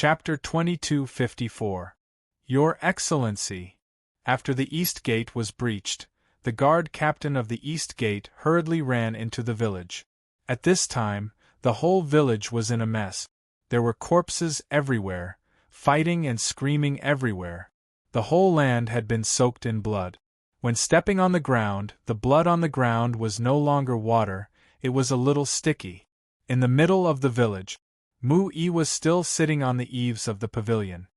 Chapter 2254. Your Excellency. After the East Gate was breached, the guard captain of the East Gate hurriedly ran into the village. At this time, the whole village was in a mess. There were corpses everywhere, fighting and screaming everywhere. The whole land had been soaked in blood. When stepping on the ground, the blood on the ground was no longer water, it was a little sticky. In the middle of the village, Mu-Yi was still sitting on the eaves of the pavilion.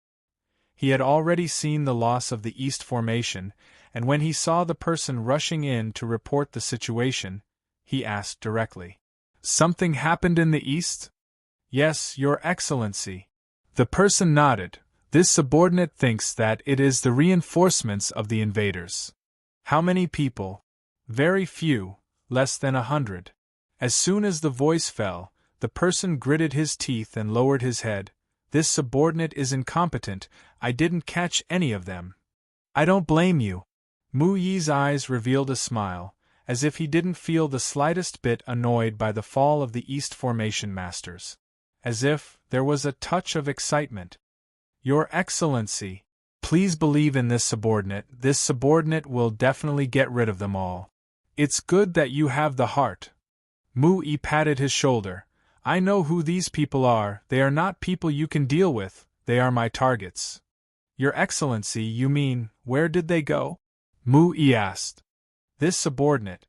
He had already seen the loss of the East Formation, and when he saw the person rushing in to report the situation, he asked directly, "Something happened in the East?" "Yes, Your Excellency." The person nodded. "This subordinate thinks that it is the reinforcements of the invaders." "How many people?" "Very few, less than 100. As soon as the voice fell, the person gritted his teeth and lowered his head. "This subordinate is incompetent, I didn't catch any of them." "I don't blame you." Mu-Yi's eyes revealed a smile, as if he didn't feel the slightest bit annoyed by the fall of the East Formation Masters. As if there was a touch of excitement. "Your Excellency, please believe in this subordinate will definitely get rid of them all. It's good that you have the heart." Mu-Yi patted his shoulder. "I know who these people are, they are not people you can deal with, they are my targets." "Your Excellency, you mean, where did they go?" Mu-Yi asked. This subordinate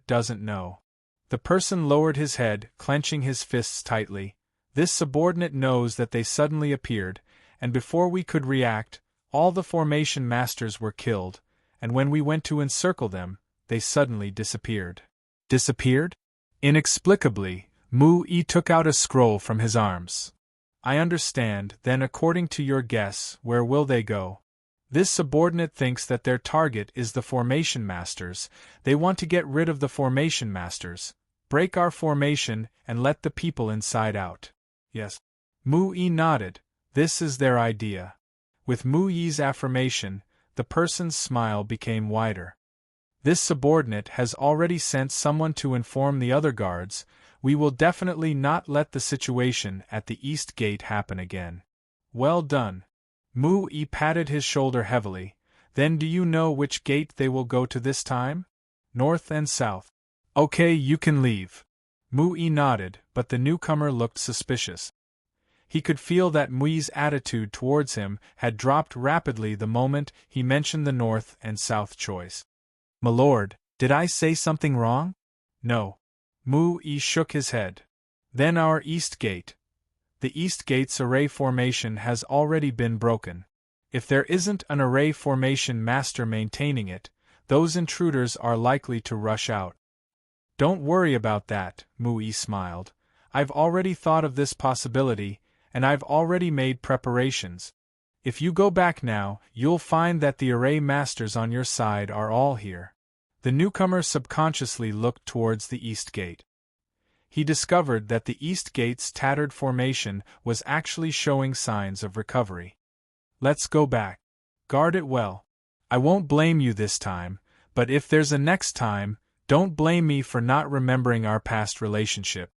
doesn't know." The person lowered his head, clenching his fists tightly. "This subordinate knows that they suddenly appeared, and before we could react, all the formation masters were killed, and when we went to encircle them, they suddenly disappeared." "Disappeared?" Inexplicably, Mu-Yi took out a scroll from his arms. "I understand, then according to your guess, where will they go?" This subordinate thinks that their target is the formation masters. They want to get rid of the formation masters, break our formation, and let the people inside out. "Yes." Mu-Yi nodded. "This is their idea." With Mu-Yi's affirmation, the person's smile became wider. "This subordinate has already sent someone to inform the other guards. We will definitely not let the situation at the East Gate happen again." "Well done." Mu-Yi patted his shoulder heavily. "Then do you know which gate they will go to this time?" "North and South." "Okay, you can leave." Mu-Yi nodded, but the newcomer looked suspicious. He could feel that Mu-Yi's attitude towards him had dropped rapidly the moment he mentioned the North and South choice. "Milord, did I say something wrong?" "No." Mu-Yi shook his head. "Then our East Gate. The East Gate's array formation has already been broken. If there isn't an array formation master maintaining it, those intruders are likely to rush out." "Don't worry about that," Mu-Yi smiled. "I've already thought of this possibility, and I've already made preparations. If you go back now, you'll find that the array masters on your side are all here." The newcomer subconsciously looked towards the East Gate. He discovered that the East Gate's tattered formation was actually showing signs of recovery. "Let's go back. Guard it well. I won't blame you this time, but if there's a next time, don't blame me for not remembering our past relationship.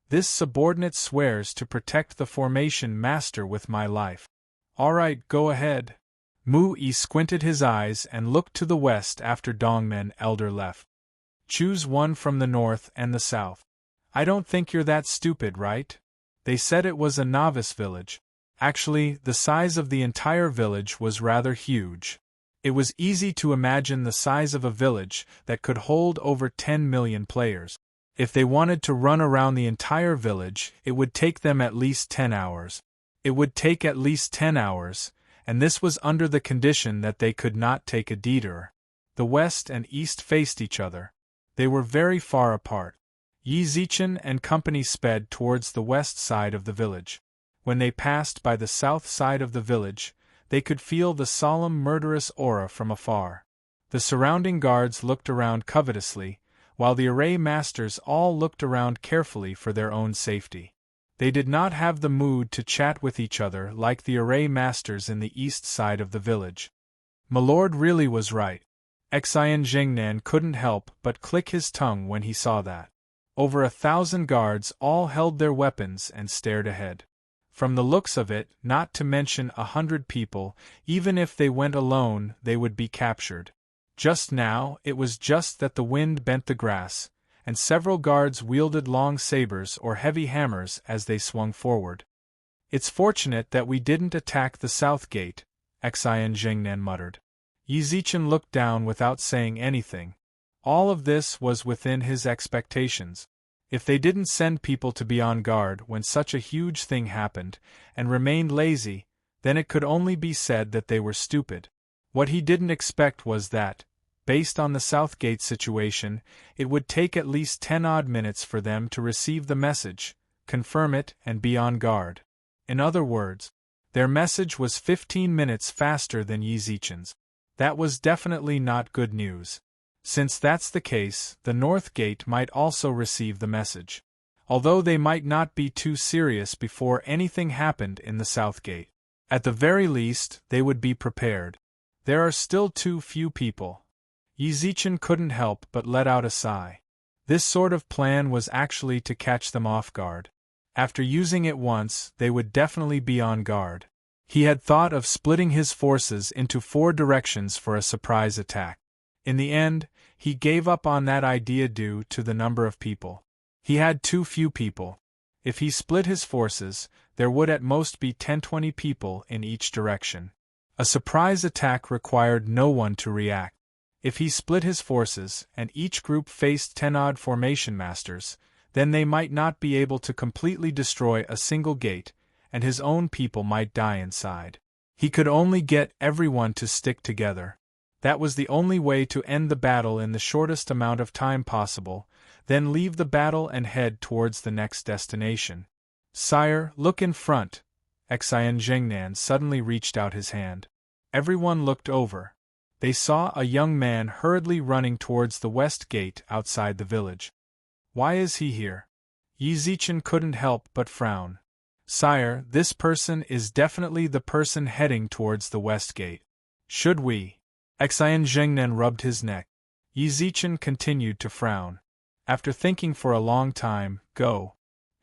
This subordinate swears to protect the formation master with my life." "All right, go ahead." Mu-Yi squinted his eyes and looked to the west after Dongmen Elder left. "Choose one from the north and the south." "I don't think you're that stupid, right? They said it was a novice village. Actually, the size of the entire village was rather huge. It was easy to imagine the size of a village that could hold over 10 million players. If they wanted to run around the entire village, it would take them at least 10 hours. It would take at least 10 hours, and this was under the condition that they could not take a detour. The west and east faced each other. They were very far apart. Yi Zichen and company sped towards the west side of the village. When they passed by the south side of the village, they could feel the solemn murderous aura from afar. The surrounding guards looked around covetously, while the array masters all looked around carefully for their own safety. They did not have the mood to chat with each other like the array masters in the east side of the village. Milord really was right. Xian Jingnan couldn't help but click his tongue when he saw that. Over 1,000 guards all held their weapons and stared ahead. From the looks of it, not to mention 100 people, even if they went alone, they would be captured. Just now, it was just that the wind bent the grass, and several guards wielded long sabers or heavy hammers as they swung forward. "It's fortunate that we didn't attack the south gate," Xian Jingnan muttered. Yi Zichen looked down without saying anything. All of this was within his expectations. If they didn't send people to be on guard when such a huge thing happened, and remained lazy, then it could only be said that they were stupid. What he didn't expect was that, based on the south gate situation, it would take at least 10 odd minutes for them to receive the message, confirm it, and be on guard. In other words, their message was 15 minutes faster than Yi Zichen's. That was definitely not good news. Since that's the case, the North Gate might also receive the message. Although they might not be too serious before anything happened in the South Gate. At the very least, they would be prepared. There are still too few people. Yi Zichen couldn't help but let out a sigh. This sort of plan was actually to catch them off guard. After using it once, they would definitely be on guard. He had thought of splitting his forces into 4 directions for a surprise attack. In the end, he gave up on that idea due to the number of people. He had too few people. If he split his forces, there would at most be 10-20 people in each direction. A surprise attack required no one to react. If he split his forces, and each group faced 10 odd formation masters, then they might not be able to completely destroy a single gate, and his own people might die inside. He could only get everyone to stick together. That was the only way to end the battle in the shortest amount of time possible, then leave the battle and head towards the next destination. "Sire, look in front." Xian Jingnan suddenly reached out his hand. Everyone looked over. They saw a young man hurriedly running towards the west gate outside the village. "Why is he here?" Yi Zichen couldn't help but frown. "Sire, this person is definitely the person heading towards the west gate. Should we?" Xian Jingnan rubbed his neck. Yi Zichen continued to frown. After thinking for a long time, "Go."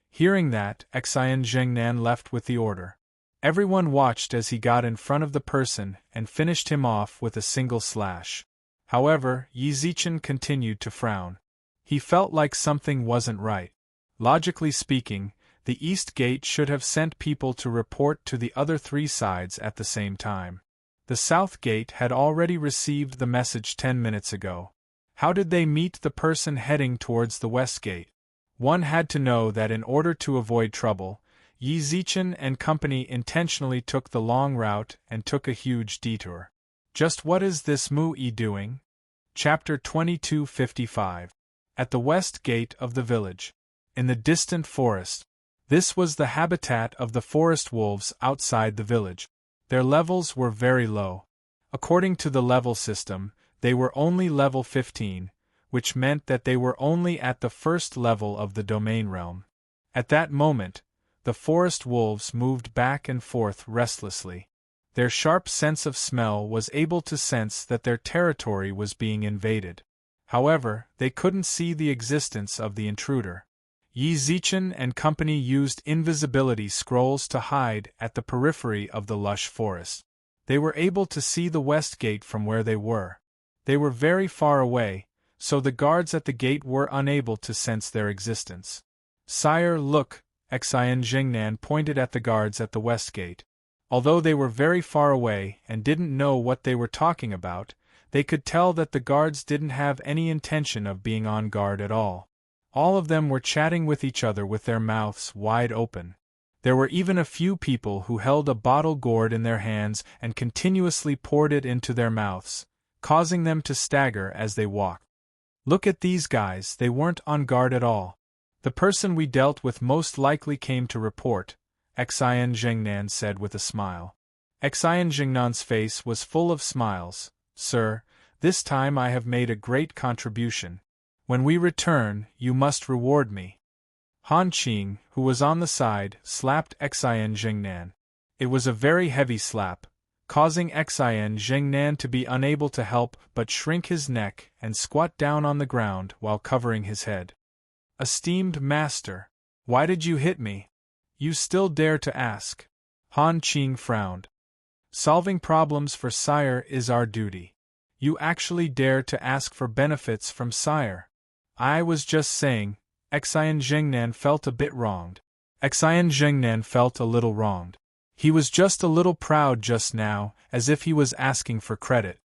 Hearing that, Xian Jingnan left with the order. Everyone watched as he got in front of the person and finished him off with a single slash. However, Yi Zichen continued to frown. He felt like something wasn't right. Logically speaking, the East Gate should have sent people to report to the other 3 sides at the same time. The South Gate had already received the message 10 minutes ago. How did they meet the person heading towards the West Gate? One had to know that in order to avoid trouble, Yi Zichen and company intentionally took the long route and took a huge detour. Just what is this Mu-Yi doing? Chapter 2255. At the west gate of the village. In the distant forest. This was the habitat of the forest wolves outside the village. Their levels were very low. According to the level system, they were only level 15, which meant that they were only at the first level of the domain realm. At that moment, the forest wolves moved back and forth restlessly. Their sharp sense of smell was able to sense that their territory was being invaded. However, they couldn't see the existence of the intruder. Yi Zichen and company used invisibility scrolls to hide at the periphery of the lush forest. They were able to see the west gate from where they were. They were very far away, so the guards at the gate were unable to sense their existence. "Sire, look," Xian Jingnan pointed at the guards at the west gate. Although they were very far away and didn't know what they were talking about, they could tell that the guards didn't have any intention of being on guard at all. All of them were chatting with each other with their mouths wide open. There were even a few people who held a bottle gourd in their hands and continuously poured it into their mouths, causing them to stagger as they walked. "Look at these guys, they weren't on guard at all. The person we dealt with most likely came to report," Xian Jingnan said with a smile. Xian Jingnan's face was full of smiles. "Sir, this time I have made a great contribution. When we return, you must reward me." Han Qing, who was on the side, slapped Xian Jingnan. It was a very heavy slap, causing Xian Jingnan to be unable to help but shrink his neck and squat down on the ground while covering his head. "Esteemed master, why did you hit me?" You still dare to ask? Han Qing frowned. Solving problems for sire is our duty. You actually dare to ask for benefits from sire? I was just saying. Xian Zhengnan felt a bit wronged. Xian Zhengnan felt a little wronged. He was just a little proud just now, as if he was asking for credit.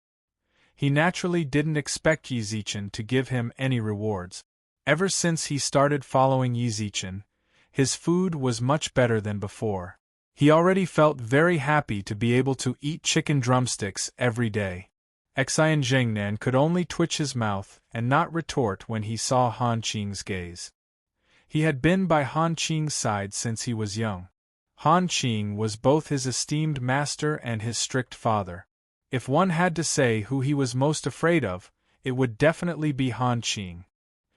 He naturally didn't expect Yi Zichen to give him any rewards. Ever since he started following Yi Zichen, his food was much better than before. He already felt very happy to be able to eat chicken drumsticks every day. Xian Zhengnan could only twitch his mouth and not retort when he saw Han Qing's gaze. He had been by Han Qing's side since he was young. Han Qing was both his esteemed master and his strict father. If one had to say who he was most afraid of, it would definitely be Han Qing.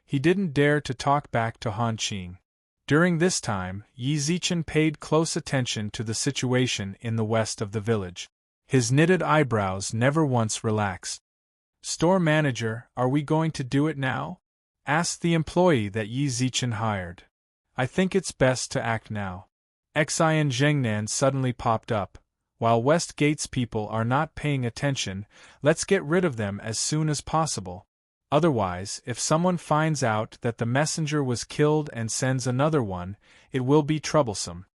He didn't dare to talk back to Han Qing. During this time, Yi Zichen paid close attention to the situation in the west of the village. His knitted eyebrows never once relaxed. "Store manager, are we going to do it now?" asked the employee that Yi Zichen hired. "I think it's best to act now." Xian Zhengnan suddenly popped up. "While West Gate's people are not paying attention, let's get rid of them as soon as possible. Otherwise, if someone finds out that the messenger was killed and sends another one, it will be troublesome."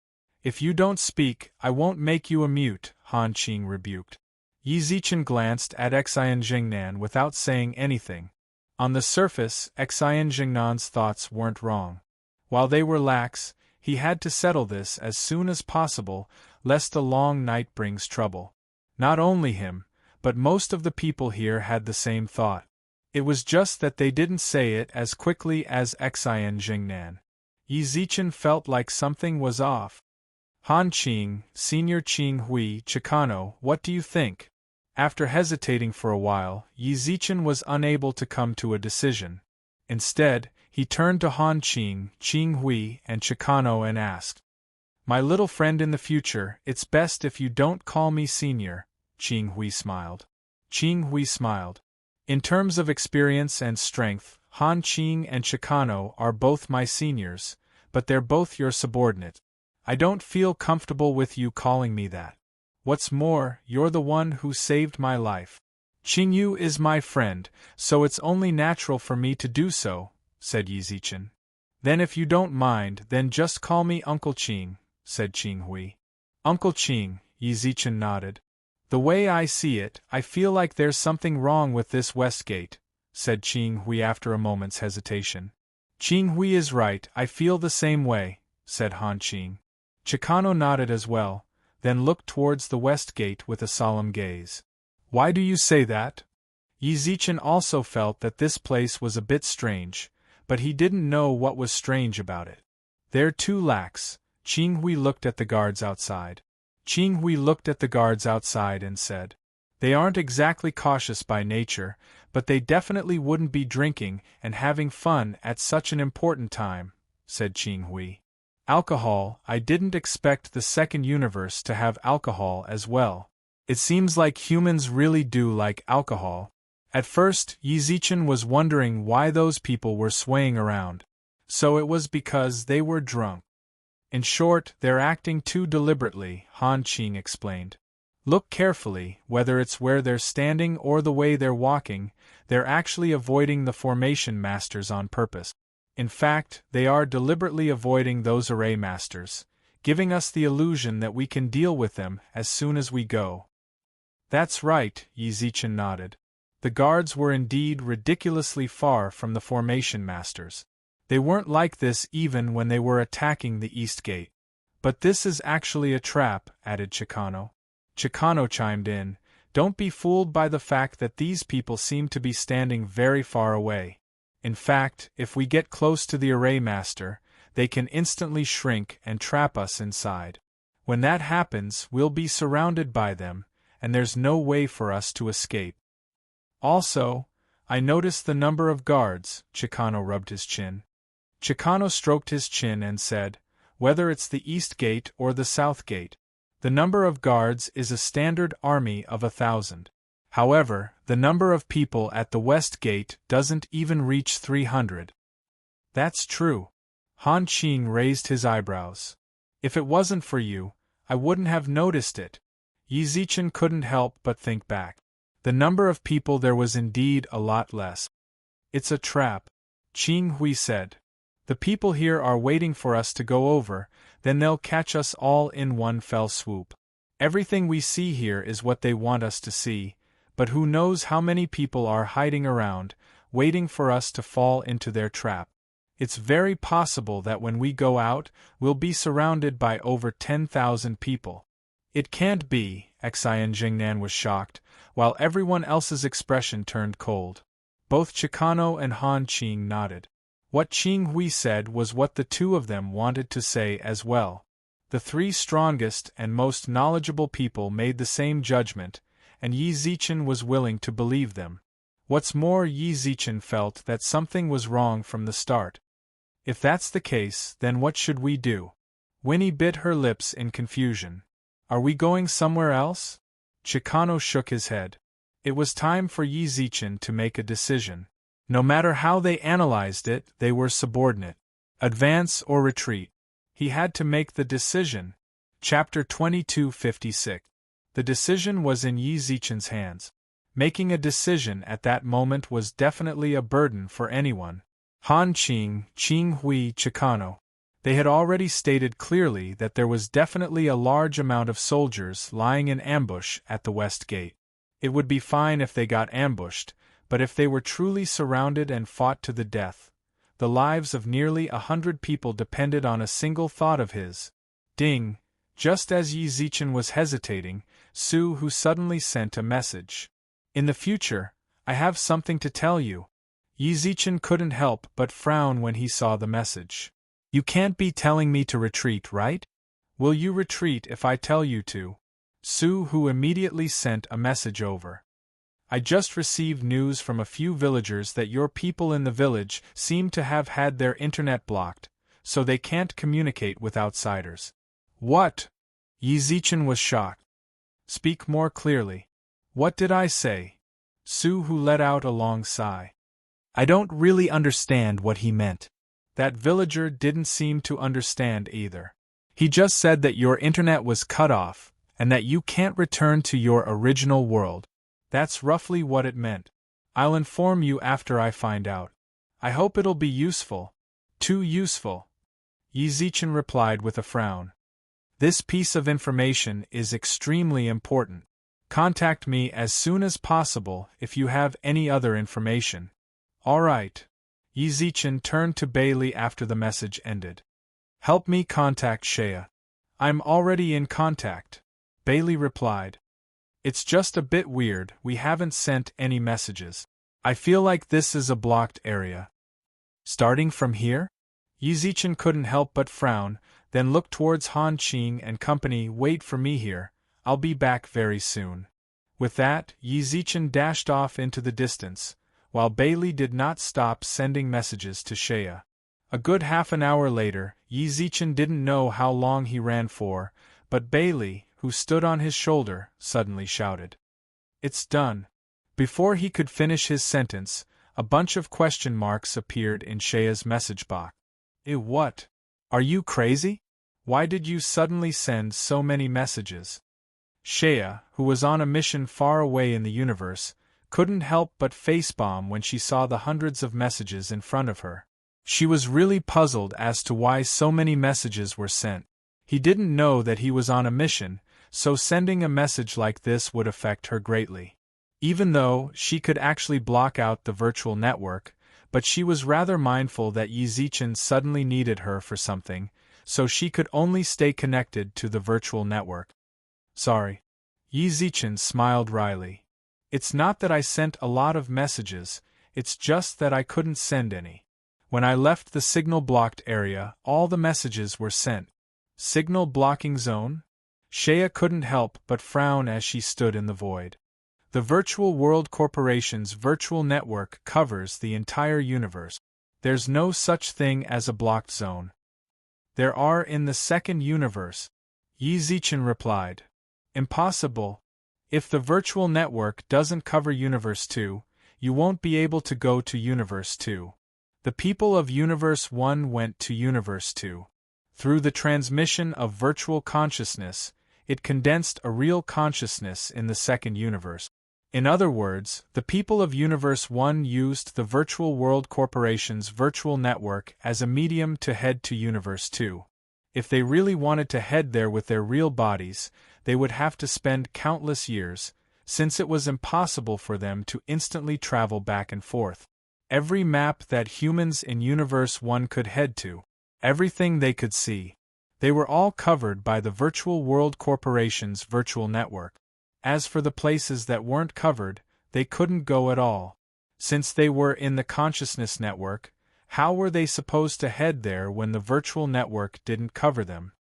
"If you don't speak, I won't make you a mute," Han Qing rebuked. Yi Zichen glanced at Xian Zhengnan without saying anything. On the surface, Xian Zhengnan's thoughts weren't wrong. While they were lax, he had to settle this as soon as possible, lest a long night brings trouble. Not only him, but most of the people here had the same thought. It was just that they didn't say it as quickly as Xian Zhengnan. Yi Zichen felt like something was off. "Han Qing, Senior Qing Hui Chicano, what do you think?" After hesitating for a while, Yi Zichen was unable to come to a decision. Instead, he turned to Han Qing, Qing Hui, and Chicano and asked, "My little friend in the future, it's best if you don't call me senior." Qing Hui smiled. Qing Hui smiled. "In terms of experience and strength, Han Qing and Chicano are both my seniors, but they're both your subordinate. I don't feel comfortable with you calling me that. What's more, you're the one who saved my life. Qingyu is my friend, so it's only natural for me to do so," said Yi Zichen. "Then if you don't mind, then just call me Uncle Qing," said Qing Hui. "Uncle Qing," Yi Zichen nodded. "The way I see it, I feel like there's something wrong with this West Gate," said Qing Hui after a moment's hesitation. "Qing Hui is right, I feel the same way," said Han Qing. Chicano nodded as well, then looked towards the West Gate with a solemn gaze. "Why do you say that?" Yi Zichen also felt that this place was a bit strange, but he didn't know what was strange about it. "They're too lax." Qing Hui looked at the guards outside. Qing Hui looked at the guards outside and said, "They aren't exactly cautious by nature, but they definitely wouldn't be drinking and having fun at such an important time," said Qing Hui. "Alcohol, I didn't expect the second universe to have alcohol as well. It seems like humans really do like alcohol." At first, Yi Zichen was wondering why those people were swaying around. So it was because they were drunk. "In short, they're acting too deliberately," Han Qing explained. "Look carefully, whether it's where they're standing or the way they're walking, they're actually avoiding the formation masters on purpose. In fact, they are deliberately avoiding those array masters, giving us the illusion that we can deal with them as soon as we go." "That's right," Yi Zichen nodded. The guards were indeed ridiculously far from the formation masters. They weren't like this even when they were attacking the East Gate. "But this is actually a trap," added Chicano. Chicano chimed in, "Don't be fooled by the fact that these people seem to be standing very far away. In fact, if we get close to the array master, they can instantly shrink and trap us inside. When that happens, we'll be surrounded by them, and there's no way for us to escape. Also, I noticed the number of guards." Chicano rubbed his chin. Chicano stroked his chin and said, "Whether it's the East Gate or the South Gate, the number of guards is a standard army of 1,000. However, the number of people at the West Gate doesn't even reach 300. "That's true." Han Qing raised his eyebrows. If it wasn't for you, I wouldn't have noticed it. Yi Zichen couldn't help but think back. The number of people there was indeed a lot less. It's a trap, Qing Hui said. The people here are waiting for us to go over, then they'll catch us all in one fell swoop. Everything we see here is what they want us to see, but who knows how many people are hiding around, waiting for us to fall into their trap. It's very possible that when we go out, we'll be surrounded by over 10,000 people. It can't be, Xian Jingnan was shocked, while everyone else's expression turned cold. Both Chicano and Han Qing nodded. What Qing Hui said was what the two of them wanted to say as well. The three strongest and most knowledgeable people made the same judgment, and Yi Zichen was willing to believe them. What's more, Yi Zichen felt that something was wrong from the start. If that's the case, then what should we do? Winnie bit her lips in confusion. Are we going somewhere else? Chicano shook his head. It was time for Yi Zichen to make a decision. No matter how they analyzed it, they were subordinate. Advance or retreat. He had to make the decision. Chapter 2256. The decision was in Yi Zichen's hands. Making a decision at that moment was definitely a burden for anyone. Han Qing, Qing Hui, Chicano. They had already stated clearly that there was definitely a large amount of soldiers lying in ambush at the west gate. It would be fine if they got ambushed, but if they were truly surrounded and fought to the death, the lives of nearly 100 people depended on a single thought of his. Ding! Just as Yi Zichen was hesitating, Su Hu suddenly sent a message. In the future, I have something to tell you. Yi Zichen couldn't help but frown when he saw the message. You can't be telling me to retreat, right? Will you retreat if I tell you to? Su Hu immediately sent a message over. I just received news from a few villagers that your people in the village seem to have had their internet blocked, so they can't communicate with outsiders. What? Yi Zichen was shocked. Speak more clearly. What did I say? Su Hu let out a long sigh. I don't really understand what he meant. That villager didn't seem to understand either. He just said that your internet was cut off, and that you can't return to your original world. That's roughly what it meant. I'll inform you after I find out. I hope it'll be useful. Too useful. Yi Zichen replied with a frown. This piece of information is extremely important. Contact me as soon as possible if you have any other information. All right. Yi Zichen turned to Bailey after the message ended. Help me contact Shea. I'm already in contact, Bailey replied. It's just a bit weird, we haven't sent any messages. I feel like this is a blocked area. Starting from here? Yi Zichen couldn't help but frown, then look towards Han Qing and company. Wait for me here, I'll be back very soon. With that, Yi Zichen dashed off into the distance, while Bailey did not stop sending messages to Shea. A good half an hour later, Yi Zichen didn't know how long he ran for, but Bailey, who stood on his shoulder, suddenly shouted. It's done. Before he could finish his sentence, a bunch of question marks appeared in Shea's message box. What? Are you crazy? Why did you suddenly send so many messages? Shea, who was on a mission far away in the universe, couldn't help but facepalm when she saw the hundreds of messages in front of her. She was really puzzled as to why so many messages were sent. He didn't know that he was on a mission, so sending a message like this would affect her greatly. Even though she could actually block out the virtual network, but she was rather mindful that Yi Zichen suddenly needed her for something, so she could only stay connected to the virtual network. Sorry. Yi Zichen smiled wryly. It's not that I sent a lot of messages, it's just that I couldn't send any. When I left the signal blocked area, all the messages were sent. Signal blocking zone? Shea couldn't help but frown as she stood in the void. The Virtual World Corporation's virtual network covers the entire universe. There's no such thing as a blocked zone. There are in the second universe, Yi Zichen replied. Impossible. If the virtual network doesn't cover Universe 2, you won't be able to go to Universe 2. The people of Universe 1 went to Universe 2. Through the transmission of virtual consciousness, it condensed a real consciousness in the second universe. In other words, the people of Universe 1 used the Virtual World Corporation's virtual network as a medium to head to Universe 2. If they really wanted to head there with their real bodies, they would have to spend countless years, since it was impossible for them to instantly travel back and forth. Every map that humans in Universe 1 could head to, everything they could see, they were all covered by the Virtual World Corporation's virtual network. As for the places that weren't covered, they couldn't go at all. Since they were in the consciousness network, how were they supposed to head there when the virtual network didn't cover them?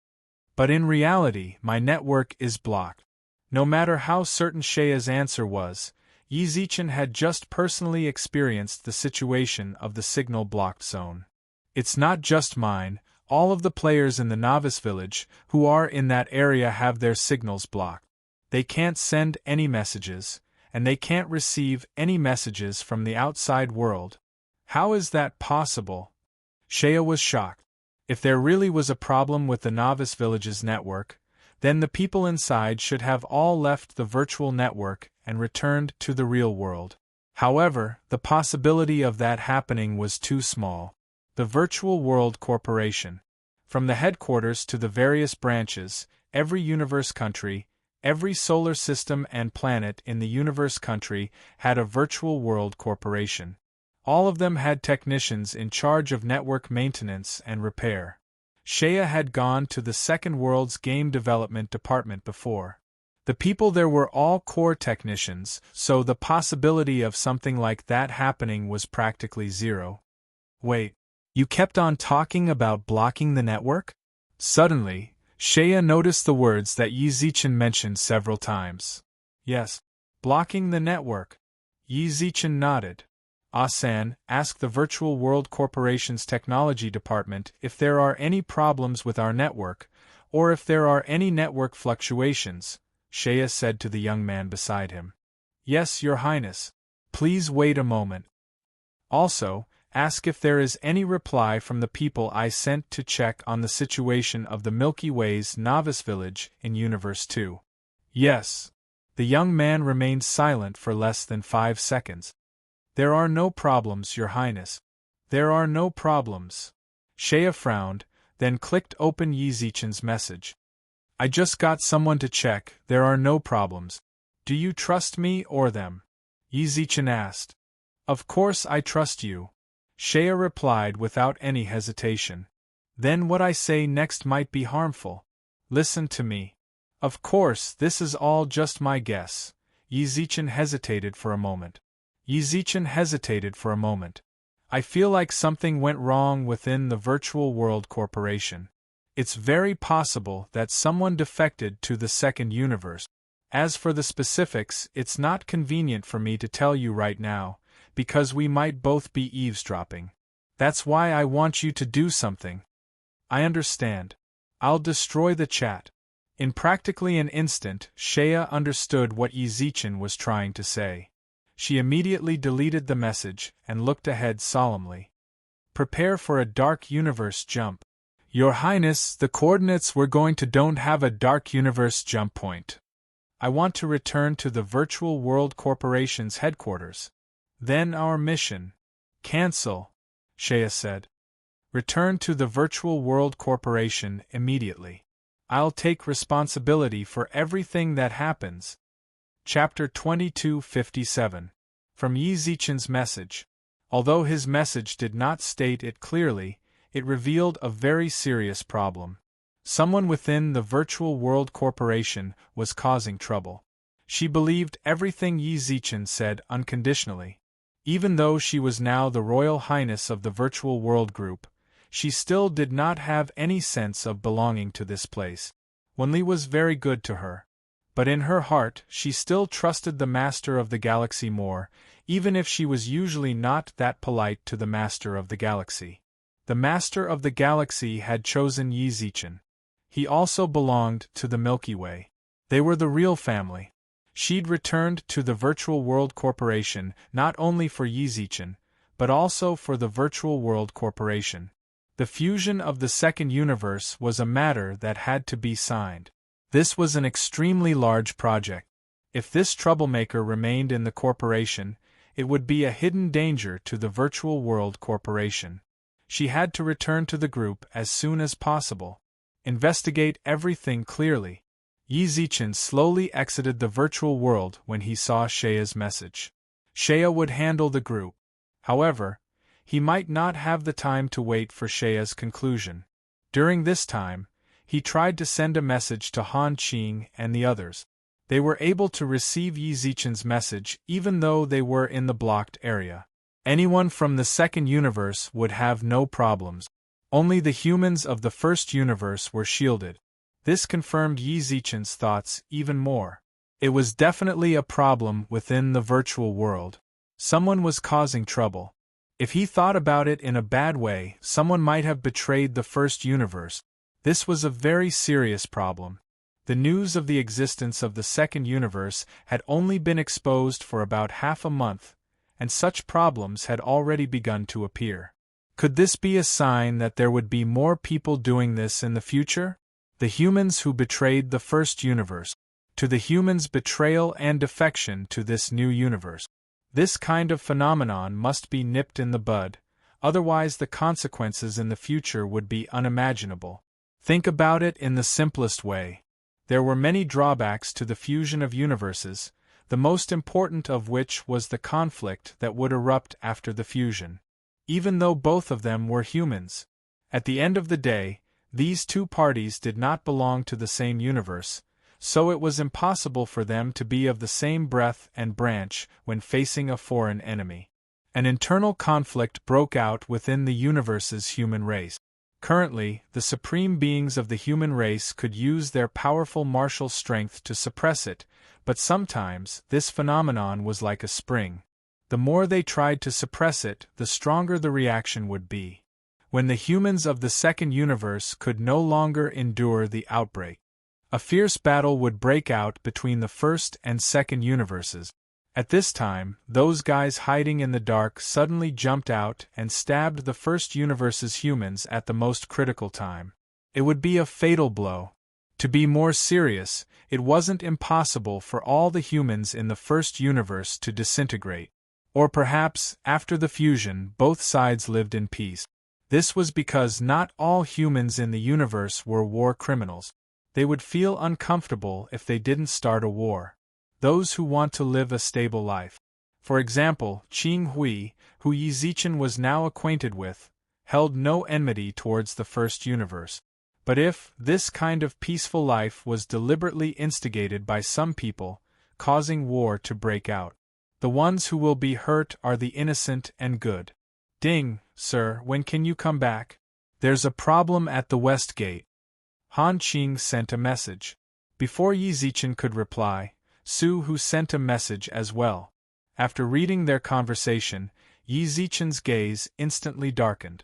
But in reality, my network is blocked. No matter how certain Shea's answer was, Yi-Zichen had just personally experienced the situation of the signal blocked zone. It's not just mine, all of the players in the novice village who are in that area have their signals blocked. They can't send any messages, and they can't receive any messages from the outside world. How is that possible? Shea was shocked. If there really was a problem with the novice village's network, then the people inside should have all left the virtual network and returned to the real world. However, the possibility of that happening was too small. The Virtual World Corporation. From the headquarters to the various branches, every universe country, every solar system and planet in the universe country had a Virtual World Corporation. All of them had technicians in charge of network maintenance and repair. Shea had gone to the Second World's game development department before. The people there were all core technicians, so the possibility of something like that happening was practically zero. Wait, you kept on talking about blocking the network? Suddenly, Shea noticed the words that Yi-Zichen mentioned several times. Yes, blocking the network. Yi-Zichen nodded. Asan, ask the Virtual World Corporation's technology department if there are any problems with our network, or if there are any network fluctuations, Shea said to the young man beside him. Yes, Your Highness. Please wait a moment. Also, ask if there is any reply from the people I sent to check on the situation of the Milky Way's novice village in Universe 2. Yes. The young man remained silent for less than 5 seconds. There are no problems, Your Highness. There are no problems. Shea frowned, then clicked open Yi-Zichen's message. I just got someone to check, there are no problems. Do you trust me or them? Yi-Zichen asked. Of course I trust you. Shea replied without any hesitation. Then what I say next might be harmful. Listen to me. Of course, this is all just my guess. Yi-Zichen hesitated for a moment. I feel like something went wrong within the Virtual World Corporation. It's very possible that someone defected to the second universe. As for the specifics, it's not convenient for me to tell you right now, because we might both be eavesdropping. That's why I want you to do something. I understand. I'll destroy the chat. In practically an instant, Shea understood what Yi-Zichen was trying to say. She immediately deleted the message and looked ahead solemnly. Prepare for a dark universe jump. Your Highness, the coordinates we're going to don't have a dark universe jump point. I want to return to the Virtual World Corporation's headquarters. Then our mission. Cancel, Shea said. Return to the Virtual World Corporation immediately. I'll take responsibility for everything that happens. Chapter 2257. From Yi-Zichen's message. Although his message did not state it clearly, it revealed a very serious problem. Someone within the Virtual World Corporation was causing trouble. She believed everything Yi-Zichen said unconditionally. Even though she was now the Royal Highness of the Virtual World Group, she still did not have any sense of belonging to this place. Wenli was very good to her. But in her heart, she still trusted the Master of the Galaxy more, even if she was usually not that polite to the Master of the Galaxy. The Master of the Galaxy had chosen Yi-Zichen. He also belonged to the Milky Way. They were the real family. She'd returned to the Virtual World Corporation not only for Yi-Zichen, but also for the Virtual World Corporation. The fusion of the second universe was a matter that had to be signed. This was an extremely large project. If this troublemaker remained in the corporation, it would be a hidden danger to the Virtual World Corporation. She had to return to the group as soon as possible. Investigate everything clearly. Yi Zichen slowly exited the virtual world when he saw Shea's message. Shea would handle the group. However, he might not have the time to wait for Shea's conclusion. During this time, he tried to send a message to Han Qing and the others. They were able to receive Yi Zichen's message even though they were in the blocked area. Anyone from the second universe would have no problems. Only the humans of the first universe were shielded. This confirmed Yi Zichen's thoughts even more. It was definitely a problem within the virtual world. Someone was causing trouble. If he thought about it in a bad way, someone might have betrayed the first universe. This was a very serious problem. The news of the existence of the second universe had only been exposed for about half a month, and such problems had already begun to appear. Could this be a sign that there would be more people doing this in the future? The humans who betrayed the first universe. To the humans' betrayal and defection to this new universe. This kind of phenomenon must be nipped in the bud, otherwise the consequences in the future would be unimaginable. Think about it in the simplest way. There were many drawbacks to the fusion of universes, the most important of which was the conflict that would erupt after the fusion. Even though both of them were humans. At the end of the day, these two parties did not belong to the same universe, so it was impossible for them to be of the same breath and branch when facing a foreign enemy. An internal conflict broke out within the universe's human race. Currently, the supreme beings of the human race could use their powerful martial strength to suppress it, but sometimes this phenomenon was like a spring. The more they tried to suppress it, the stronger the reaction would be. When the humans of the second universe could no longer endure the outbreak, a fierce battle would break out between the first and second universes. At this time, those guys hiding in the dark suddenly jumped out and stabbed the first universe's humans at the most critical time. It would be a fatal blow. To be more serious, it wasn't impossible for all the humans in the first universe to disintegrate. Or perhaps, after the fusion, both sides lived in peace. This was because not all humans in the universe were war criminals. They would feel uncomfortable if they didn't start a war. Those who want to live a stable life. For example, Qing Hui, who Yi Zichen was now acquainted with, held no enmity towards the first universe. But if this kind of peaceful life was deliberately instigated by some people, causing war to break out, the ones who will be hurt are the innocent and good. Ding, sir, when can you come back? There's a problem at the West Gate. Han Qing sent a message. Before Yi Zichen could reply, Su Hu sent a message as well. After reading their conversation, Yi Zichen's gaze instantly darkened.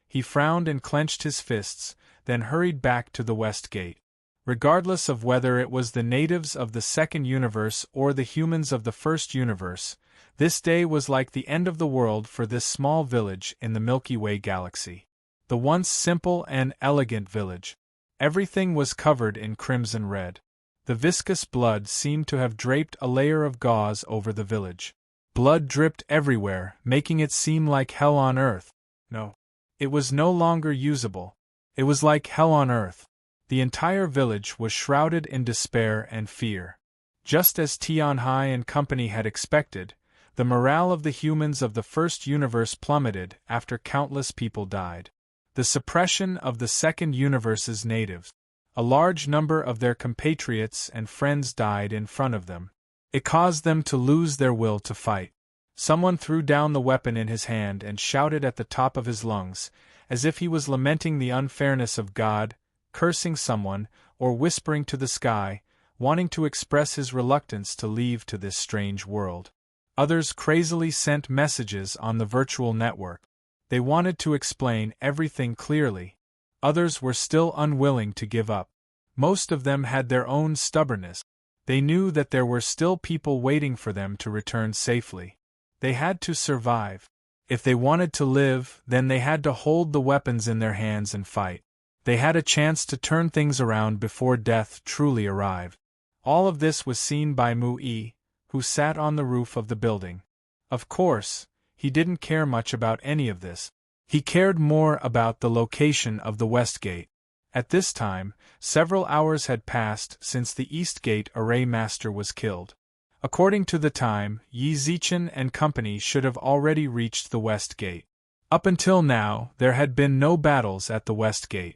He frowned and clenched his fists, then hurried back to the West Gate. Regardless of whether it was the natives of the second universe or the humans of the first universe, this day was like the end of the world for this small village in the Milky Way galaxy. The once simple and elegant village. Everything was covered in crimson red. The viscous blood seemed to have draped a layer of gauze over the village. Blood dripped everywhere, making it seem like hell on earth. No. It was no longer usable. It was like hell on earth. The entire village was shrouded in despair and fear. Just as Tianhai and company had expected, the morale of the humans of the first universe plummeted after countless people died. The suppression of the second universe's natives. A large number of their compatriots and friends died in front of them. It caused them to lose their will to fight. Someone threw down the weapon in his hand and shouted at the top of his lungs, as if he was lamenting the unfairness of God, cursing someone, or whispering to the sky, wanting to express his reluctance to leave to this strange world. Others crazily sent messages on the virtual network. They wanted to explain everything clearly. Others were still unwilling to give up. Most of them had their own stubbornness. They knew that there were still people waiting for them to return safely. They had to survive. If they wanted to live, then they had to hold the weapons in their hands and fight. They had a chance to turn things around before death truly arrived. All of this was seen by Mu-yi, who sat on the roof of the building. Of course, he didn't care much about any of this. He cared more about the location of the West Gate. At this time, several hours had passed since the East Gate array master was killed. According to the time, Yi Zichen and company should have already reached the West Gate. Up until now, there had been no battles at the West Gate.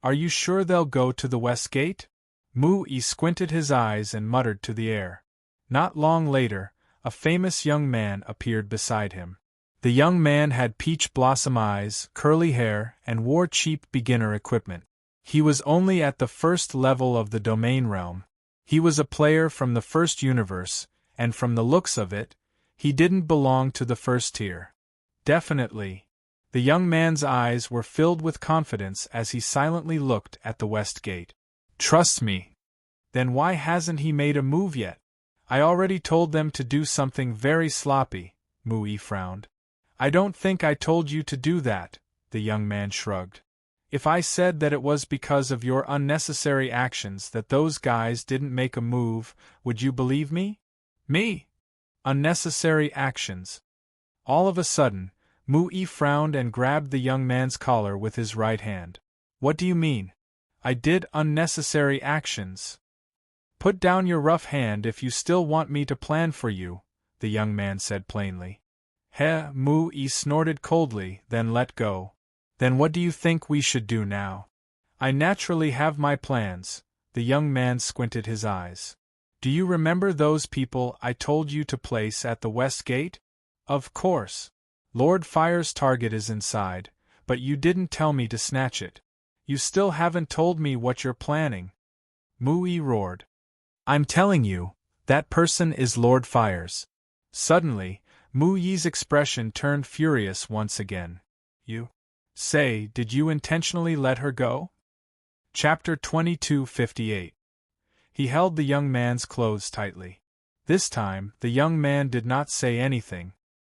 Are you sure they'll go to the West Gate? Mu-yi squinted his eyes and muttered to the air. Not long later, a famous young man appeared beside him. The young man had peach blossom eyes, curly hair, and wore cheap beginner equipment. He was only at the first level of the domain realm. He was a player from the first universe, and from the looks of it, he didn't belong to the first tier. Definitely. The young man's eyes were filled with confidence as he silently looked at the West Gate. Trust me. Then why hasn't he made a move yet? I already told them to do something very sloppy, Mu-yi frowned. I don't think I told you to do that, the young man shrugged. If I said that it was because of your unnecessary actions that those guys didn't make a move, would you believe me? Me? Unnecessary actions. All of a sudden, Mu-yi frowned and grabbed the young man's collar with his right hand. What do you mean? I did unnecessary actions. Put down your rough hand if you still want me to plan for you, the young man said plainly. Heh, Mu-yi snorted coldly, then let go. Then what do you think we should do now? I naturally have my plans, the young man squinted his eyes. Do you remember those people I told you to place at the West Gate? Of course. Lord Fire's target is inside, but you didn't tell me to snatch it. You still haven't told me what you're planning. Mu-yi roared. I'm telling you, that person is Lord Fire's. Suddenly, Mu-yi's expression turned furious once again. You? Say, did you intentionally let her go? Chapter 2258. He held the young man's clothes tightly. This time, the young man did not say anything.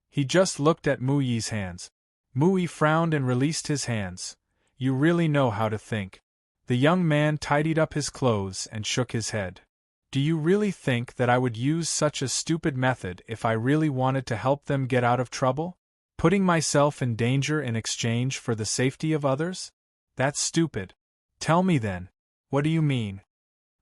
He just looked at Mu-yi's hands. Mu-yi frowned and released his hands. You really know how to think. The young man tidied up his clothes and shook his head. Do you really think that I would use such a stupid method if I really wanted to help them get out of trouble? Putting myself in danger in exchange for the safety of others? That's stupid. Tell me then. What do you mean?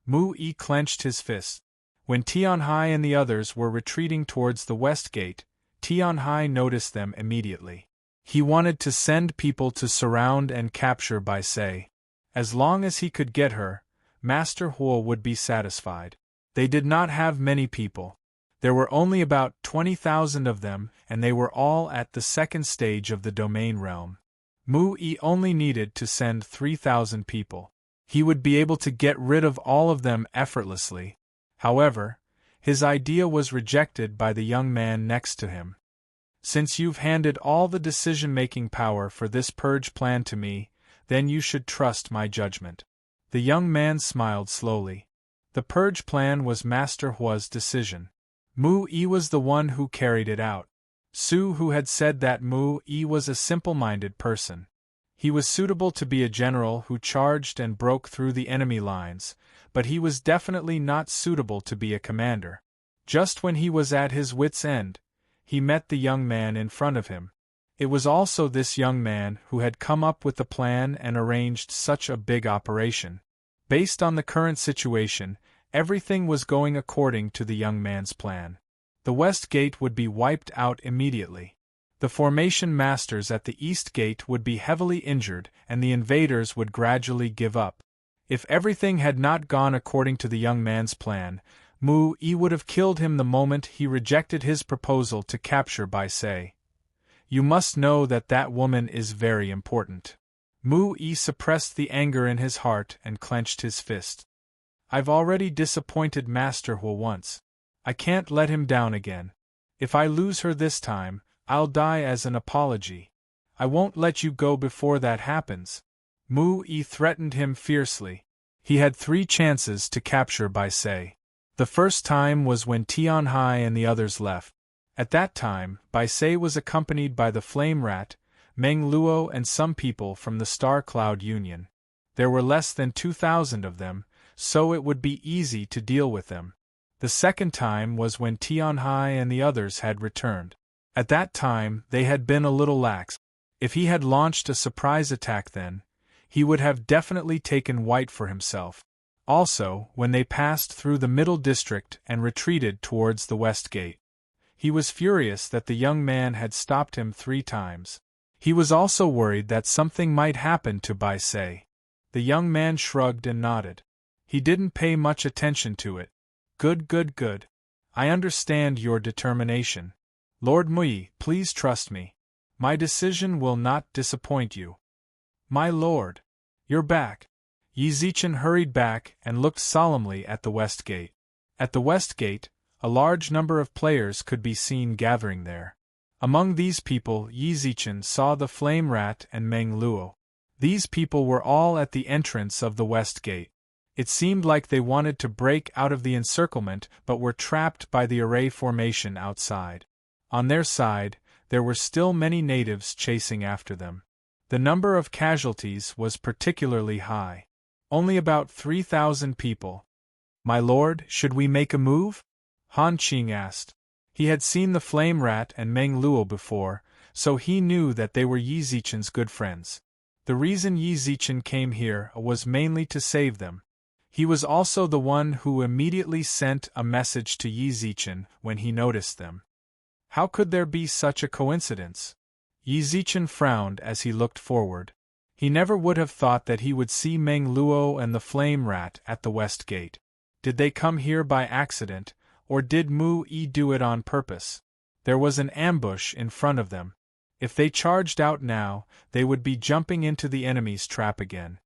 Mu-yi clenched his fist. When Tianhai and the others were retreating towards the West Gate, Tianhai noticed them immediately. He wanted to send people to surround and capture Bai Se. As long as he could get her, Master Huo would be satisfied. They did not have many people. There were only about 20,000 of them, and they were all at the second stage of the domain realm. Mu-yi only needed to send 3,000 people. He would be able to get rid of all of them effortlessly. However, his idea was rejected by the young man next to him. Since you've handed all the decision-making power for this purge plan to me, then you should trust my judgment. The young man smiled slowly. The purge plan was Master Huo's decision. Mu-yi was the one who carried it out. Su Hu had said that Mu-yi was a simple-minded person. He was suitable to be a general who charged and broke through the enemy lines, but he was definitely not suitable to be a commander. Just when he was at his wits' end, he met the young man in front of him. It was also this young man who had come up with the plan and arranged such a big operation. Based on the current situation, everything was going according to the young man's plan. The West Gate would be wiped out immediately. The formation masters at the East Gate would be heavily injured and the invaders would gradually give up. If everything had not gone according to the young man's plan, Mu-yi would have killed him the moment he rejected his proposal to capture Bai Se. You must know that that woman is very important. Mu-yi suppressed the anger in his heart and clenched his fist. I've already disappointed Master Huo once. I can't let him down again. If I lose her this time, I'll die as an apology. I won't let you go before that happens. Mu-yi threatened him fiercely. He had 3 chances to capture Bai Se. The first time was when Tianhai and the others left. At that time, Bai Se was accompanied by the Flame Rat, Meng Luo and some people from the Star Cloud Union. There were less than 2,000 of them, so it would be easy to deal with them. The second time was when Tianhai and the others had returned. At that time, they had been a little lax. If he had launched a surprise attack then, he would have definitely taken white for himself. Also, when they passed through the middle district and retreated towards the west gate. He was furious that the young man had stopped him 3 times. He was also worried that something might happen to Bai Se. The young man shrugged and nodded. He didn't pay much attention to it. Good. I understand your determination. Lord Mui, please trust me. My decision will not disappoint you. My lord. You're back. Yi Zichen hurried back and looked solemnly at the west gate. At the west gate, a large number of players could be seen gathering there. Among these people Yi Zichen saw the Flame Rat and Meng Luo. These people were all at the entrance of the west gate. It seemed like they wanted to break out of the encirclement but were trapped by the array formation outside. On their side, there were still many natives chasing after them. The number of casualties was particularly high. Only about 3,000 people. My lord, should we make a move? Han Qing asked. He had seen the Flame Rat and Meng Luo before, so he knew that they were Yi Zichen's good friends. The reason Yi Zichen came here was mainly to save them. He was also the one who immediately sent a message to Yi Zichen when he noticed them. How could there be such a coincidence? Yi Zichen frowned as he looked forward. He never would have thought that he would see Meng Luo and the Flame Rat at the west gate. Did they come here by accident, or did Mu Yi do it on purpose? There was an ambush in front of them. If they charged out now, they would be jumping into the enemy's trap again.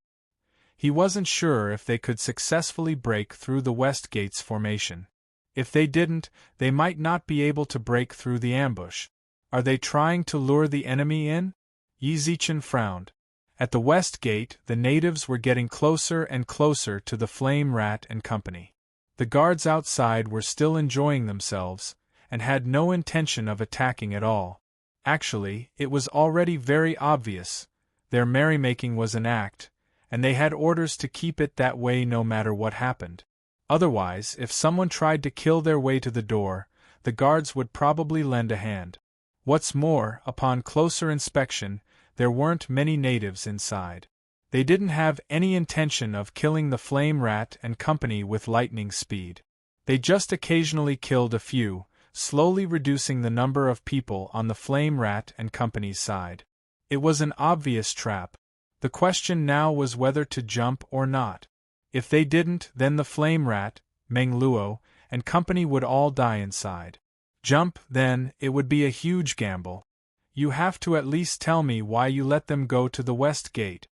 He wasn't sure if they could successfully break through the west gate's formation. If they didn't, they might not be able to break through the ambush. Are they trying to lure the enemy in? Yi Zichen frowned. At the west gate, the natives were getting closer and closer to the Flame Rat and company. The guards outside were still enjoying themselves, and had no intention of attacking at all. Actually, it was already very obvious. Their merrymaking was an act, and they had orders to keep it that way no matter what happened. Otherwise, if someone tried to kill their way to the door, the guards would probably lend a hand. What's more, upon closer inspection, there weren't many natives inside. They didn't have any intention of killing the Flame Rat and company with lightning speed. They just occasionally killed a few, slowly reducing the number of people on the Flame Rat and company's side. It was an obvious trap. The question now was whether to jump or not. If they didn't, then the Flame Rat, Meng Luo, and company would all die inside. Jump, then, it would be a huge gamble. You have to at least tell me why you let them go to the west gate.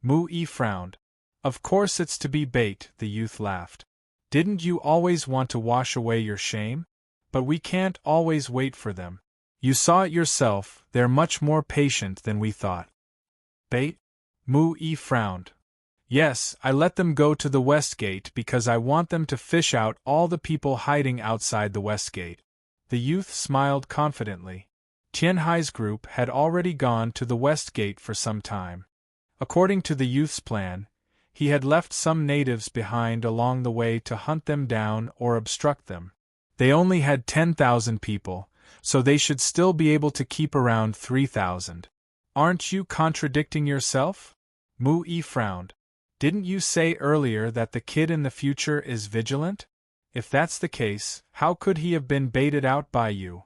Mu Yi frowned. Of course it's to be bait, the youth laughed. Didn't you always want to wash away your shame? But we can't always wait for them. You saw it yourself, they're much more patient than we thought. Bait? Mu Yi frowned. Yes, I let them go to the west gate because I want them to fish out all the people hiding outside the west gate. The youth smiled confidently. Tianhai's group had already gone to the west gate for some time. According to the youth's plan, he had left some natives behind along the way to hunt them down or obstruct them. They only had 10,000 people, so they should still be able to keep around 3,000. Aren't you contradicting yourself? Mu Yi frowned. Didn't you say earlier that the kid in the future is vigilant? If that's the case, how could he have been baited out by you?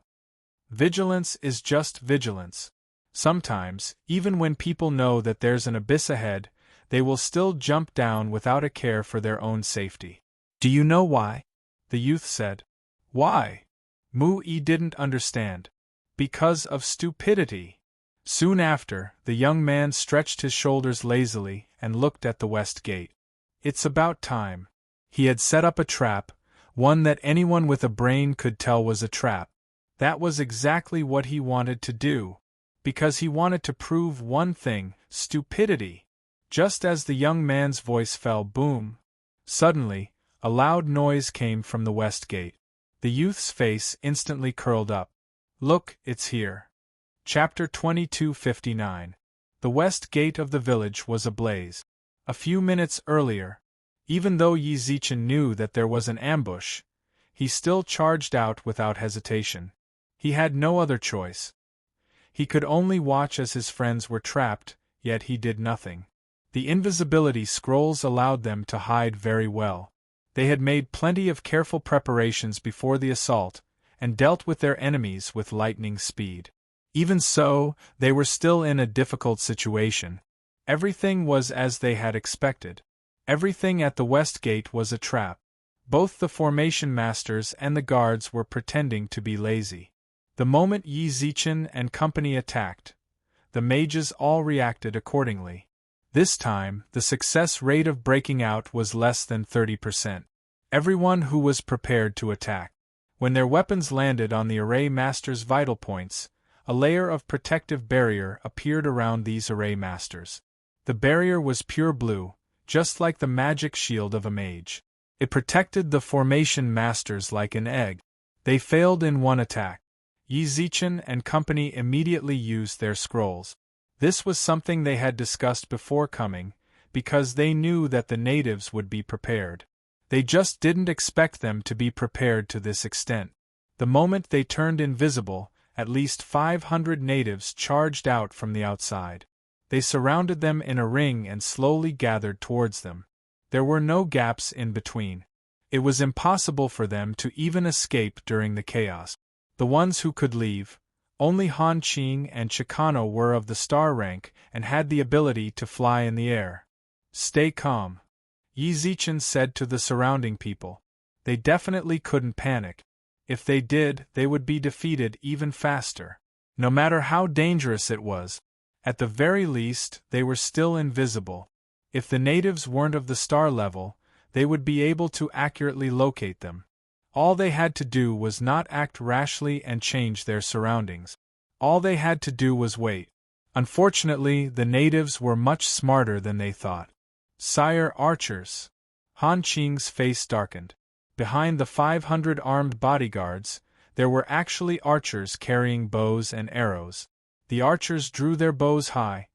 Vigilance is just vigilance. Sometimes, even when people know that there's an abyss ahead, they will still jump down without a care for their own safety. Do you know why? The youth said. Why? Mu Yi didn't understand. Because of stupidity. Soon after, the young man stretched his shoulders lazily and looked at the west gate. It's about time. He had set up a trap, one that anyone with a brain could tell was a trap. That was exactly what he wanted to do. Because he wanted to prove one thing, stupidity. Just as the young man's voice fell boom. Suddenly, a loud noise came from the west gate. The youth's face instantly curled up. Look, it's here. Chapter 2259. The west gate of the village was ablaze. A few minutes earlier, even though Yi Zichen knew that there was an ambush, he still charged out without hesitation. He had no other choice. He could only watch as his friends were trapped, yet he did nothing. The invisibility scrolls allowed them to hide very well. They had made plenty of careful preparations before the assault, and dealt with their enemies with lightning speed. Even so, they were still in a difficult situation. Everything was as they had expected. Everything at the west gate was a trap. Both the formation masters and the guards were pretending to be lazy. The moment Yi Zichen and company attacked, the mages all reacted accordingly. This time, the success rate of breaking out was less than 30%. Everyone who was prepared to attack. When their weapons landed on the array masters' vital points, a layer of protective barrier appeared around these array masters. The barrier was pure blue, just like the magic shield of a mage. It protected the formation masters like an egg. They failed in one attack. Yi Zichen and company immediately used their scrolls. This was something they had discussed before coming, because they knew that the natives would be prepared. They just didn't expect them to be prepared to this extent. The moment they turned invisible, at least 500 natives charged out from the outside. They surrounded them in a ring and slowly gathered towards them. There were no gaps in between. It was impossible for them to even escape during the chaos. The ones who could leave, only Han Qing and Chicano were of the star rank and had the ability to fly in the air. Stay calm, Yi Zichen said to the surrounding people. They definitely couldn't panic. If they did, they would be defeated even faster. No matter how dangerous it was, at the very least, they were still invisible. If the natives weren't of the star level, they would be able to accurately locate them. All they had to do was not act rashly and change their surroundings. All they had to do was wait. Unfortunately, the natives were much smarter than they thought. Sire, archers. Han Qing's face darkened. Behind the 500 armed bodyguards, there were actually archers carrying bows and arrows. The archers drew their bows high.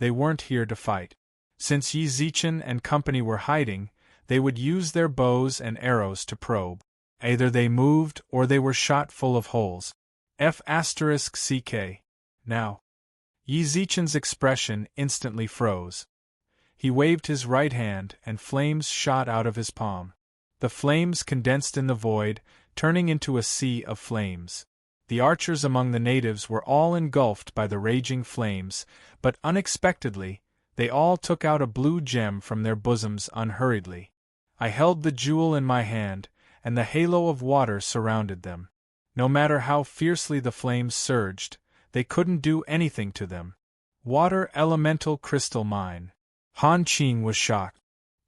They weren't here to fight. Since Yi Zichen and company were hiding, they would use their bows and arrows to probe. Either they moved or they were shot full of holes. F***CK. Now. Yi Zichen's expression instantly froze. He waved his right hand and flames shot out of his palm. The flames condensed in the void, turning into a sea of flames. The archers among the natives were all engulfed by the raging flames, but unexpectedly, they all took out a blue gem from their bosoms unhurriedly. I held the jewel in my hand, and the halo of water surrounded them. No matter how fiercely the flames surged, they couldn't do anything to them. Water elemental crystal mine. Han Qing was shocked.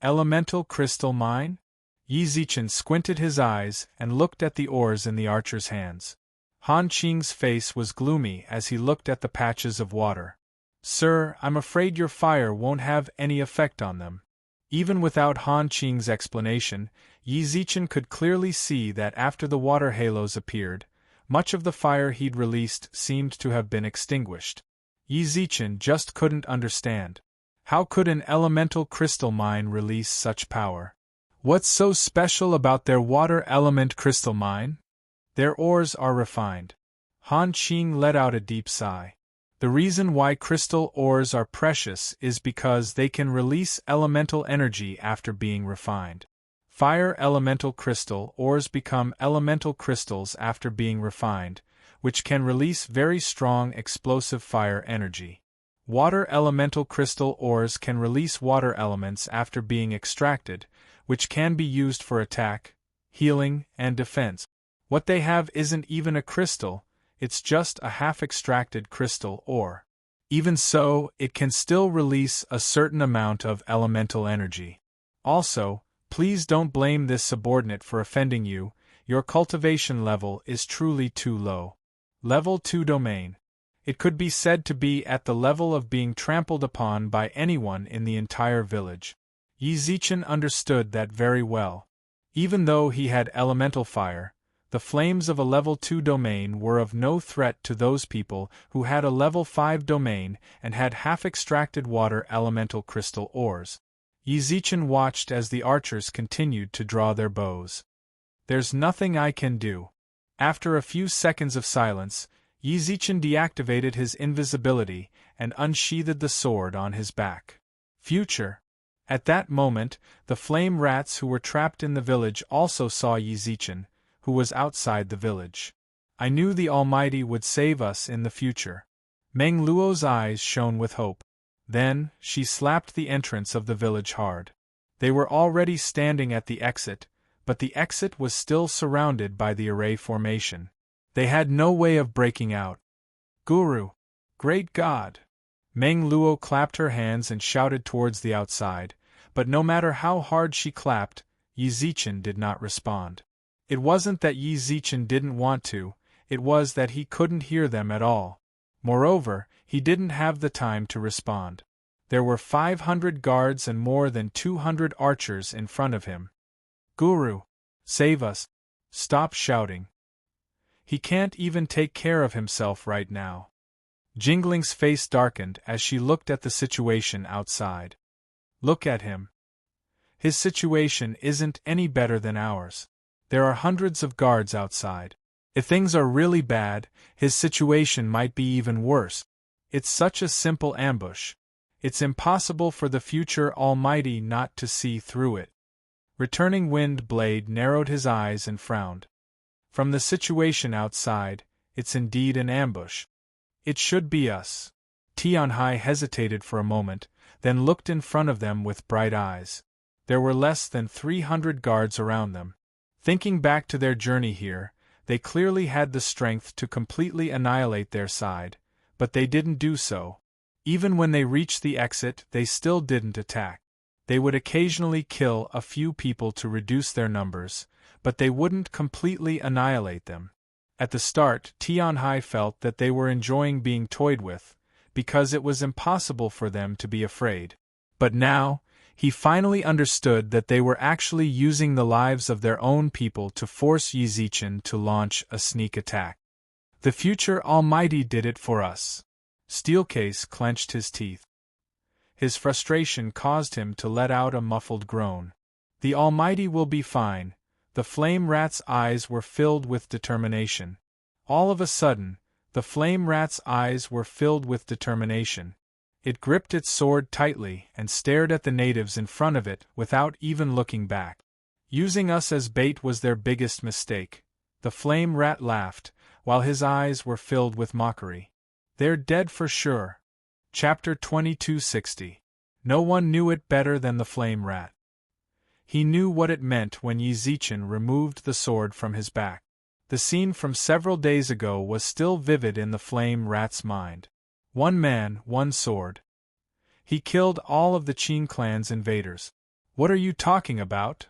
Elemental crystal mine? Yi Zichen squinted his eyes and looked at the oars in the archer's hands. Han Qing's face was gloomy as he looked at the patches of water. Sir, I'm afraid your fire won't have any effect on them. Even without Han Qing's explanation, Yi Zichen could clearly see that after the water halos appeared, much of the fire he'd released seemed to have been extinguished. Yi Zichen just couldn't understand. How could an elemental crystal mine release such power? What's so special about their water element crystal mine? Their ores are refined. Han Qing let out a deep sigh. The reason why crystal ores are precious is because they can release elemental energy after being refined. Fire elemental crystal ores become elemental crystals after being refined, which can release very strong explosive fire energy. Water elemental crystal ores can release water elements after being extracted, which can be used for attack, healing, and defense. What they have isn't even a crystal, it's just a half-extracted crystal ore. Even so, it can still release a certain amount of elemental energy. Also, please don't blame this subordinate for offending you, your cultivation level is truly too low. Level 2 domain. It could be said to be at the level of being trampled upon by anyone in the entire village. Yi Zichen understood that very well. Even though he had elemental fire, The flames of a level 2 domain were of no threat to those people who had a level 5 domain and had half-extracted water elemental crystal ores. Yizichin watched as the archers continued to draw their bows. "There's nothing I can do." After a few seconds of silence, Yizichin deactivated his invisibility and unsheathed the sword on his back. Future. At that moment, the flame rats who were trapped in the village also saw Yizichin, who was outside the village. "I knew the Almighty would save us in the future." Meng Luo's eyes shone with hope. Then, she slapped the entrance of the village hard. They were already standing at the exit, but the exit was still surrounded by the array formation. They had no way of breaking out. "Guru! Great God!" Meng Luo clapped her hands and shouted towards the outside, but no matter how hard she clapped, Yizichin did not respond. It wasn't that Yizichin didn't want to, it was that he couldn't hear them at all. Moreover, he didn't have the time to respond. There were 500 guards and more than 200 archers in front of him. "Guru! Save us! Stop shouting! He can't even take care of himself right now." Jingling's face darkened as she looked at the situation outside. "Look at him. His situation isn't any better than ours. There are hundreds of guards outside. If things are really bad, his situation might be even worse. It's such a simple ambush. It's impossible for the future Almighty not to see through it." Returning Wind Blade narrowed his eyes and frowned. "From the situation outside, it's indeed an ambush. It should be us." Tianhai hesitated for a moment, then looked in front of them with bright eyes. There were less than 300 guards around them. Thinking back to their journey here, they clearly had the strength to completely annihilate their side, but they didn't do so. Even when they reached the exit, they still didn't attack. They would occasionally kill a few people to reduce their numbers, but they wouldn't completely annihilate them. At the start, Tianhai felt that they were enjoying being toyed with, because it was impossible for them to be afraid. But now, he finally understood that they were actually using the lives of their own people to force Yizichin to launch a sneak attack. "The future Almighty did it for us." Steelcase clenched his teeth. His frustration caused him to let out a muffled groan. "The Almighty will be fine." The flame rat's eyes were filled with determination. All of a sudden, the flame rat's eyes were filled with determination. It gripped its sword tightly and stared at the natives in front of it without even looking back. "Using us as bait was their biggest mistake." The flame rat laughed, while his eyes were filled with mockery. "They're dead for sure." Chapter 2260. No one knew it better than the flame rat. He knew what it meant when Yizichin removed the sword from his back. The scene from several days ago was still vivid in the flame rat's mind. One man, one sword. He killed all of the Qin clan's invaders. "What are you talking about?"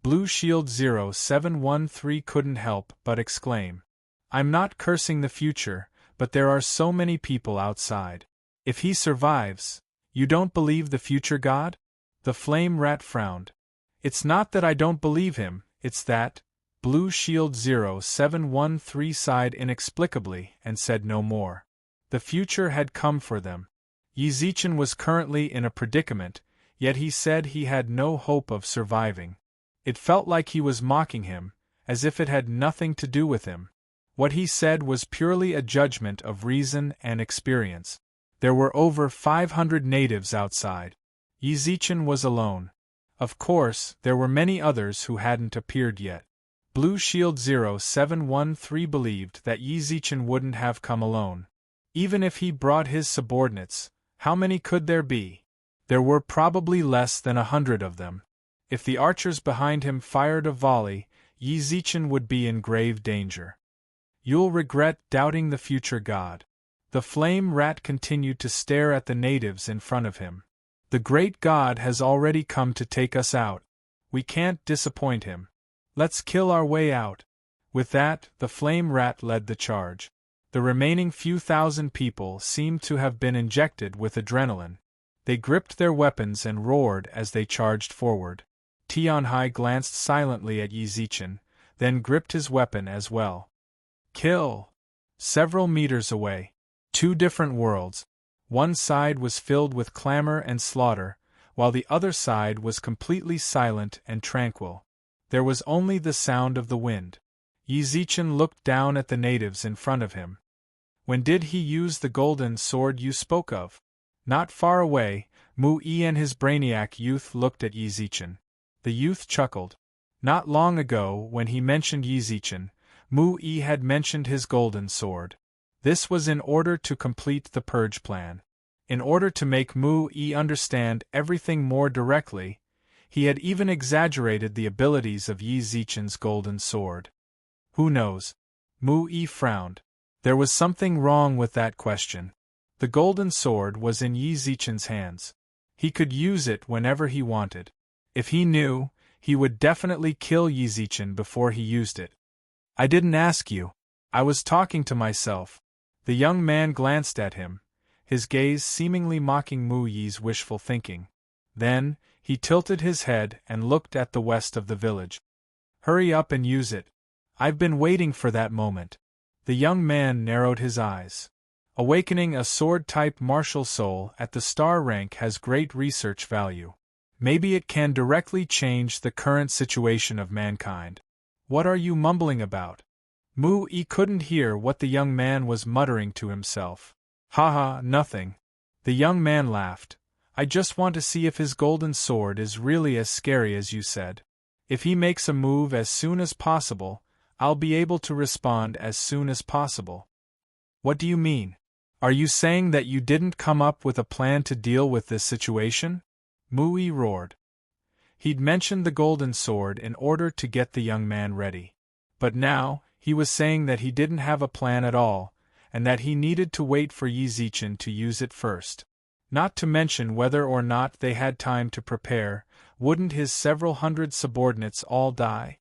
Blue Shield 0713 couldn't help but exclaim. "I'm not cursing the future, but there are so many people outside. If he survives, you don't believe the future god?" The flame rat frowned. "It's not that I don't believe him, it's that..." Blue Shield 0713 sighed inexplicably and said no more. The future had come for them. Yizichin was currently in a predicament, yet he said he had no hope of surviving. It felt like he was mocking him, as if it had nothing to do with him. What he said was purely a judgment of reason and experience. There were over 500 natives outside. Yizichin was alone. Of course, there were many others who hadn't appeared yet. Blue Shield 0713 believed that Yizichin wouldn't have come alone. Even if he brought his subordinates, how many could there be? There were probably less than 100 of them. If the archers behind him fired a volley, Yizichin would be in grave danger. "You'll regret doubting the future god." The flame rat continued to stare at the natives in front of him. "The great god has already come to take us out. We can't disappoint him. Let's kill our way out." With that, the flame rat led the charge. The remaining few thousand people seemed to have been injected with adrenaline. They gripped their weapons and roared as they charged forward. Tianhai glanced silently at Yizichin, then gripped his weapon as well. Kill! Several meters away. Two different worlds. One side was filled with clamor and slaughter, while the other side was completely silent and tranquil. There was only the sound of the wind. Yi Zichen looked down at the natives in front of him. When did he use the golden sword you spoke of? Not far away, Mu Yi and his brainiac youth looked at Yi Zichen. The youth chuckled. Not long ago, when he mentioned Yi Zichen, Mu Yi had mentioned his golden sword. This was in order to complete the purge plan. In order to make Mu Yi understand everything more directly, he had even exaggerated the abilities of Yi Zichen's golden sword. Who knows? Mu Yi frowned. There was something wrong with that question. The golden sword was in Yi Zichen's hands. He could use it whenever he wanted. If he knew, he would definitely kill Yi Zichen before he used it. I didn't ask you. I was talking to myself. The young man glanced at him, his gaze seemingly mocking Mu Yi's wishful thinking. Then, he tilted his head and looked at the west of the village. Hurry up and use it. I've been waiting for that moment. The young man narrowed his eyes. Awakening a sword-type martial soul at the star rank has great research value. Maybe it can directly change the current situation of mankind. What are you mumbling about? Mu Yi couldn't hear what the young man was muttering to himself. Haha, nothing. The young man laughed. I just want to see if his golden sword is really as scary as you said. If he makes a move as soon as possible, I'll be able to respond as soon as possible. What do you mean? Are you saying that you didn't come up with a plan to deal with this situation? Mu Yi roared. He'd mentioned the golden sword in order to get the young man ready. But now, he was saying that he didn't have a plan at all, and that he needed to wait for Yi Zichen to use it first. Not to mention whether or not they had time to prepare, wouldn't his several hundred subordinates all die?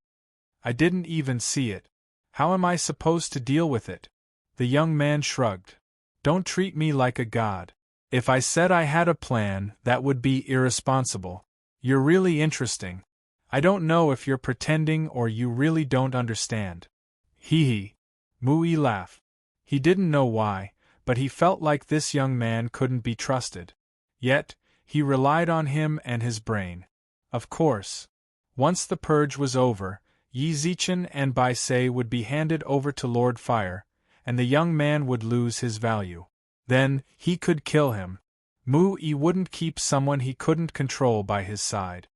I didn't even see it. How am I supposed to deal with it? The young man shrugged. Don't treat me like a god. If I said I had a plan, that would be irresponsible. You're really interesting. I don't know if you're pretending or you really don't understand. Hee hee. Mu Yi laughed. He didn't know why, but he felt like this young man couldn't be trusted. Yet, he relied on him and his brain. Of course. Once the purge was over, Yi Zichen and Bai Se would be handed over to Lord Fire, and the young man would lose his value. Then, he could kill him. Mu Yi wouldn't keep someone he couldn't control by his side.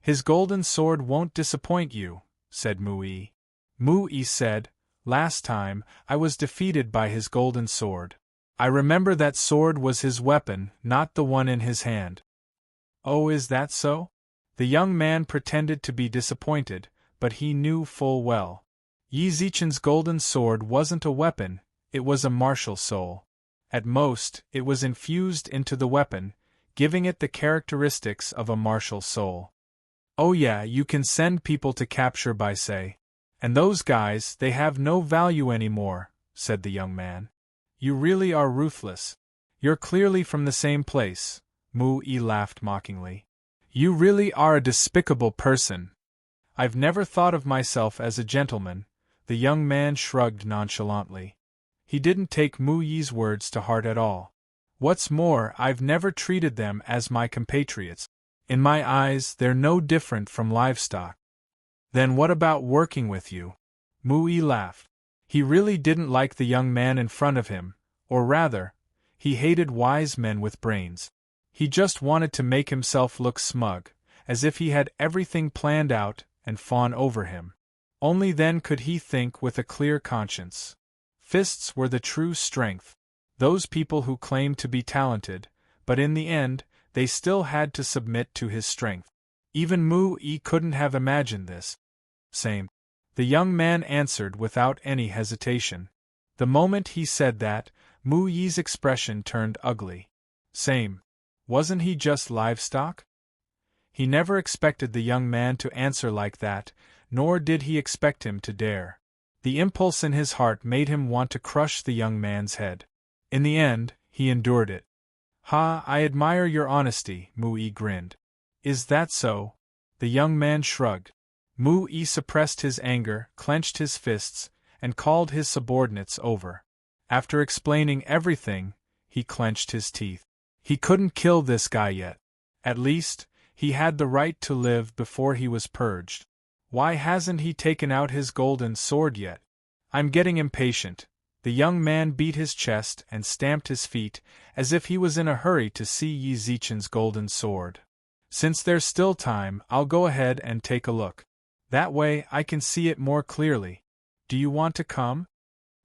His golden sword won't disappoint you, said Mu Yi. Mu Yi said, last time, I was defeated by his golden sword. I remember that sword was his weapon, not the one in his hand. Oh, is that so? The young man pretended to be disappointed, but he knew full well. Yi Zichen's golden sword wasn't a weapon, it was a martial soul. At most, it was infused into the weapon, giving it the characteristics of a martial soul. Oh yeah, you can send people to capture Bai Se. And those guys, they have no value anymore, said the young man. You really are ruthless. You're clearly from the same place, Mu Yi laughed mockingly. You really are a despicable person. I've never thought of myself as a gentleman, the young man shrugged nonchalantly. He didn't take Mu Yi's words to heart at all. What's more, I've never treated them as my compatriots. In my eyes, they're no different from livestock. Then what about working with you? Mu Yi laughed. He really didn't like the young man in front of him, or rather, he hated wise men with brains. He just wanted to make himself look smug, as if he had everything planned out, and fawn over him. Only then could he think with a clear conscience. Fists were the true strength. Those people who claimed to be talented, but in the end, they still had to submit to his strength. Even Mu Yi couldn't have imagined this. Same. The young man answered without any hesitation. The moment he said that, Mu Yi's expression turned ugly. Same. Wasn't he just livestock? He never expected the young man to answer like that, nor did he expect him to dare. The impulse in his heart made him want to crush the young man's head. In the end, he endured it. Ha, I admire your honesty, Mu Yi grinned. Is that so? The young man shrugged. Mu Yi suppressed his anger, clenched his fists, and called his subordinates over. After explaining everything, he clenched his teeth. He couldn't kill this guy yet. At least, he had the right to live before he was purged. Why hasn't he taken out his golden sword yet? I'm getting impatient. The young man beat his chest and stamped his feet, as if he was in a hurry to see Yi Zichen's golden sword. Since there's still time, I'll go ahead and take a look. That way I can see it more clearly. Do you want to come?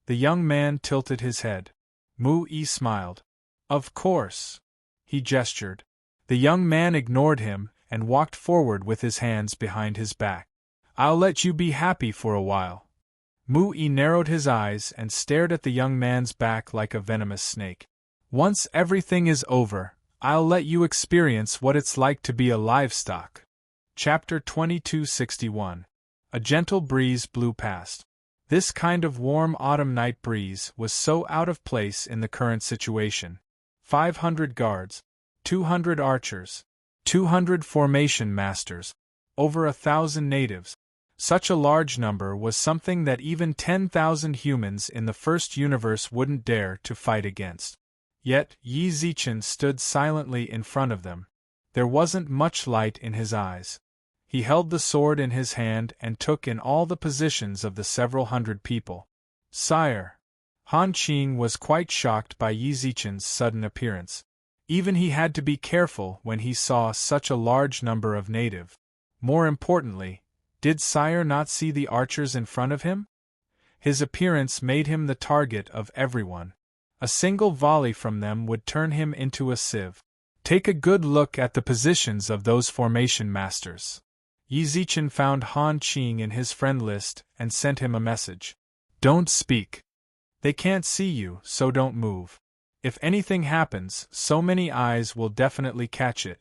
The young man tilted his head. Mu Yi smiled. Of course. He gestured. The young man ignored him and walked forward with his hands behind his back. I'll let you be happy for a while. Mu Yi narrowed his eyes and stared at the young man's back like a venomous snake. Once everything is over, I'll let you experience what it's like to be a livestock. Chapter 2261. A gentle breeze blew past. This kind of warm autumn night breeze was so out of place in the current situation. 500 guards, 200 archers, 200 formation masters, over 1,000 natives. Such a large number was something that even 10,000 humans in the first universe wouldn't dare to fight against. Yet, Yi Zichen stood silently in front of them. There wasn't much light in his eyes. He held the sword in his hand and took in all the positions of the several hundred people. Sire! Han Qing was quite shocked by Yi Zichen's sudden appearance. Even he had to be careful when he saw such a large number of native. More importantly, did Sire not see the archers in front of him? His appearance made him the target of everyone. A single volley from them would turn him into a sieve. Take a good look at the positions of those formation masters. Yi Zichen found Han Qing in his friend list and sent him a message. Don't speak. They can't see you, so don't move. If anything happens, so many eyes will definitely catch it.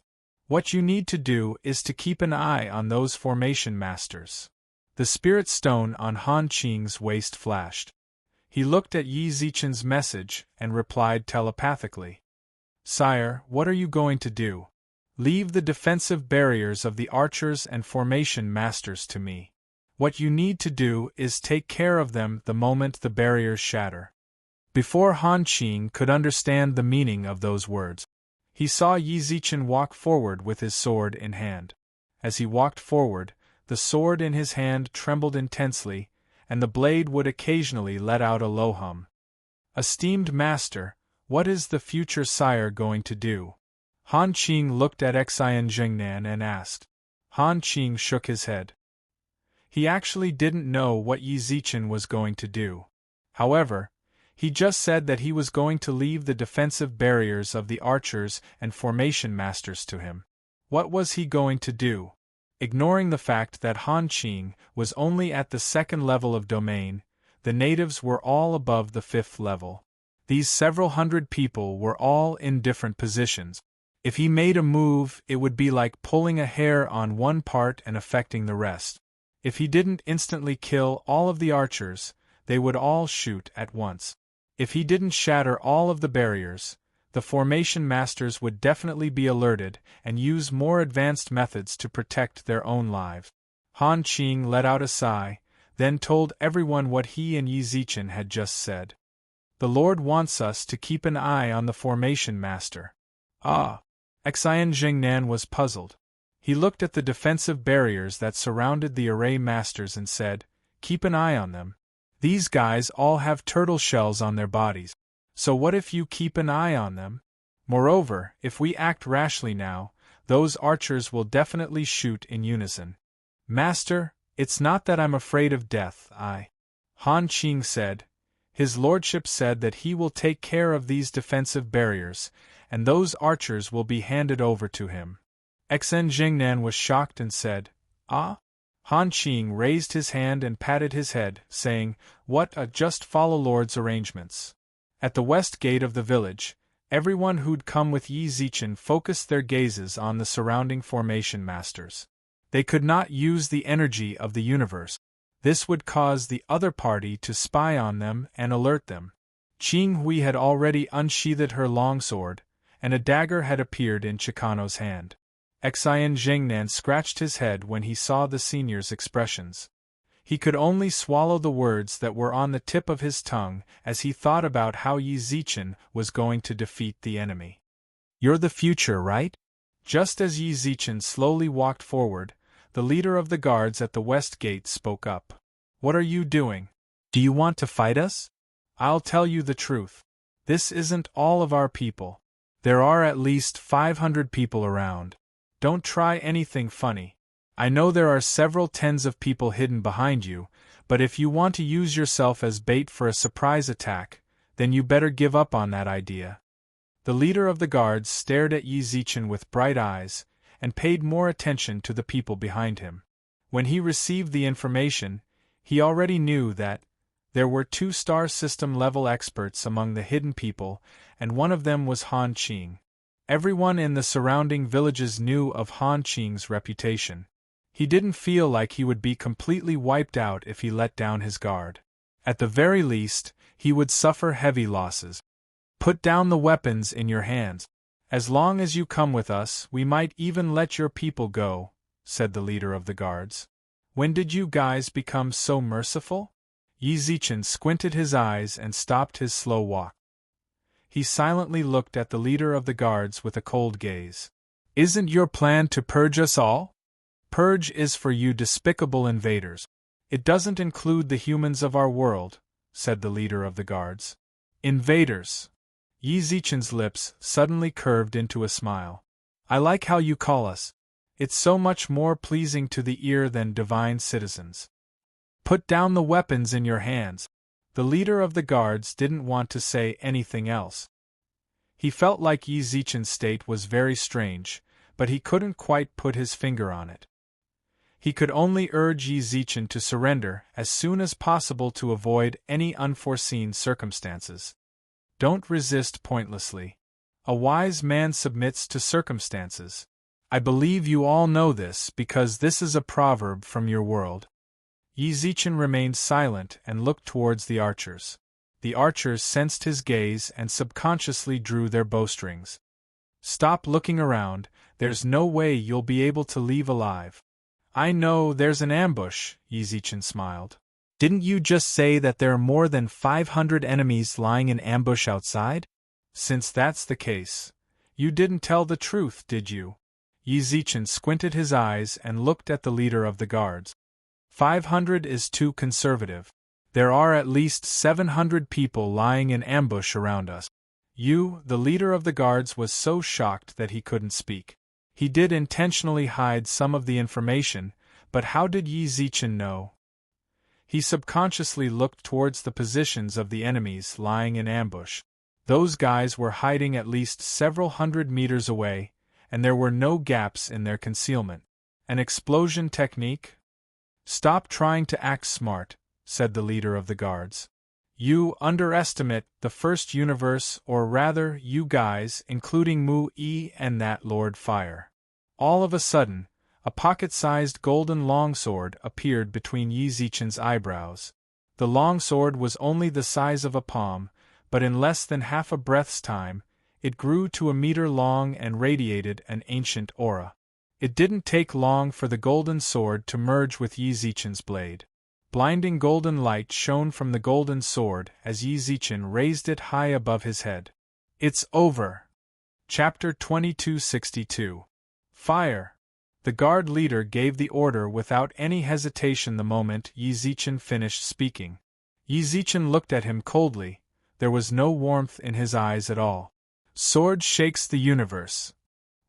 What you need to do is to keep an eye on those formation masters. The spirit stone on Han Qing's waist flashed. He looked at Yi Zichen's message and replied telepathically. Sire, what are you going to do? Leave the defensive barriers of the archers and formation masters to me. What you need to do is take care of them the moment the barriers shatter. Before Han Qing could understand the meaning of those words, he saw Yi Zichen walk forward with his sword in hand. As he walked forward, the sword in his hand trembled intensely, and the blade would occasionally let out a low hum. Esteemed master, what is the future sire going to do? Han Qing looked at Xian Jingnan and asked. Han Qing shook his head. He actually didn't know what Yi Zichen was going to do. However, he just said that he was going to leave the defensive barriers of the archers and formation masters to him. What was he going to do? Ignoring the fact that Han Qing was only at the 2nd level of domain, the natives were all above the 5th level. These several hundred people were all in different positions. If he made a move, it would be like pulling a hair on one part and affecting the rest. If he didn't instantly kill all of the archers, they would all shoot at once. If he didn't shatter all of the barriers, the formation masters would definitely be alerted and use more advanced methods to protect their own lives. Han Qing let out a sigh, then told everyone what he and Yi Zichen had just said. The Lord wants us to keep an eye on the formation master. Ah! Xian Jingnan was puzzled. He looked at the defensive barriers that surrounded the array masters and said, keep an eye on them. These guys all have turtle shells on their bodies. So what if you keep an eye on them? Moreover, if we act rashly now, those archers will definitely shoot in unison. Master, it's not that I'm afraid of death, Han Qing said. His lordship said that he will take care of these defensive barriers, and those archers will be handed over to him. Xian Jingnan was shocked and said, Ah? Han Qing raised his hand and patted his head, saying, What just follow Lord's arrangements. At the west gate of the village, everyone who'd come with Yi Zichen focused their gazes on the surrounding formation masters. They could not use the energy of the universe. This would cause the other party to spy on them and alert them. Qing Hui had already unsheathed her longsword, and a dagger had appeared in Chicano's hand. Xian Zhengnan scratched his head when he saw the senior's expressions. He could only swallow the words that were on the tip of his tongue as he thought about how Yi Zichen was going to defeat the enemy. "You're the future, right?" Just as Yi Zichen slowly walked forward, the leader of the guards at the west gate spoke up. "What are you doing? Do you want to fight us? I'll tell you the truth. This isn't all of our people. There are at least 500 people around. Don't try anything funny. I know there are several tens of people hidden behind you, but if you want to use yourself as bait for a surprise attack, then you better give up on that idea." The leader of the guards stared at Yi Zichen with bright eyes, and paid more attention to the people behind him. When he received the information, he already knew that there were 2 star system level experts among the hidden people, and one of them was Han Qing. Everyone in the surrounding villages knew of Han Qing's reputation. He didn't feel like he would be completely wiped out if he let down his guard. At the very least, he would suffer heavy losses. "Put down the weapons in your hands. As long as you come with us, we might even let your people go," said the leader of the guards. "When did you guys become so merciful?" Yi Zichen squinted his eyes and stopped his slow walk. He silently looked at the leader of the guards with a cold gaze. "Isn't your plan to purge us all? Purge is for you despicable invaders. It doesn't include the humans of our world," said the leader of the guards. "Invaders." Yi Zichen's lips suddenly curved into a smile. "I like how you call us. It's so much more pleasing to the ear than divine citizens. Put down the weapons in your hands." The leader of the guards didn't want to say anything else. He felt like Yi Zichen's state was very strange, but he couldn't quite put his finger on it. He could only urge Yi Zichen to surrender as soon as possible to avoid any unforeseen circumstances. Don't resist pointlessly. A wise man submits to circumstances. I believe you all know this because this is a proverb from your world. Yi Zichen remained silent and looked towards the archers. The archers sensed his gaze and subconsciously drew their bowstrings. "Stop looking around, there's no way you'll be able to leave alive." "I know there's an ambush," Yi Zichen smiled. "Didn't you just say that there are more than 500 enemies lying in ambush outside? Since that's the case, you didn't tell the truth, did you?" Yi Zichen squinted his eyes and looked at the leader of the guards. 500 is too conservative. There are at least 700 people lying in ambush around us. The leader of the guards was so shocked that he couldn't speak. He did intentionally hide some of the information, but how did Yi Zichen know? He subconsciously looked towards the positions of the enemies lying in ambush. Those guys were hiding at least several hundred meters away, and there were no gaps in their concealment. An explosion technique? "Stop trying to act smart," said the leader of the guards. "You underestimate the first universe, or rather, you guys, including Mu Yi and that Lord Fire." All of a sudden, a pocket-sized golden longsword appeared between Yi Zichen's eyebrows. The longsword was only the size of a palm, but in less than half a breath's time, it grew to a meter long and radiated an ancient aura. It didn't take long for the golden sword to merge with Yi Zichen's blade. Blinding golden light shone from the golden sword as Yi Zichen raised it high above his head. "It's over." Chapter 2262. Fire. The guard leader gave the order without any hesitation the moment Yi Zichen finished speaking. Yi Zichen looked at him coldly. There was no warmth in his eyes at all. Sword shakes the universe.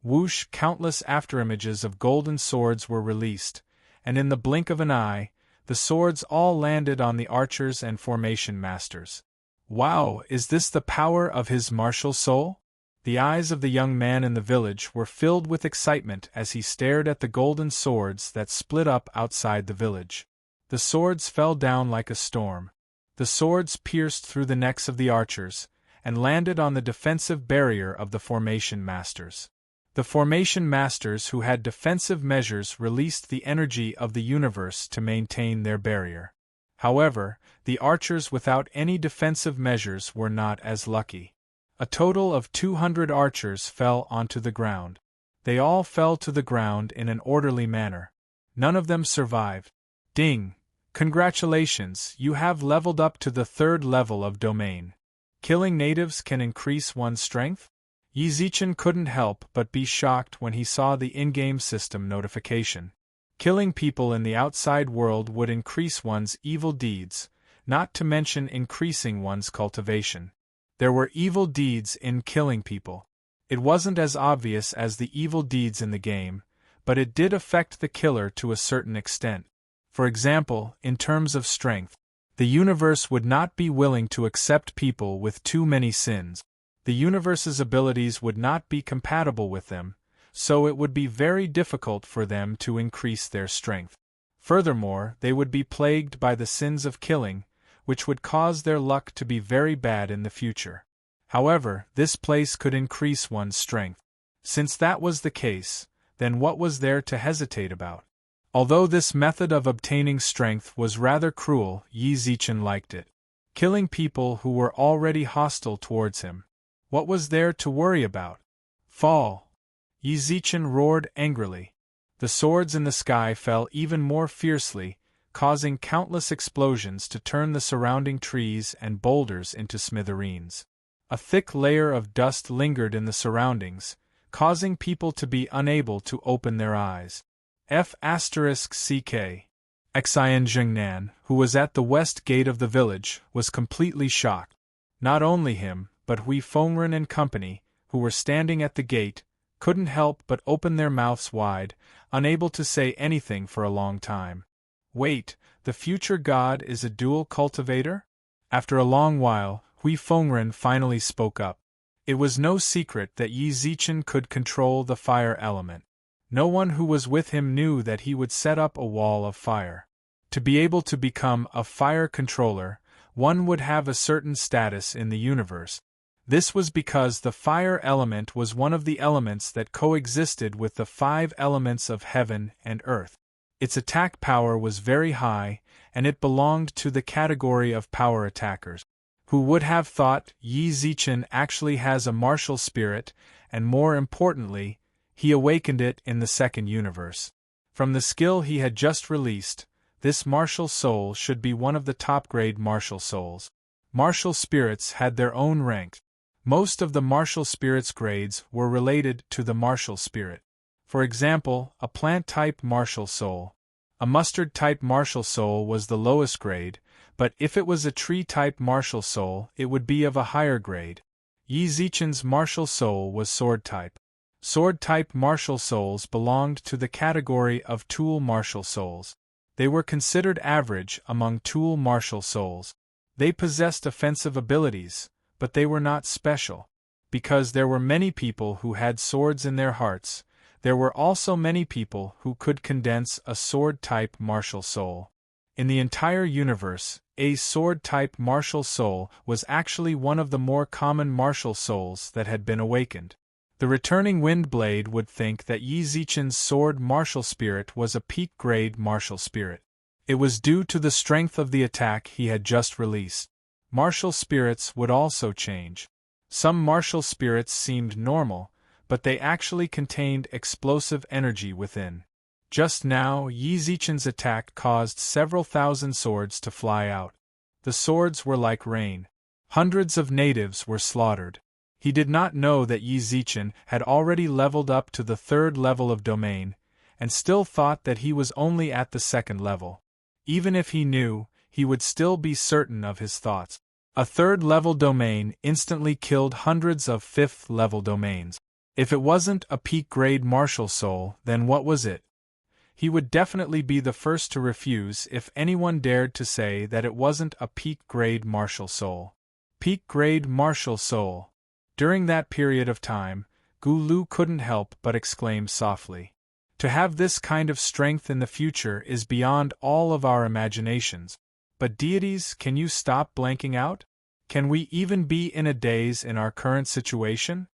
Whoosh! Countless afterimages of golden swords were released, and in the blink of an eye, the swords all landed on the archers and formation masters. "Wow, is this the power of his martial soul?" The eyes of the young man in the village were filled with excitement as he stared at the golden swords that split up outside the village. The swords fell down like a storm. The swords pierced through the necks of the archers, and landed on the defensive barrier of the formation masters. The formation masters who had defensive measures released the energy of the universe to maintain their barrier. However, the archers without any defensive measures were not as lucky. A total of 200 archers fell onto the ground. They all fell to the ground in an orderly manner. None of them survived. Ding! Congratulations, you have leveled up to the 3rd level of domain. Killing natives can increase one's strength? Yi Zichen couldn't help but be shocked when he saw the in-game system notification. Killing people in the outside world would increase one's evil deeds, not to mention increasing one's cultivation. There were evil deeds in killing people. It wasn't as obvious as the evil deeds in the game, but it did affect the killer to a certain extent. For example, in terms of strength, the universe would not be willing to accept people with too many sins. The universe's abilities would not be compatible with them, so it would be very difficult for them to increase their strength. Furthermore, they would be plagued by the sins of killing, which would cause their luck to be very bad in the future. However, this place could increase one's strength. Since that was the case, then what was there to hesitate about? Although this method of obtaining strength was rather cruel, Yi Zichen liked it. Killing people who were already hostile towards him. What was there to worry about? Fall! Yi Zichen roared angrily. The swords in the sky fell even more fiercely, causing countless explosions to turn the surrounding trees and boulders into smithereens. A thick layer of dust lingered in the surroundings, causing people to be unable to open their eyes. F***CK. Xian Zhengnan, who was at the west gate of the village, was completely shocked. Not only him, but Hui Fengren and company, who were standing at the gate, couldn't help but open their mouths wide, unable to say anything for a long time. Wait, the future god is a dual cultivator? After a long while, Hui Fengren finally spoke up. It was no secret that Yi Zichen could control the fire element. No one who was with him knew that he would set up a wall of fire. To be able to become a fire controller, one would have a certain status in the universe. This was because the fire element was one of the elements that coexisted with the 5 elements of heaven and earth. Its attack power was very high, and it belonged to the category of power attackers. Who would have thought Yi Zichen actually has a martial spirit, and more importantly, he awakened it in the 2nd universe. From the skill he had just released, this martial soul should be one of the top-grade martial souls. Martial spirits had their own rank. Most of the martial spirits grades were related to the martial spirit. For example, a plant-type martial soul. A mustard-type martial soul was the lowest grade, but if it was a tree-type martial soul, it would be of a higher grade. Yi Zichen's martial soul was sword-type. Sword-type martial souls belonged to the category of tool martial souls. They were considered average among tool martial souls. They possessed offensive abilities, but they were not special. Because there were many people who had swords in their hearts, there were also many people who could condense a sword-type martial soul. In the entire universe, a sword-type martial soul was actually one of the more common martial souls that had been awakened. The returning Wind Blade would think that Yi Zichen's sword martial spirit was a peak-grade martial spirit. It was due to the strength of the attack he had just released. Martial spirits would also change. Some martial spirits seemed normal, but they actually contained explosive energy within. Just now, Yi Zichen's attack caused several thousand swords to fly out. The swords were like rain. Hundreds of natives were slaughtered. He did not know that Yi Zichen had already leveled up to the 3rd level of domain, and still thought that he was only at the 2nd level. Even if he knew, he would still be certain of his thoughts. A 3rd level domain instantly killed hundreds of 5th level domains. If it wasn't a peak-grade martial soul, then what was it? He would definitely be the first to refuse if anyone dared to say that it wasn't a peak-grade martial soul. Peak-grade martial soul. During that period of time, Gu Lu couldn't help but exclaim softly. To have this kind of strength in the future is beyond all of our imaginations. But deities, can you stop blanking out? Can we even be in a daze in our current situation?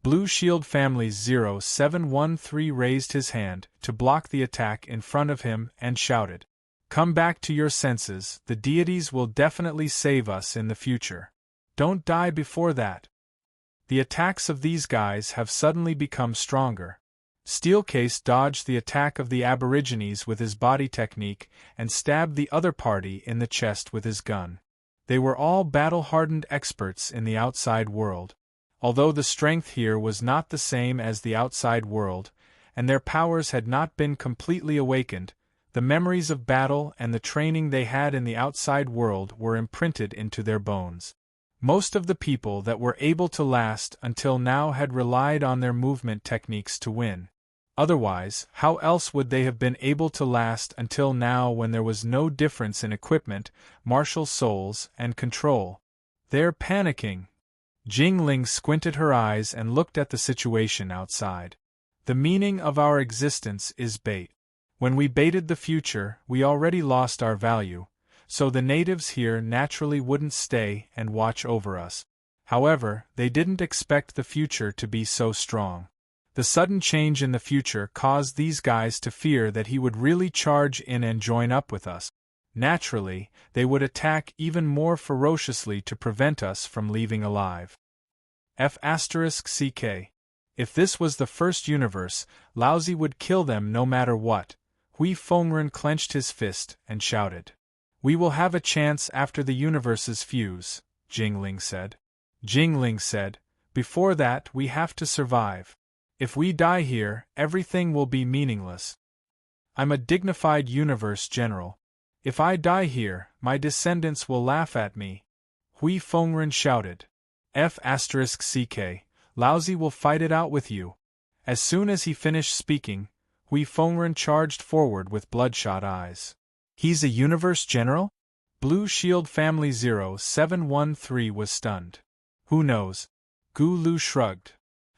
Blue Shield Family's 0713 raised his hand to block the attack in front of him and shouted, "Come back to your senses, the deities will definitely save us in the future. Don't die before that." The attacks of these guys have suddenly become stronger. Steelcase dodged the attack of the Aborigines with his body technique and stabbed the other party in the chest with his gun. They were all battle-hardened experts in the outside world. Although the strength here was not the same as the outside world, and their powers had not been completely awakened, the memories of battle and the training they had in the outside world were imprinted into their bones. Most of the people that were able to last until now had relied on their movement techniques to win. Otherwise, how else would they have been able to last until now when there was no difference in equipment, martial souls, and control? They're panicking. Jingling squinted her eyes and looked at the situation outside. The meaning of our existence is bait. When we baited the future, we already lost our value, so the natives here naturally wouldn't stay and watch over us. However, they didn't expect the future to be so strong. The sudden change in the future caused these guys to fear that he would really charge in and join up with us. Naturally, they would attack even more ferociously to prevent us from leaving alive. F***CK. If this was the first universe, Lousy would kill them no matter what. Hui Fengren clenched his fist and shouted. We will have a chance after the universes fuse, Jingling said. Jingling said, before that we have to survive. If we die here, everything will be meaningless. I'm a dignified universe general. If I die here, my descendants will laugh at me. Hui Fengren shouted. F***CK. Lousy will fight it out with you. As soon as he finished speaking, Hui Fengren charged forward with bloodshot eyes. He's a universe general? Blue Shield Family 0713 was stunned. Who knows? Gu Lu shrugged.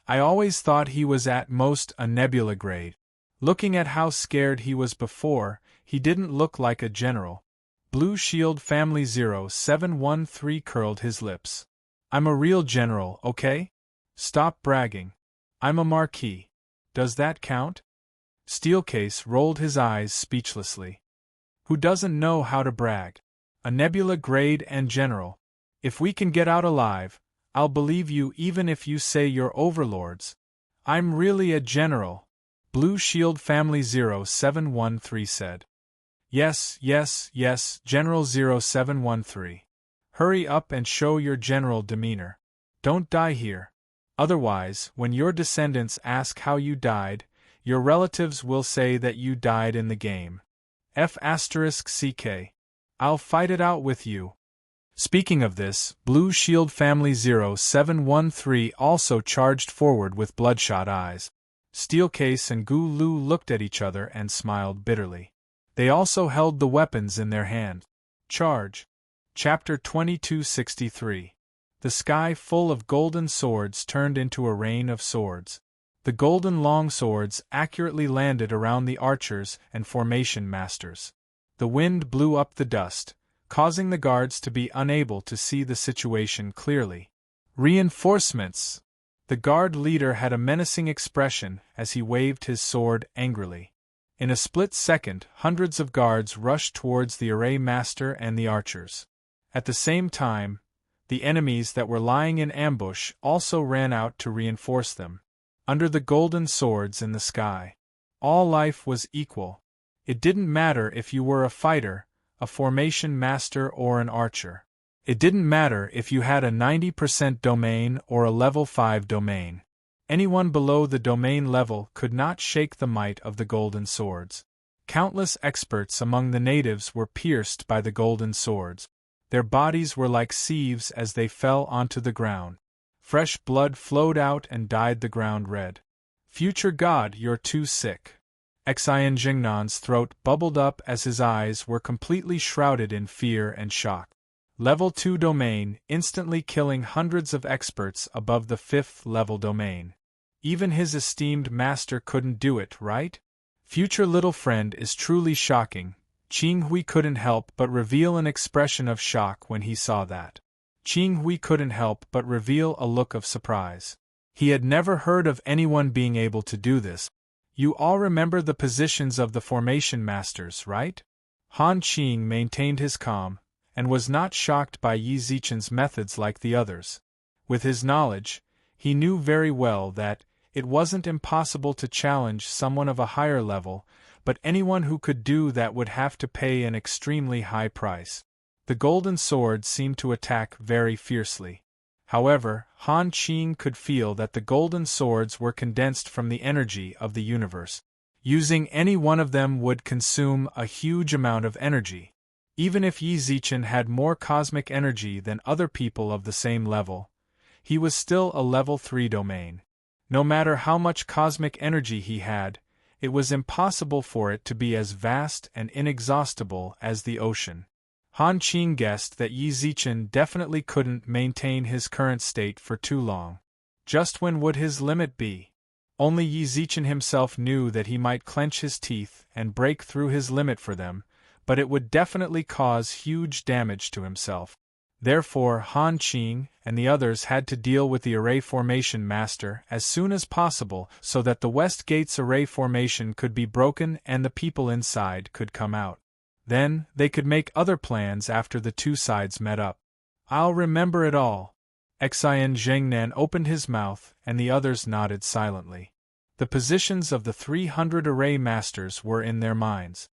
I always thought he was at most a nebula grade. Looking at how scared he was before, he didn't look like a general. Blue Shield Family 0713 curled his lips. I'm a real general, okay? Stop bragging. I'm a marquis. Does that count? Steelcase rolled his eyes speechlessly. Who doesn't know how to brag? A nebula grade and general. If we can get out alive, I'll believe you even if you say you're overlords. I'm really a general, Blue Shield Family 0713 said. Yes, General 0713. Hurry up and show your general demeanor. Don't die here. Otherwise, when your descendants ask how you died, your relatives will say that you died in the game. F***CK. I'll fight it out with you. Speaking of this, Blue Shield Family 0713 also charged forward with bloodshot eyes. Steelcase and Gu Lu looked at each other and smiled bitterly. They also held the weapons in their hand. Charge. Chapter 2263. The sky full of golden swords turned into a rain of swords. The golden longswords accurately landed around the archers and formation masters. The wind blew up the dust, causing the guards to be unable to see the situation clearly. Reinforcements! The guard leader had a menacing expression as he waved his sword angrily. In a split second, hundreds of guards rushed towards the array master and the archers. At the same time, the enemies that were lying in ambush also ran out to reinforce them. Under the golden swords in the sky, all life was equal. It didn't matter if you were a fighter, a formation master or an archer. It didn't matter if you had a 90% domain or a level 5 domain. Anyone below the domain level could not shake the might of the golden swords. Countless experts among the natives were pierced by the golden swords. Their bodies were like sieves as they fell onto the ground. Fresh blood flowed out and dyed the ground red. Future God, you're too sick. Xian Jingnan's throat bubbled up as his eyes were completely shrouded in fear and shock. Level 2 domain, instantly killing hundreds of experts above the 5th level domain. Even his esteemed master couldn't do it, right? Future little friend is truly shocking. Qing Hui couldn't help but reveal an expression of shock when he saw that. Qing Hui couldn't help but reveal a look of surprise. He had never heard of anyone being able to do this. You all remember the positions of the formation masters, right? Han Qing maintained his calm, and was not shocked by Yi Zichen's methods like the others. With his knowledge, he knew very well that, It wasn't impossible to challenge someone of a higher level, but anyone who could do that would have to pay an extremely high price. The golden sword seemed to attack very fiercely. However, Han Qing could feel that the golden swords were condensed from the energy of the universe. Using any one of them would consume a huge amount of energy. Even if Yi Zichen had more cosmic energy than other people of the same level, he was still a level 3 domain. No matter how much cosmic energy he had, it was impossible for it to be as vast and inexhaustible as the ocean. Han Qing guessed that Yi Zichen definitely couldn't maintain his current state for too long. Just when would his limit be? Only Yi Zichen himself knew that he might clench his teeth and break through his limit for them, but it would definitely cause huge damage to himself. Therefore, Han Qing and the others had to deal with the array formation master as soon as possible so that the West Gate's array formation could be broken and the people inside could come out. Then, they could make other plans after the two sides met up. I'll remember it all. Xian Zhengnan opened his mouth and the others nodded silently. The positions of the 300 array masters were in their minds.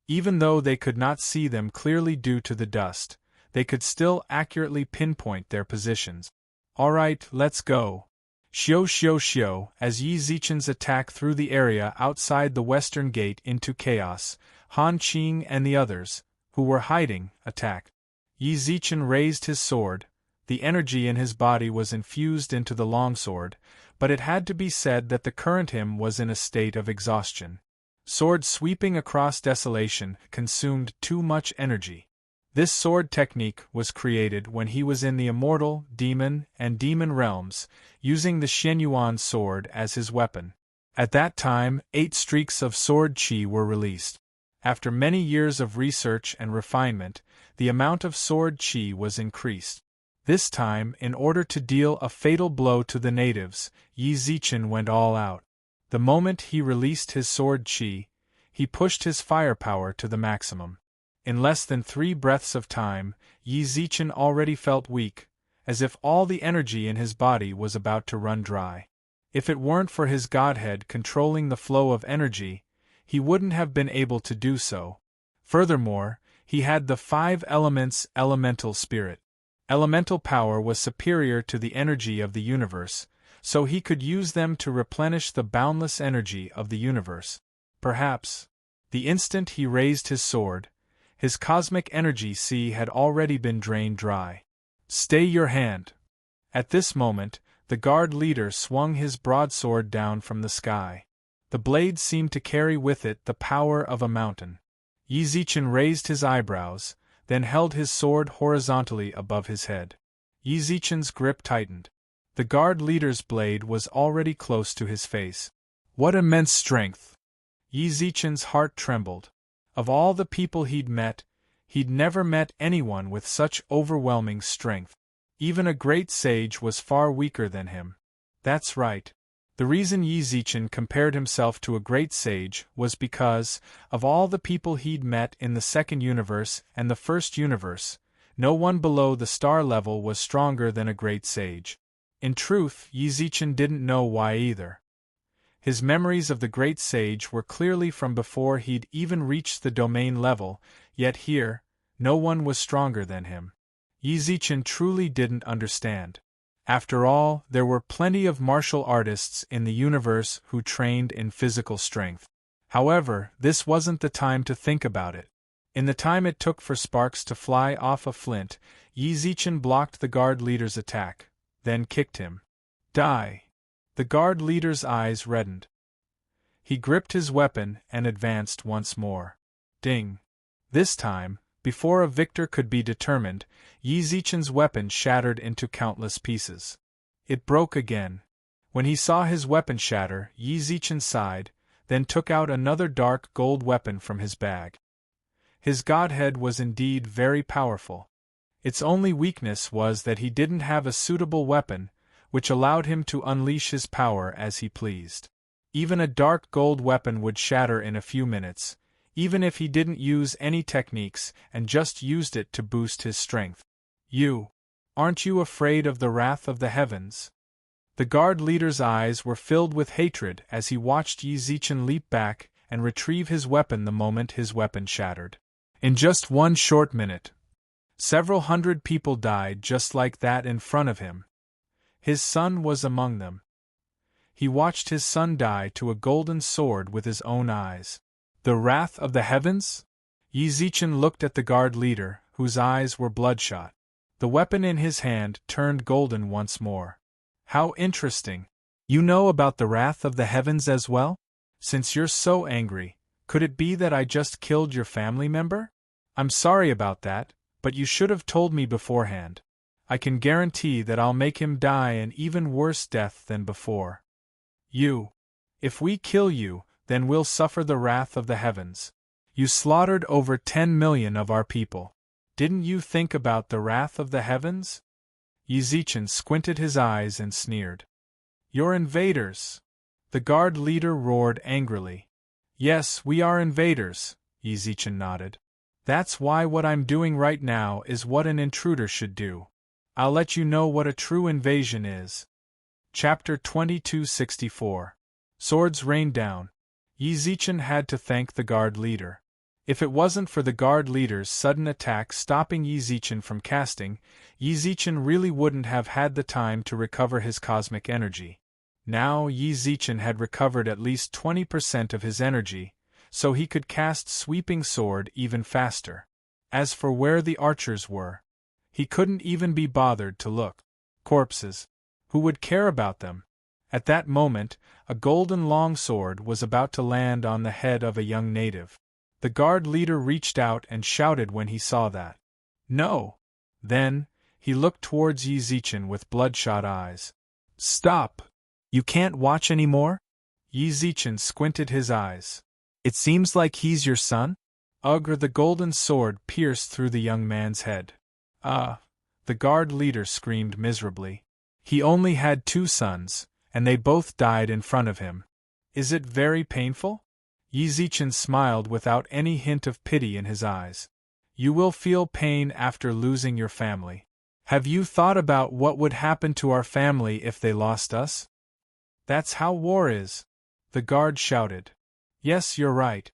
Even though they could not see them clearly due to the dust, they could still accurately pinpoint their positions. Alright, let's go. Xiu xiu xiu, as Yi Zichen's attack threw the area outside the western gate into chaos, Han Qing and the others, who were hiding, attacked. Yi Zichen raised his sword. The energy in his body was infused into the longsword, but it had to be said that the current him was in a state of exhaustion. Sword sweeping across desolation consumed too much energy. This sword technique was created when he was in the immortal, demon, and demon realms, using the Shenyuan sword as his weapon. At that time, 8 streaks of sword qi were released. After many years of research and refinement, the amount of sword qi was increased. This time, in order to deal a fatal blow to the natives, Yi Zichen went all out. The moment he released his sword qi, he pushed his firepower to the maximum. In less than 3 breaths of time, Yi Zichen already felt weak, as if all the energy in his body was about to run dry. If it weren't for his godhead controlling the flow of energy, he wouldn't have been able to do so. Furthermore, he had the 5 elements' elemental spirit. Elemental power was superior to the energy of the universe, so he could use them to replenish the boundless energy of the universe. Perhaps, the instant he raised his sword, his cosmic energy sea had already been drained dry. Stay your hand. At this moment, the guard leader swung his broadsword down from the sky. The blade seemed to carry with it the power of a mountain. Yi Zichen raised his eyebrows, then held his sword horizontally above his head. Yi Zichen's grip tightened. The guard leader's blade was already close to his face. What immense strength! Yi Zichen's heart trembled. Of all the people he'd never met anyone with such overwhelming strength. Even a great sage was far weaker than him. That's right. The reason Yi Zichen compared himself to a great sage was because, of all the people he'd met in the second universe and the first universe, no one below the star level was stronger than a great sage. In truth, Yi Zichen didn't know why either. His memories of the great sage were clearly from before he'd even reached the domain level, yet here, no one was stronger than him. Yi Zichen truly didn't understand. After all, there were plenty of martial artists in the universe who trained in physical strength. However, this wasn't the time to think about it. In the time it took for sparks to fly off a flint, Yi Zichen blocked the guard leader's attack, then kicked him. Die! The guard leader's eyes reddened. He gripped his weapon and advanced once more. Ding! This time, before a victor could be determined, Yi Zichen's weapon shattered into countless pieces. It broke again. When he saw his weapon shatter, Yi Zichen sighed, then took out another dark gold weapon from his bag. His godhead was indeed very powerful. Its only weakness was that he didn't have a suitable weapon, which allowed him to unleash his power as he pleased. Even a dark gold weapon would shatter in a few minutes, even if he didn't use any techniques and just used it to boost his strength. Aren't you afraid of the wrath of the heavens? The guard leader's eyes were filled with hatred as he watched Yi Zichen leap back and retrieve his weapon the moment his weapon shattered. In just one short minute, several hundred people died just like that in front of him. His son was among them. He watched his son die to a golden sword with his own eyes. The wrath of the heavens? Yi Zichen looked at the guard leader, whose eyes were bloodshot. The weapon in his hand turned golden once more. How interesting. You know about the wrath of the heavens as well? Since you're so angry, could it be that I just killed your family member? I'm sorry about that, but you should have told me beforehand. I can guarantee that I'll make him die an even worse death than before. If we kill you, then we'll suffer the wrath of the heavens. You slaughtered over 10 million of our people. Didn't you think about the wrath of the heavens? Yi Zichen squinted his eyes and sneered. You're invaders! The guard leader roared angrily. Yes, we are invaders, Yi Zichen nodded. That's why what I'm doing right now is what an intruder should do. I'll let you know what a true invasion is. Chapter 2264. Swords rained down. Yi Zichen had to thank the guard leader. If it wasn't for the guard leader's sudden attack stopping Yi Zichen from casting, Yi Zichen really wouldn't have had the time to recover his cosmic energy. Now Yi Zichen had recovered at least 20% of his energy, so he could cast Sweeping Sword even faster. As for where the archers were, he couldn't even be bothered to look. Corpses. Who would care about them? At that moment, a golden longsword was about to land on the head of a young native. The guard leader reached out and shouted when he saw that. No! Then, he looked towards Yi Zichen with bloodshot eyes. Stop! You can't watch anymore? Yi Zichen squinted his eyes. It seems like he's your son? Ugh! The golden sword pierced through the young man's head. The guard leader screamed miserably. He only had 2 sons, and they both died in front of him. Is it very painful? Yi Zichen smiled without any hint of pity in his eyes. You will feel pain after losing your family. Have you thought about what would happen to our family if they lost us? That's how war is. The guard shouted. Yes, you're right.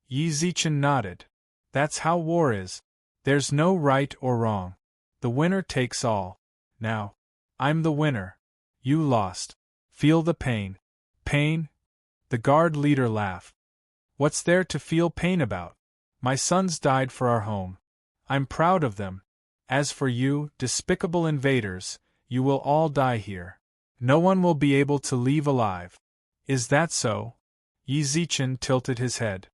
Yi Zichen nodded. That's how war is. There's no right or wrong. The winner takes all. Now, I'm the winner. You lost. Feel the pain. Pain? The guard leader laughed. What's there to feel pain about? My sons died for our home. I'm proud of them. As for you, despicable invaders, you will all die here. No one will be able to leave alive. Is that so? Yi Zichen tilted his head.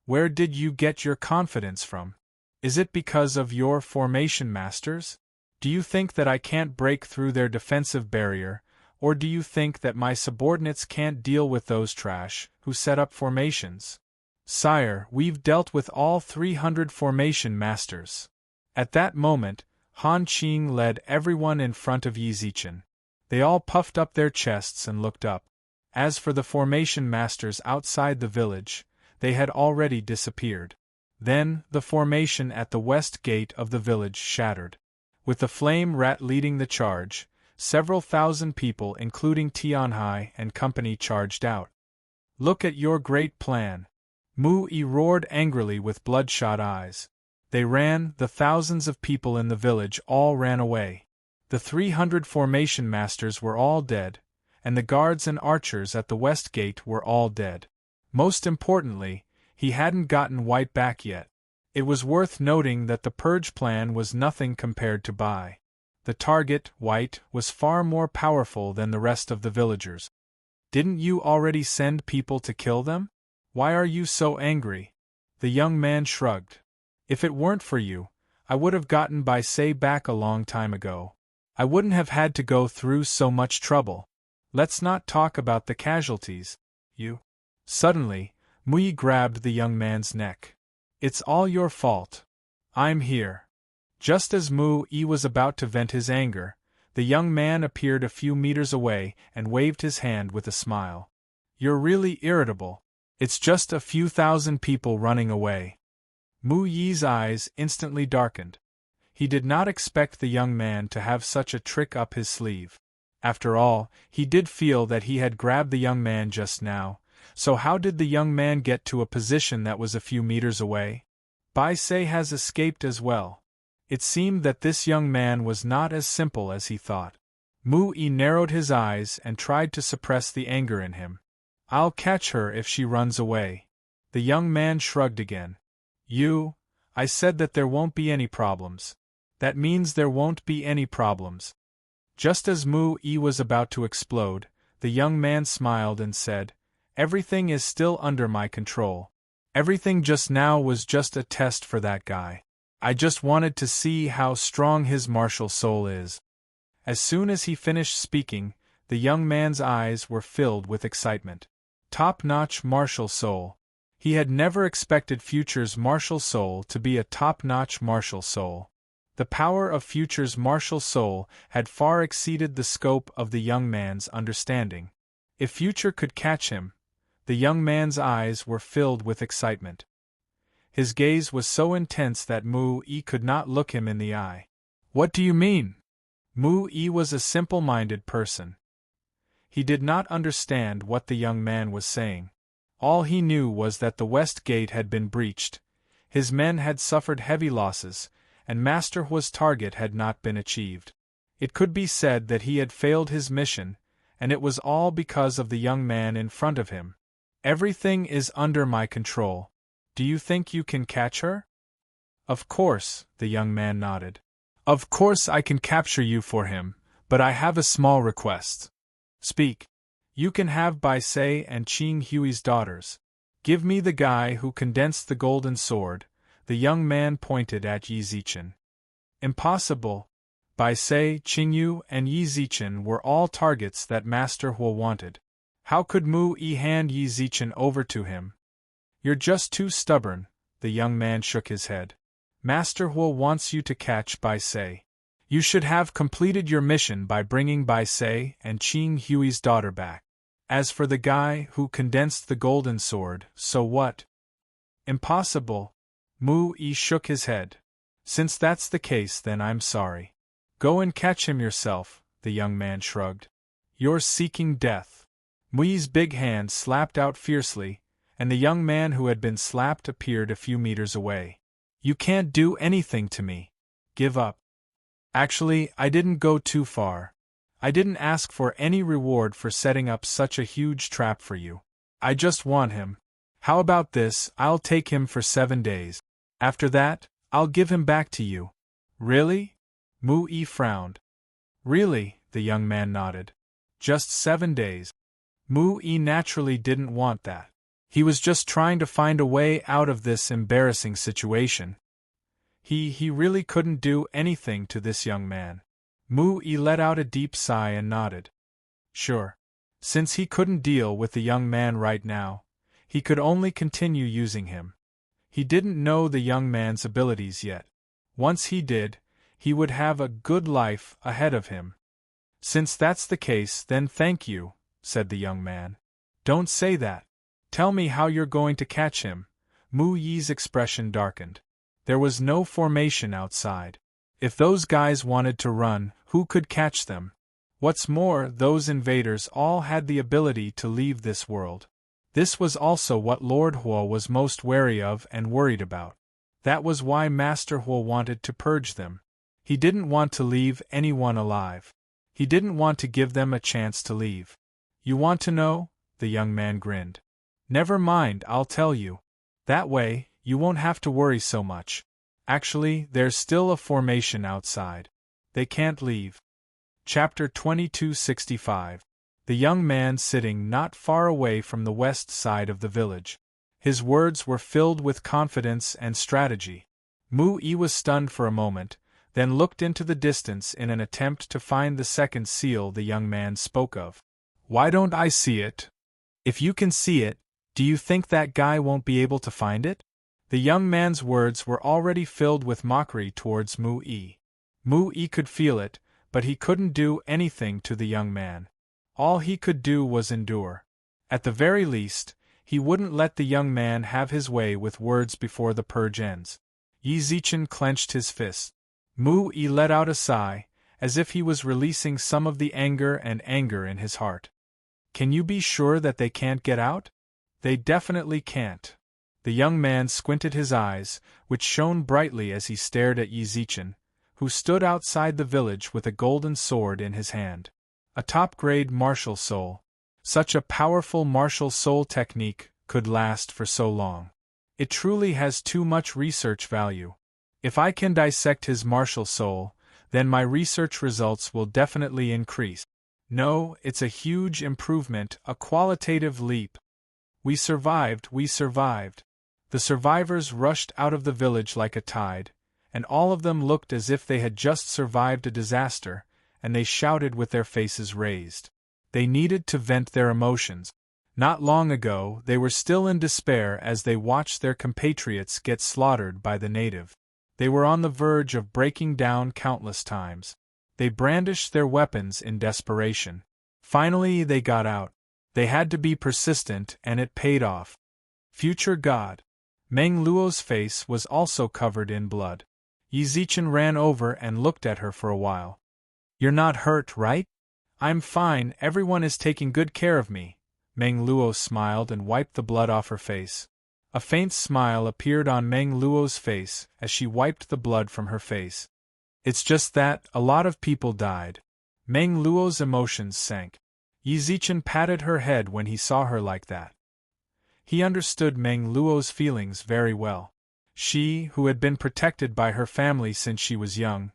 Where did you get your confidence from? Is it because of your formation masters? Do you think that I can't break through their defensive barrier, or do you think that my subordinates can't deal with those trash who set up formations? Sire, we've dealt with all 300 formation masters. At that moment, Han Qing led everyone in front of Yi Zichen. They all puffed up their chests and looked up. As for the formation masters outside the village, they had already disappeared. Then, the formation at the west gate of the village shattered. With the flame rat leading the charge, several thousand people including Tianhai and company charged out. Look at your great plan! Mu Yi roared angrily with bloodshot eyes. They ran, the thousands of people in the village all ran away. The 300 formation masters were all dead, and the guards and archers at the west gate were all dead. Most importantly, he hadn't gotten White back yet. It was worth noting that the purge plan was nothing compared to Bai. The target, White, was far more powerful than the rest of the villagers. Didn't you already send people to kill them? Why are you so angry? The young man shrugged. If it weren't for you, I would have gotten Bai back a long time ago. I wouldn't have had to go through so much trouble. Let's not talk about the casualties. You. Suddenly, Mu Yi grabbed the young man's neck. It's all your fault. I'm here. Just as Mu Yi was about to vent his anger, the young man appeared a few meters away and waved his hand with a smile. You're really irritable. It's just a few thousand people running away. Mu Yi's eyes instantly darkened. He did not expect the young man to have such a trick up his sleeve. After all, he did feel that he had grabbed the young man just now, so how did the young man get to a position that was a few meters away? Bai Se has escaped as well. It seemed that this young man was not as simple as he thought. Mu Yi narrowed his eyes and tried to suppress the anger in him. I'll catch her if she runs away. The young man shrugged again. I said that there won't be any problems. That means there won't be any problems. Just as Mu Yi was about to explode, the young man smiled and said, Everything is still under my control. Everything just now was just a test for that guy. I just wanted to see how strong his martial soul is. As soon as he finished speaking, the young man's eyes were filled with excitement. Top-notch martial soul. He had never expected Future's martial soul to be a top-notch martial soul. The power of Future's martial soul had far exceeded the scope of the young man's understanding. If Future could catch him, the young man's eyes were filled with excitement. His gaze was so intense that Mu Yi could not look him in the eye. What do you mean? Mu Yi was a simple-minded person. He did not understand what the young man was saying. All he knew was that the west gate had been breached, his men had suffered heavy losses, and Master Huo's target had not been achieved. It could be said that he had failed his mission, and it was all because of the young man in front of him. Everything is under my control. Do you think you can catch her? Of course, the young man nodded. Of course I can capture you for him, but I have a small request. Speak. You can have Bai Se and Qing Hui's daughters. Give me the guy who condensed the golden sword. The young man pointed at Yi Zichen. Impossible. Bai Se, Qingyu, and Yi Zichen were all targets that Master Huo wanted. How could Mu Yi hand Yi Zichen over to him? You're just too stubborn, the young man shook his head. Master Huo wants you to catch Bai Se. You should have completed your mission by bringing Bai Se and Qing Hui's daughter back. As for the guy who condensed the golden sword, so what? Impossible. Mu Yi shook his head. Since that's the case, then I'm sorry. Go and catch him yourself, the young man shrugged. You're seeking death. Mu Yi's big hand slapped out fiercely, and the young man who had been slapped appeared a few meters away. You can't do anything to me. Give up. Actually, I didn't go too far. I didn't ask for any reward for setting up such a huge trap for you. I just want him. How about this? I'll take him for 7 days. After that, I'll give him back to you. Really? Mu Yi frowned. Really, the young man nodded. Just 7 days. Mu Yi naturally didn't want that. He was just trying to find a way out of this embarrassing situation. He really couldn't do anything to this young man. Mu Yi let out a deep sigh and nodded. Sure. Since he couldn't deal with the young man right now, he could only continue using him. He didn't know the young man's abilities yet. Once he did, he would have a good life ahead of him. Since that's the case, then thank you, said the young man. Don't say that. Tell me how you're going to catch him. Mu Yi's expression darkened. There was no formation outside. If those guys wanted to run, who could catch them? What's more, those invaders all had the ability to leave this world. This was also what Lord Huo was most wary of and worried about. That was why Master Huo wanted to purge them. He didn't want to leave anyone alive. He didn't want to give them a chance to leave. You want to know? The young man grinned. Never mind, I'll tell you. That way, you won't have to worry so much. Actually, there's still a formation outside. They can't leave. Chapter 2265. The young man sitting not far away from the west side of the village. His words were filled with confidence and strategy. Mu Yi was stunned for a moment, then looked into the distance in an attempt to find the second seal the young man spoke of. Why don't I see it? If you can see it, do you think that guy won't be able to find it? The young man's words were already filled with mockery towards Mu Yi. Mu Yi could feel it, but he couldn't do anything to the young man. All he could do was endure. At the very least, he wouldn't let the young man have his way with words before the purge ends. Yi Zichen clenched his fist. Mu Yi let out a sigh, as if he was releasing some of the anger in his heart. Can you be sure that they can't get out? They definitely can't. The young man squinted his eyes, which shone brightly as he stared at Yizichin, who stood outside the village with a golden sword in his hand. A top-grade martial soul. Such a powerful martial soul technique could last for so long. It truly has too much research value. If I can dissect his martial soul, then my research results will definitely increase. No, it's a huge improvement, a qualitative leap. We survived. The survivors rushed out of the village like a tide, and all of them looked as if they had just survived a disaster, and they shouted with their faces raised. They needed to vent their emotions. Not long ago, they were still in despair as they watched their compatriots get slaughtered by the native. They were on the verge of breaking down countless times. They brandished their weapons in desperation. Finally, they got out. They had to be persistent, and it paid off. Future God. Meng Luo's face was also covered in blood. Yizichin ran over and looked at her for a while. You're not hurt, right? I'm fine, everyone is taking good care of me. Meng Luo smiled and wiped the blood off her face. A faint smile appeared on Meng Luo's face as she wiped the blood from her face. It's just that a lot of people died. Meng Luo's emotions sank. Yizichin patted her head when he saw her like that. He understood Meng Luo's feelings very well. She, who had been protected by her family since she was young,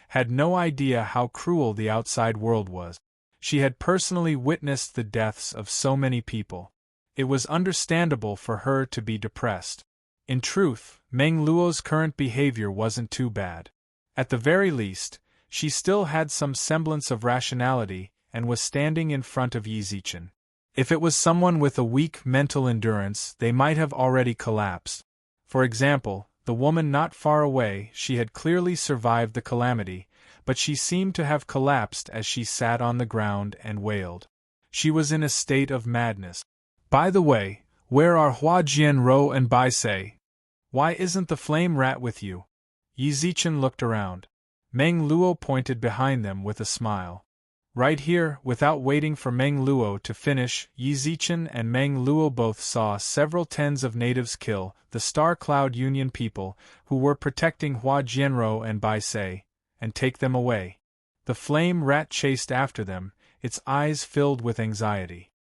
had no idea how cruel the outside world was. She had personally witnessed the deaths of so many people. It was understandable for her to be depressed. In truth, Meng Luo's current behavior wasn't too bad. At the very least, she still had some semblance of rationality and was standing in front of Yizichin. If it was someone with a weak mental endurance, they might have already collapsed. For example, the woman not far away, she had clearly survived the calamity, but she seemed to have collapsed as she sat on the ground and wailed. She was in a state of madness. By the way, where are Hua Jianrou and Bai Sei? Why isn't the flame rat with you? Yizichin looked around. Meng Luo pointed behind them with a smile. Right here, without waiting for Meng Luo to finish, Yizichin and Meng Luo both saw several tens of natives kill the Star Cloud Union people who were protecting Hua Jianrou and Bai Sei, and take them away. The flame rat chased after them, its eyes filled with anxiety.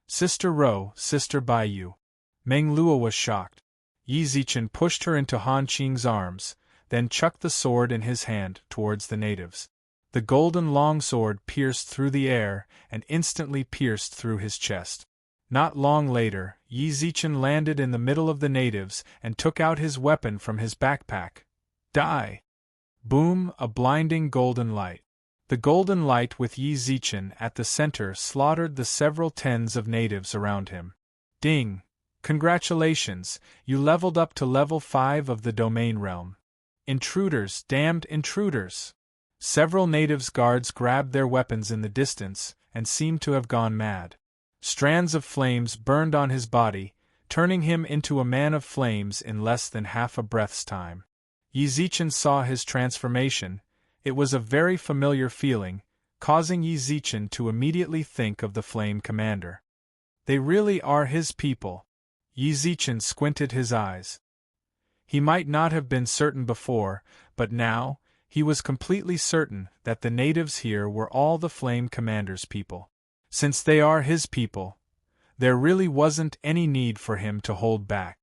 Sister Ro, Sister Bai Yu. Meng Luo was shocked. Yizichin pushed her into Han Qing's arms, then chucked the sword in his hand towards the natives. The golden longsword pierced through the air and instantly pierced through his chest. Not long later, Yizichin landed in the middle of the natives and took out his weapon from his backpack. Die! Boom! A blinding golden light. The golden light with Yizichin at the center slaughtered the several tens of natives around him. Ding! Congratulations, you leveled up to level 5 of the domain realm. Intruders, damned intruders! Several natives' guards grabbed their weapons in the distance and seemed to have gone mad. Strands of flames burned on his body, turning him into a man of flames in less than half a breath's time. Yizichin saw his transformation. It was a very familiar feeling, causing Yizichin to immediately think of the Flame Commander. They really are his people. Yizichin squinted his eyes. He might not have been certain before, but now, he was completely certain that the natives here were all the Flame Commander's people. Since they are his people, there really wasn't any need for him to hold back.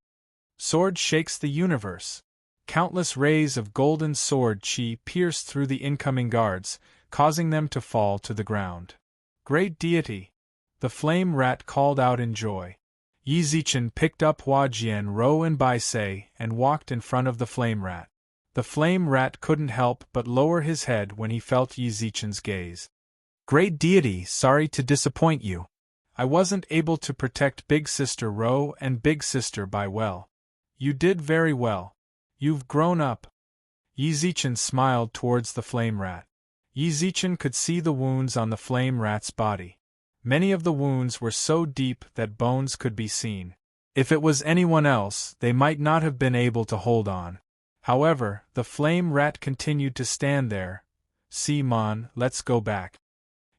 Sword shakes the universe. Countless rays of golden sword chi pierced through the incoming guards, causing them to fall to the ground. Great deity! The flame rat called out in joy. Yizichin picked up Hua Jianrou and Bai Sei and walked in front of the flame rat. The flame rat couldn't help but lower his head when he felt Yizichin's gaze. Great deity, sorry to disappoint you. I wasn't able to protect Big Sister Ro and Big Sister Bai well. You did very well. You've grown up. Yizichin smiled towards the flame rat. Yizichin could see the wounds on the flame rat's body. Many of the wounds were so deep that bones could be seen. If it was anyone else, they might not have been able to hold on. However, the flame rat continued to stand there, "See, Mon, let's go back."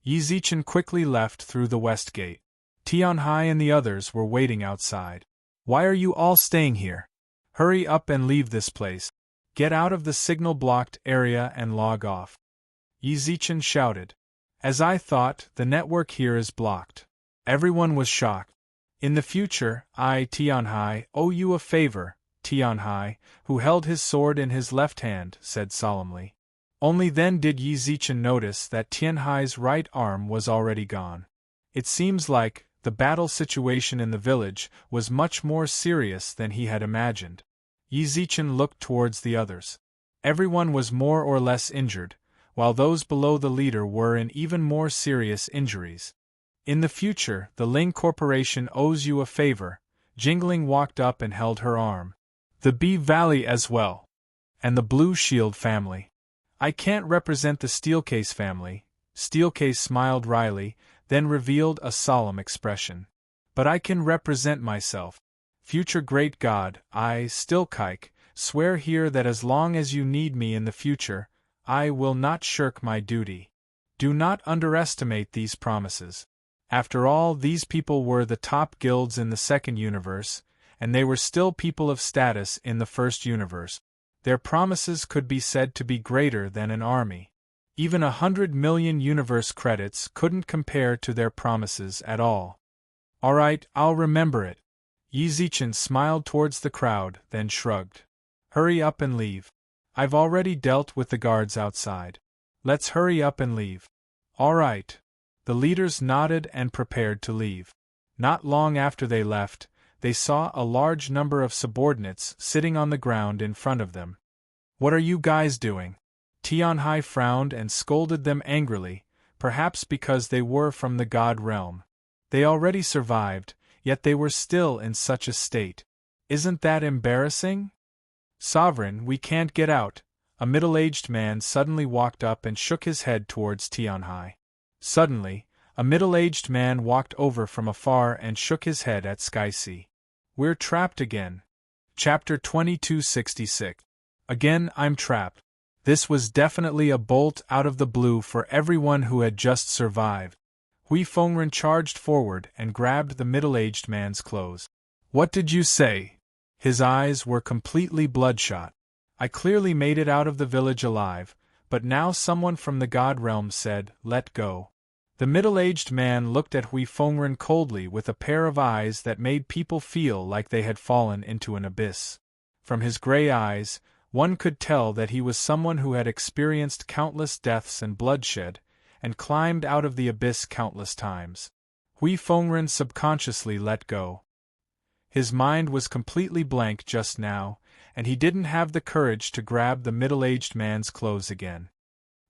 Yi Zichen quickly left through the west gate. Tianhai and the others were waiting outside. "Why are you all staying here? Hurry up and leave this place. Get out of the signal-blocked area and log off." Yi Zichen shouted. "As I thought, the network here is blocked." Everyone was shocked. "In the future, I, Tianhai, owe you a favor," Tianhai, who held his sword in his left hand, said solemnly. Only then did Yi Zichen notice that Tianhai's right arm was already gone. It seems like the battle situation in the village was much more serious than he had imagined. Yi Zichen looked towards the others. Everyone was more or less injured, while those below the leader were in even more serious injuries. "In the future, the Ling Corporation owes you a favor." Jingling walked up and held her arm. "The B Valley as well. And the Blue Shield family." "I can't represent the Steelcase family." Steelcase smiled wryly, then revealed a solemn expression. "But I can represent myself. Future Great God, I, Steelkike, swear here that as long as you need me in the future, I will not shirk my duty." Do not underestimate these promises. After all, these people were the top guilds in the second universe, and they were still people of status in the first universe. Their promises could be said to be greater than an army. Even 100 million universe credits couldn't compare to their promises at all. "All right, I'll remember it." Yi Zichen smiled towards the crowd, then shrugged. "Hurry up and leave. I've already dealt with the guards outside. Let's hurry up and leave." "All right." The leaders nodded and prepared to leave. Not long after they left, they saw a large number of subordinates sitting on the ground in front of them. "What are you guys doing?" Tianhai frowned and scolded them angrily, perhaps because they were from the God realm. They already survived, yet they were still in such a state. "Isn't that embarrassing?" "Sovereign, we can't get out." A middle-aged man suddenly walked up and shook his head towards Tianhai. Suddenly, a middle-aged man walked over from afar and shook his head at Skysea. "We're trapped again." Chapter 2266. Again I'm trapped. This was definitely a bolt out of the blue for everyone who had just survived. Hui Fengren charged forward and grabbed the middle-aged man's clothes. "What did you say?" His eyes were completely bloodshot. "I clearly made it out of the village alive, but now someone from the God realm said, 'Let go.'" The middle-aged man looked at Hui Fengren coldly with a pair of eyes that made people feel like they had fallen into an abyss. From his gray eyes, one could tell that he was someone who had experienced countless deaths and bloodshed, and climbed out of the abyss countless times. Hui Fengren subconsciously let go. His mind was completely blank just now, and he didn't have the courage to grab the middle-aged man's clothes again.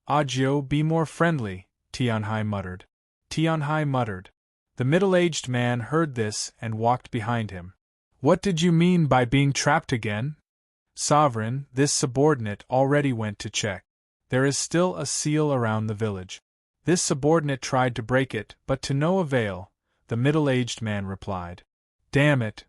"Agio, be more friendly," Tianhai muttered. Tianhai muttered. The middle-aged man heard this and walked behind him. "What did you mean by being trapped again?" "Sovereign, this subordinate already went to check. There is still a seal around the village. This subordinate tried to break it, but to no avail," the middle-aged man replied. "Damn it!"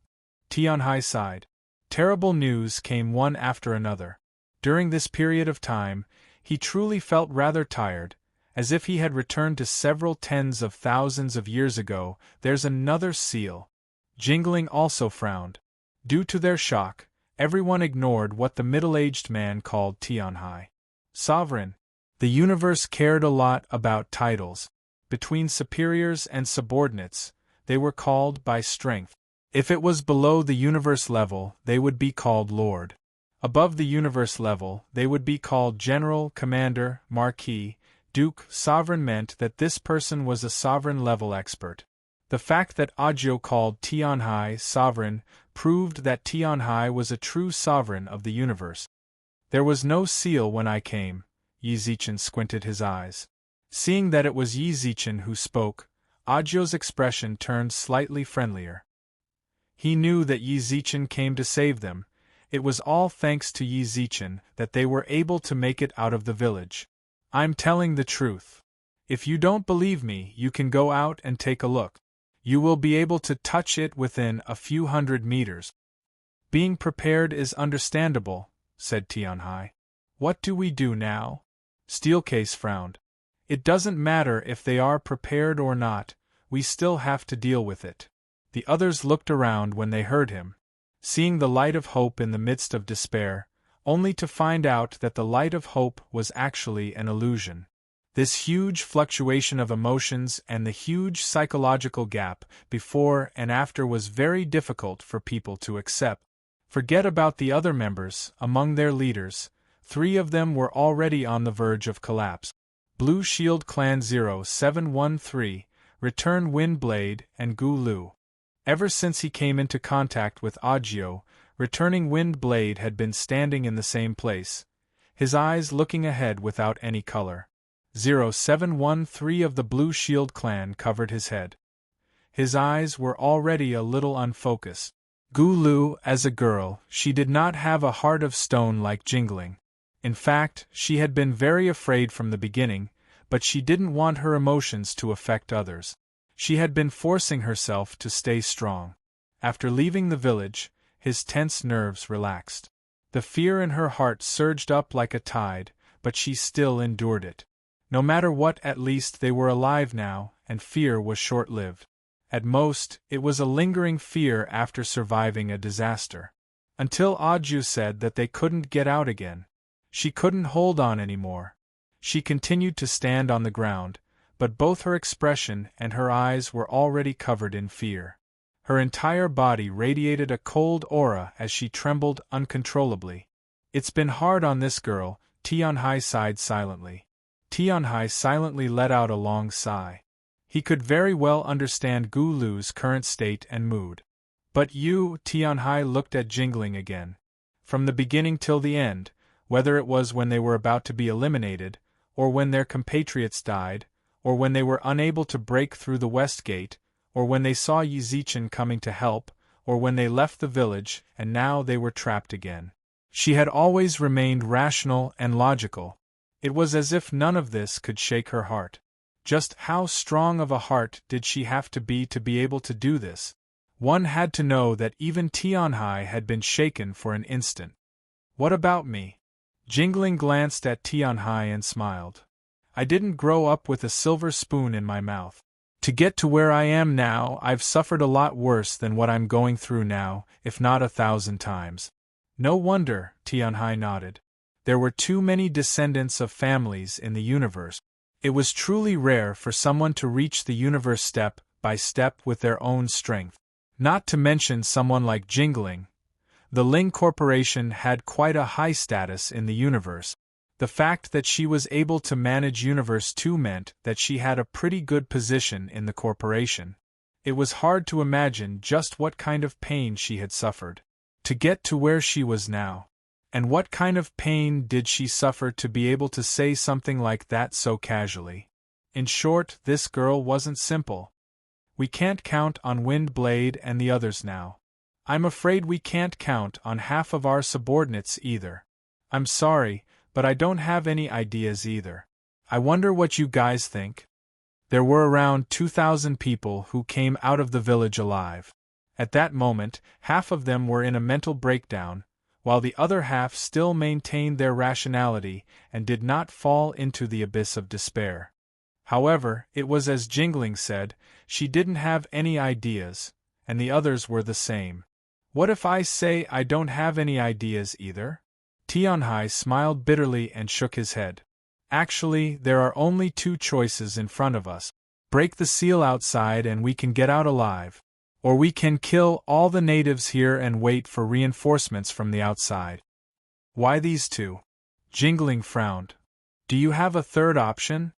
Tianhai sighed. Terrible news came one after another. During this period of time, he truly felt rather tired, as if he had returned to several tens of thousands of years ago. "There's another seal." Jingling also frowned. Due to their shock, everyone ignored what the middle-aged man called Tianhai. "Sovereign." The universe cared a lot about titles. Between superiors and subordinates, they were called by strength. If it was below the universe level, they would be called Lord. Above the universe level, they would be called General, Commander, Marquis, Duke. Sovereign meant that this person was a sovereign-level expert. The fact that Agio called Tianhai sovereign proved that Tianhai was a true sovereign of the universe. "There was no seal when I came." Yi Zichen squinted his eyes. Seeing that it was Yi Zichen who spoke, Agio's expression turned slightly friendlier. He knew that Yi Zichen came to save them. It was all thanks to Yi Zichen that they were able to make it out of the village. "I'm telling the truth. If you don't believe me, you can go out and take a look. You will be able to touch it within a few hundred meters." "Being prepared is understandable," said Tianhai. "What do we do now?" Steelcase frowned. It doesn't matter if they are prepared or not, we still have to deal with it. The others looked around when they heard him, seeing the light of hope in the midst of despair, only to find out that the light of hope was actually an illusion. This huge fluctuation of emotions and the huge psychological gap before and after was very difficult for people to accept. Forget about the other members. Among their leaders, 3 of them were already on the verge of collapse. Blue Shield Clan 0713, Return Windblade, and Gu Lu. Ever since he came into contact with Audiobook, Returning Windblade had been standing in the same place, his eyes looking ahead without any color. 0713 of the Blue Shield Clan covered his head. His eyes were already a little unfocused. Gu Lu, as a girl, she did not have a heart of stone like Jingling. In fact, she had been very afraid from the beginning, but she didn't want her emotions to affect others. She had been forcing herself to stay strong. After leaving the village, his tense nerves relaxed. The fear in her heart surged up like a tide, but she still endured it. No matter what, at least they were alive now, and fear was short-lived. At most, it was a lingering fear after surviving a disaster. Until Audiobook said that they couldn't get out again. She couldn't hold on anymore. She continued to stand on the ground, but both her expression and her eyes were already covered in fear. Her entire body radiated a cold aura as she trembled uncontrollably. It's been hard on this girl, Tianhai sighed silently. Tianhai silently let out a long sigh. He could very well understand Gu Lu's current state and mood. But you, Tianhai looked at Jingling again. From the beginning till the end, whether it was when they were about to be eliminated, or when their compatriots died, or when they were unable to break through the west gate, or when they saw Yi Zichen coming to help, or when they left the village and now they were trapped again. She had always remained rational and logical. It was as if none of this could shake her heart. Just how strong of a heart did she have to be able to do this? One had to know that even Tianhai had been shaken for an instant. What about me? Jingling glanced at Tianhai and smiled. I didn't grow up with a silver spoon in my mouth. To get to where I am now, I've suffered a lot worse than what I'm going through now, if not 1,000 times. No wonder, Tianhai nodded. There were too many descendants of families in the universe. It was truly rare for someone to reach the universe step by step with their own strength. Not to mention someone like Jingling. The Ling Corporation had quite a high status in the universe. The fact that she was able to manage Universe 2 meant that she had a pretty good position in the corporation. It was hard to imagine just what kind of pain she had suffered to get to where she was now. And what kind of pain did she suffer to be able to say something like that so casually? In short, this girl wasn't simple. We can't count on Windblade and the others now. I'm afraid we can't count on half of our subordinates either. I'm sorry, but I don't have any ideas either. I wonder what you guys think. There were around 2,000 people who came out of the village alive. At that moment, half of them were in a mental breakdown, while the other half still maintained their rationality and did not fall into the abyss of despair. However, it was as Jingling said, she didn't have any ideas, and the others were the same. What if I say I don't have any ideas either? Tianhai smiled bitterly and shook his head. Actually, there are only 2 choices in front of us. Break the seal outside and we can get out alive. Or we can kill all the natives here and wait for reinforcements from the outside. Why these 2? Jingling frowned. Do you have a third option?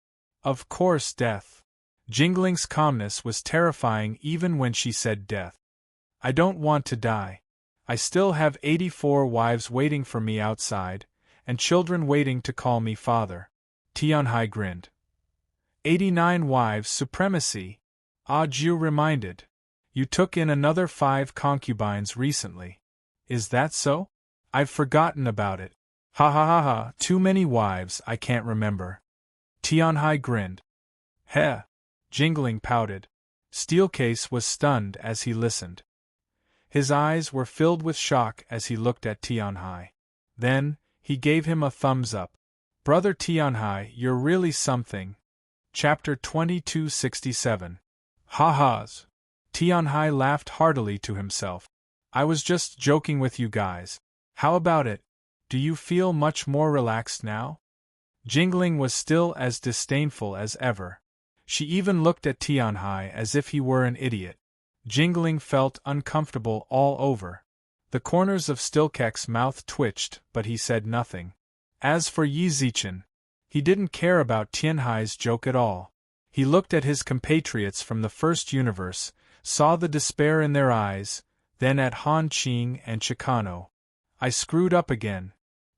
Of course, death. Jingling's calmness was terrifying even when she said death. I don't want to die. I still have 84 wives waiting for me outside, and children waiting to call me father. Tianhai grinned. 89 wives supremacy, Audiobook reminded. You took in another 5 concubines recently. Is that so? I've forgotten about it. Ha ha ha ha, too many wives, I can't remember. Tianhai grinned. Heh. Jingling pouted. Steelcase was stunned as he listened. His eyes were filled with shock as he looked at Tianhai. Then, he gave him a thumbs up. Brother Tianhai, you're really something. Chapter 2267. Ha-has. Tianhai laughed heartily to himself. I was just joking with you guys. How about it? Do you feel much more relaxed now? Jingling was still as disdainful as ever. She even looked at Tianhai as if he were an idiot. Jingling felt uncomfortable all over. The corners of Stilkek's mouth twitched, but he said nothing. As for Yi Zichen, he didn't care about Tianhai's joke at all. He looked at his compatriots from the first universe, saw the despair in their eyes, then at Han Qing and Chicano. I screwed up again.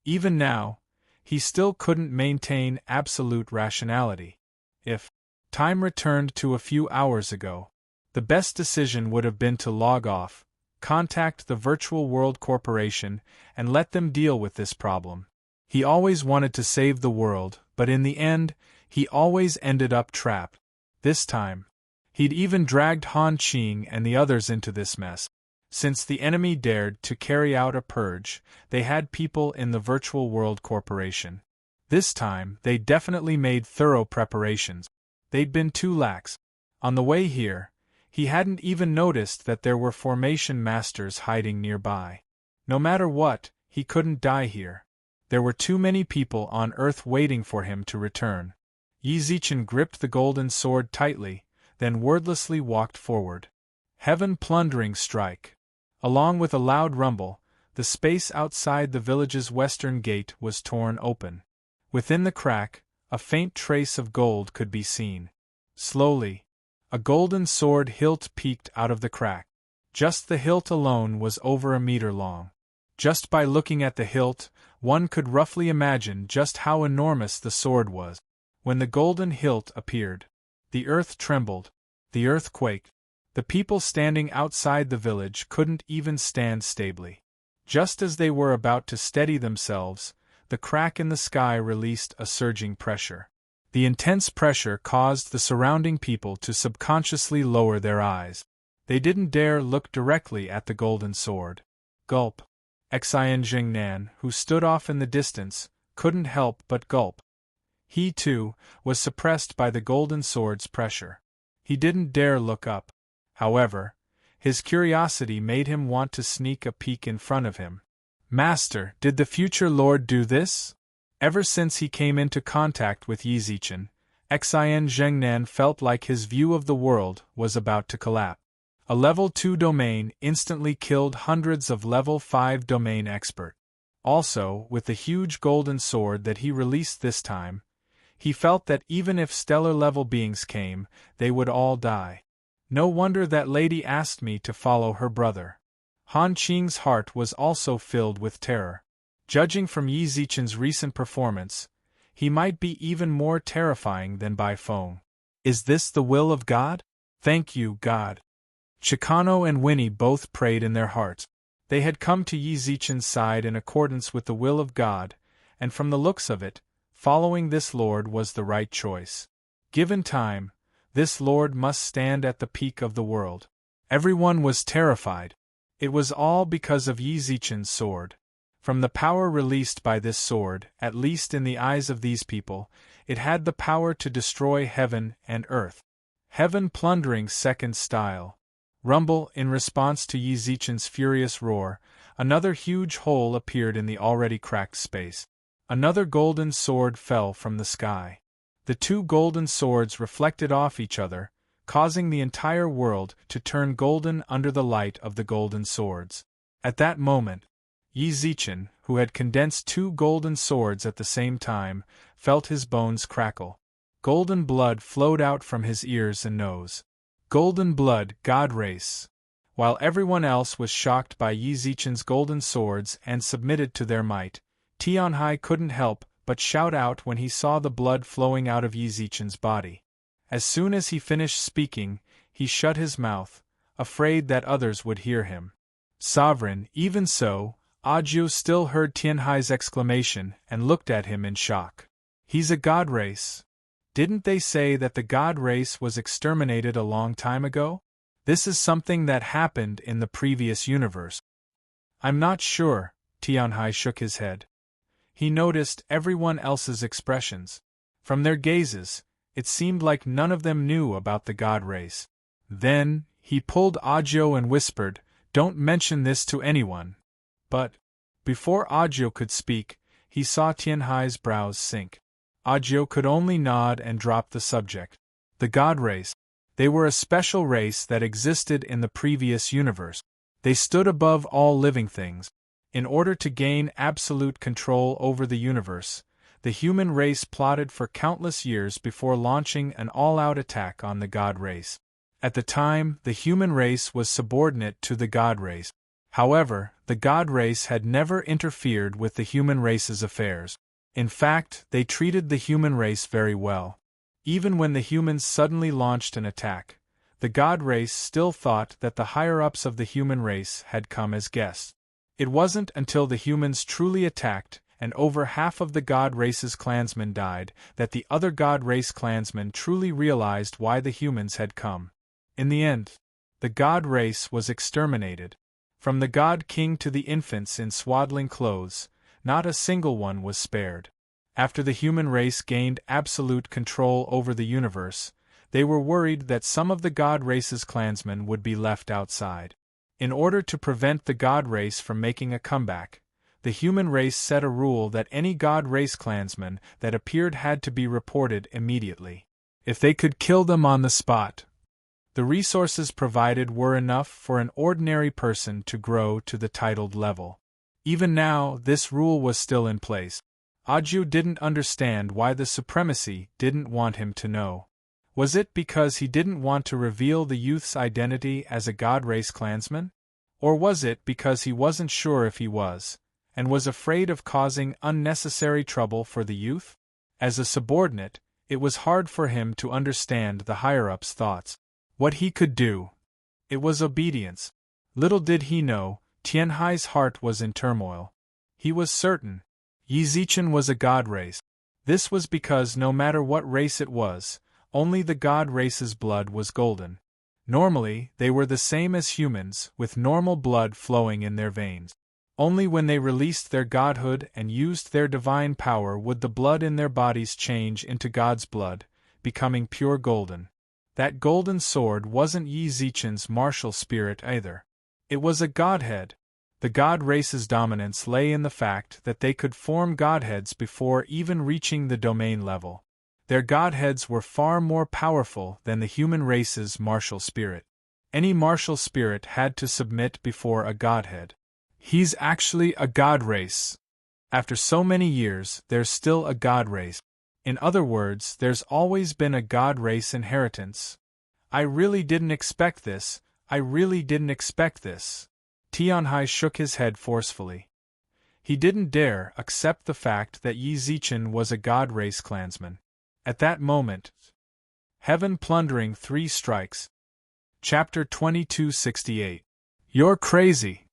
Even now, he still couldn't maintain absolute rationality. If time returned to a few hours ago, the best decision would have been to log off, contact the Virtual World Corporation, and let them deal with this problem. He always wanted to save the world, but in the end, he always ended up trapped. This time, he'd even dragged Han Qing and the others into this mess. Since the enemy dared to carry out a purge, they had people in the Virtual World Corporation. This time, they definitely made thorough preparations. They'd been too lax. On the way here, he hadn't even noticed that there were formation masters hiding nearby. No matter what, he couldn't die here. There were too many people on Earth waiting for him to return. Yi Zichen gripped the golden sword tightly, then wordlessly walked forward. Heaven plundering strike. Along with a loud rumble, the space outside the village's western gate was torn open. Within the crack, a faint trace of gold could be seen. Slowly, a golden sword hilt peeked out of the crack. Just the hilt alone was over a meter long. Just by looking at the hilt, one could roughly imagine just how enormous the sword was. When the golden hilt appeared, the earth trembled, the earth quaked. The people standing outside the village couldn't even stand stably. Just as they were about to steady themselves, the crack in the sky released a surging pressure. The intense pressure caused the surrounding people to subconsciously lower their eyes. They didn't dare look directly at the golden sword. Gulp. Xian Jingnan, who stood off in the distance, couldn't help but gulp. He, too, was suppressed by the golden sword's pressure. He didn't dare look up. However, his curiosity made him want to sneak a peek in front of him. Master, did the future lord do this? Ever since he came into contact with Yi Zichen, Xian Zhengnan felt like his view of the world was about to collapse. A level 2 domain instantly killed hundreds of level 5 domain experts. Also, with the huge golden sword that he released this time, he felt that even if stellar-level beings came, they would all die. No wonder that lady asked me to follow her brother. Han Qing's heart was also filled with terror. Judging from Yi Zichen's recent performance, he might be even more terrifying than Bai Feng. Is this the will of God? Thank you, God. Chicano and Winnie both prayed in their hearts. They had come to Yi Zichen's side in accordance with the will of God, and from the looks of it, following this lord was the right choice. Given time, this lord must stand at the peak of the world. Everyone was terrified. It was all because of Yi Zichen's sword. From the power released by this sword, at least in the eyes of these people, it had the power to destroy heaven and earth. Heaven plundering second style. Rumble, in response to Yi Zichen's furious roar, another huge hole appeared in the already cracked space. Another golden sword fell from the sky. The two golden swords reflected off each other, causing the entire world to turn golden under the light of the golden swords. At that moment, Yi Zichen, who had condensed two golden swords at the same time, felt his bones crackle. Golden blood flowed out from his ears and nose. Golden blood, God race. While everyone else was shocked by Yi Zichen's golden swords and submitted to their might, Tianhai couldn't help but shout out when he saw the blood flowing out of Yi Zichen's body. As soon as he finished speaking, he shut his mouth, afraid that others would hear him. Sovereign, even so, Audiobook still heard Tianhai's exclamation and looked at him in shock. He's a god race. Didn't they say that the god race was exterminated a long time ago? This is something that happened in the previous universe. I'm not sure, Tianhai shook his head. He noticed everyone else's expressions. From their gazes, it seemed like none of them knew about the god race. Then, he pulled Agio and whispered, "Don't mention this to anyone." But, before Agio could speak, he saw Tianhai's brows sink. Agio could only nod and drop the subject. The god race. They were a special race that existed in the previous universe. They stood above all living things. In order to gain absolute control over the universe, the human race plotted for countless years before launching an all-out attack on the god race. At the time, the human race was subordinate to the god race. However, the god race had never interfered with the human race's affairs. In fact, they treated the human race very well. Even when the humans suddenly launched an attack, the god race still thought that the higher-ups of the human race had come as guests. It wasn't until the humans truly attacked and over half of the god race's clansmen died that the other god race clansmen truly realized why the humans had come. In the end, the god race was exterminated. From the god king to the infants in swaddling clothes, not a single one was spared. After the human race gained absolute control over the universe, they were worried that some of the god race's clansmen would be left outside. In order to prevent the god race from making a comeback, the human race set a rule that any god race clansman that appeared had to be reported immediately. If they could kill them on the spot, the resources provided were enough for an ordinary person to grow to the titled level. Even now, this rule was still in place. Agio didn't understand why the supremacy didn't want him to know. Was it because he didn't want to reveal the youth's identity as a god race clansman? Or was it because he wasn't sure if he was, and was afraid of causing unnecessary trouble for the youth? As a subordinate, it was hard for him to understand the higher-ups' thoughts. What he could do, it was obedience. Little did he know, Tianhai's heart was in turmoil. He was certain Yi Zichen was a god race. This was because no matter what race it was, only the god race's blood was golden. Normally, they were the same as humans, with normal blood flowing in their veins. Only when they released their godhood and used their divine power would the blood in their bodies change into God's blood, becoming pure golden. That golden sword wasn't Yi Zichen's martial spirit either. It was a godhead. The god race's dominance lay in the fact that they could form godheads before even reaching the domain level. Their godheads were far more powerful than the human race's martial spirit. Any martial spirit had to submit before a godhead. He's actually a god race. After so many years, there's still a god race. In other words, there's always been a god race inheritance. I really didn't expect this. Tianhai shook his head forcefully. He didn't dare accept the fact that Yi Zichen was a god race clansman. At that moment, heaven plundering 3 strikes. Chapter 2268. You're crazy!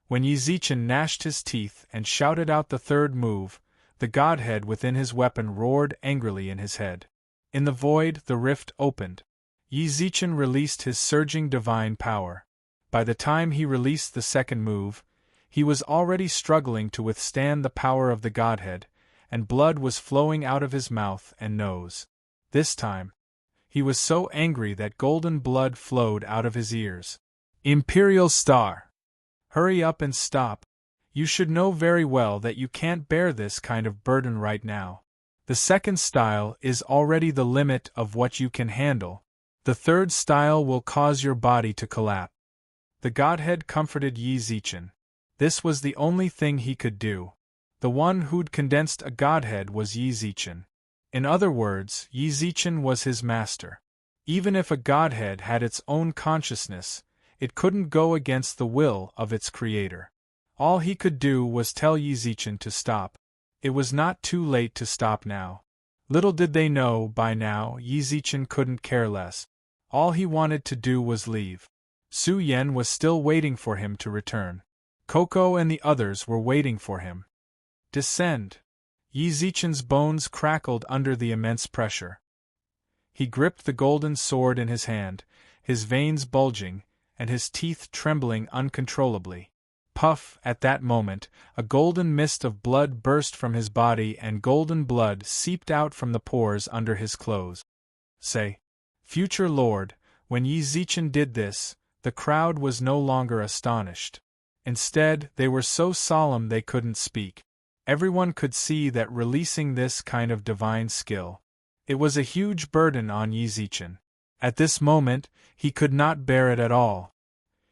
When Yi Zichen gnashed his teeth and shouted out the third move, the godhead within his weapon roared angrily in his head. In the void, the rift opened. Yi Zichen released his surging divine power. By the time he released the second move, he was already struggling to withstand the power of the godhead, and blood was flowing out of his mouth and nose. This time, he was so angry that golden blood flowed out of his ears. Imperial Star! Hurry up and stop. You should know very well that you can't bear this kind of burden right now. The second style is already the limit of what you can handle. The third style will cause your body to collapse. The godhead comforted Yi Zichen. This was the only thing he could do. The one who'd condensed a godhead was Yi Zichen. In other words, Yi Zichen was his master. Even if a godhead had its own consciousness, it couldn't go against the will of its creator. All he could do was tell Yi Zichen to stop. It was not too late to stop now. Little did they know, by now, Yi Zichen couldn't care less. All he wanted to do was leave. Su Yan was still waiting for him to return. Coco and the others were waiting for him. Descend! Yi Zichen's bones crackled under the immense pressure. He gripped the golden sword in his hand, his veins bulging, and his teeth trembling uncontrollably. Puff, at that moment, a golden mist of blood burst from his body and golden blood seeped out from the pores under his clothes. Say, future lord, when Yi Zichen did this, the crowd was no longer astonished. Instead, they were so solemn they couldn't speak. Everyone could see that releasing this kind of divine skill, it was a huge burden on Yi Zichen. At this moment, he could not bear it at all.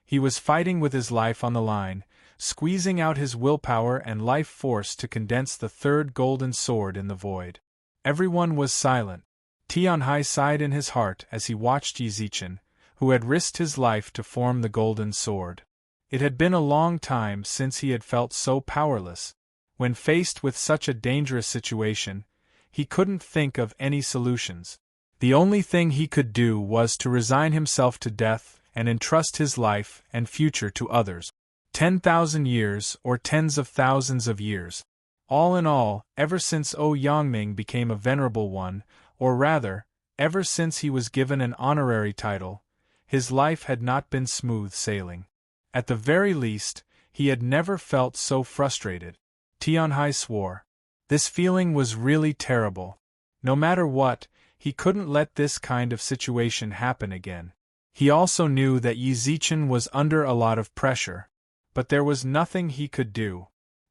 He was fighting with his life on the line, squeezing out his willpower and life force to condense the third golden sword in the void. Everyone was silent. Tianhai sighed in his heart as he watched Yi Zichen, who had risked his life to form the golden sword. It had been a long time since he had felt so powerless. When faced with such a dangerous situation, he couldn't think of any solutions. The only thing he could do was to resign himself to death and entrust his life and future to others. 10,000 years or tens of thousands of years. All in all, ever since Yangming became a venerable one, or rather, ever since he was given an honorary title, his life had not been smooth sailing. At the very least, he had never felt so frustrated. Tianhai swore. This feeling was really terrible. No matter what, he couldn't let this kind of situation happen again. He also knew that Yi Zichen was under a lot of pressure. But there was nothing he could do.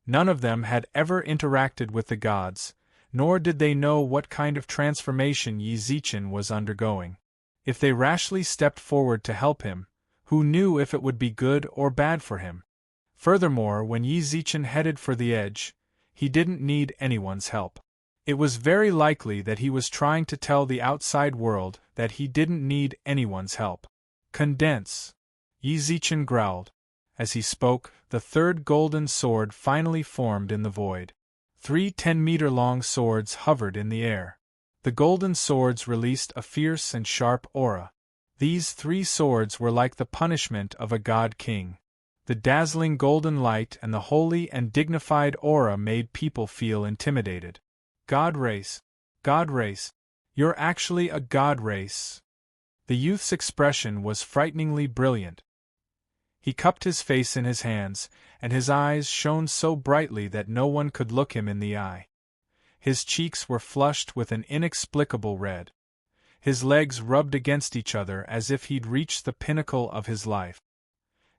None of them had ever interacted with the gods, nor did they know what kind of transformation Yi Zichen was undergoing. If they rashly stepped forward to help him, who knew if it would be good or bad for him? Furthermore, when Yi Zichen headed for the edge, he didn't need anyone's help. It was very likely that he was trying to tell the outside world that he didn't need anyone's help. Condense. Yi Zichen growled. As he spoke, the third golden sword finally formed in the void. 3 10-meter-long swords hovered in the air. The golden swords released a fierce and sharp aura. These 3 swords were like the punishment of a god king. The dazzling golden light and the holy and dignified aura made people feel intimidated. God race. God race. You're actually a god race. The youth's expression was frighteningly brilliant. He cupped his face in his hands, and his eyes shone so brightly that no one could look him in the eye. His cheeks were flushed with an inexplicable red. His legs rubbed against each other as if he'd reached the pinnacle of his life.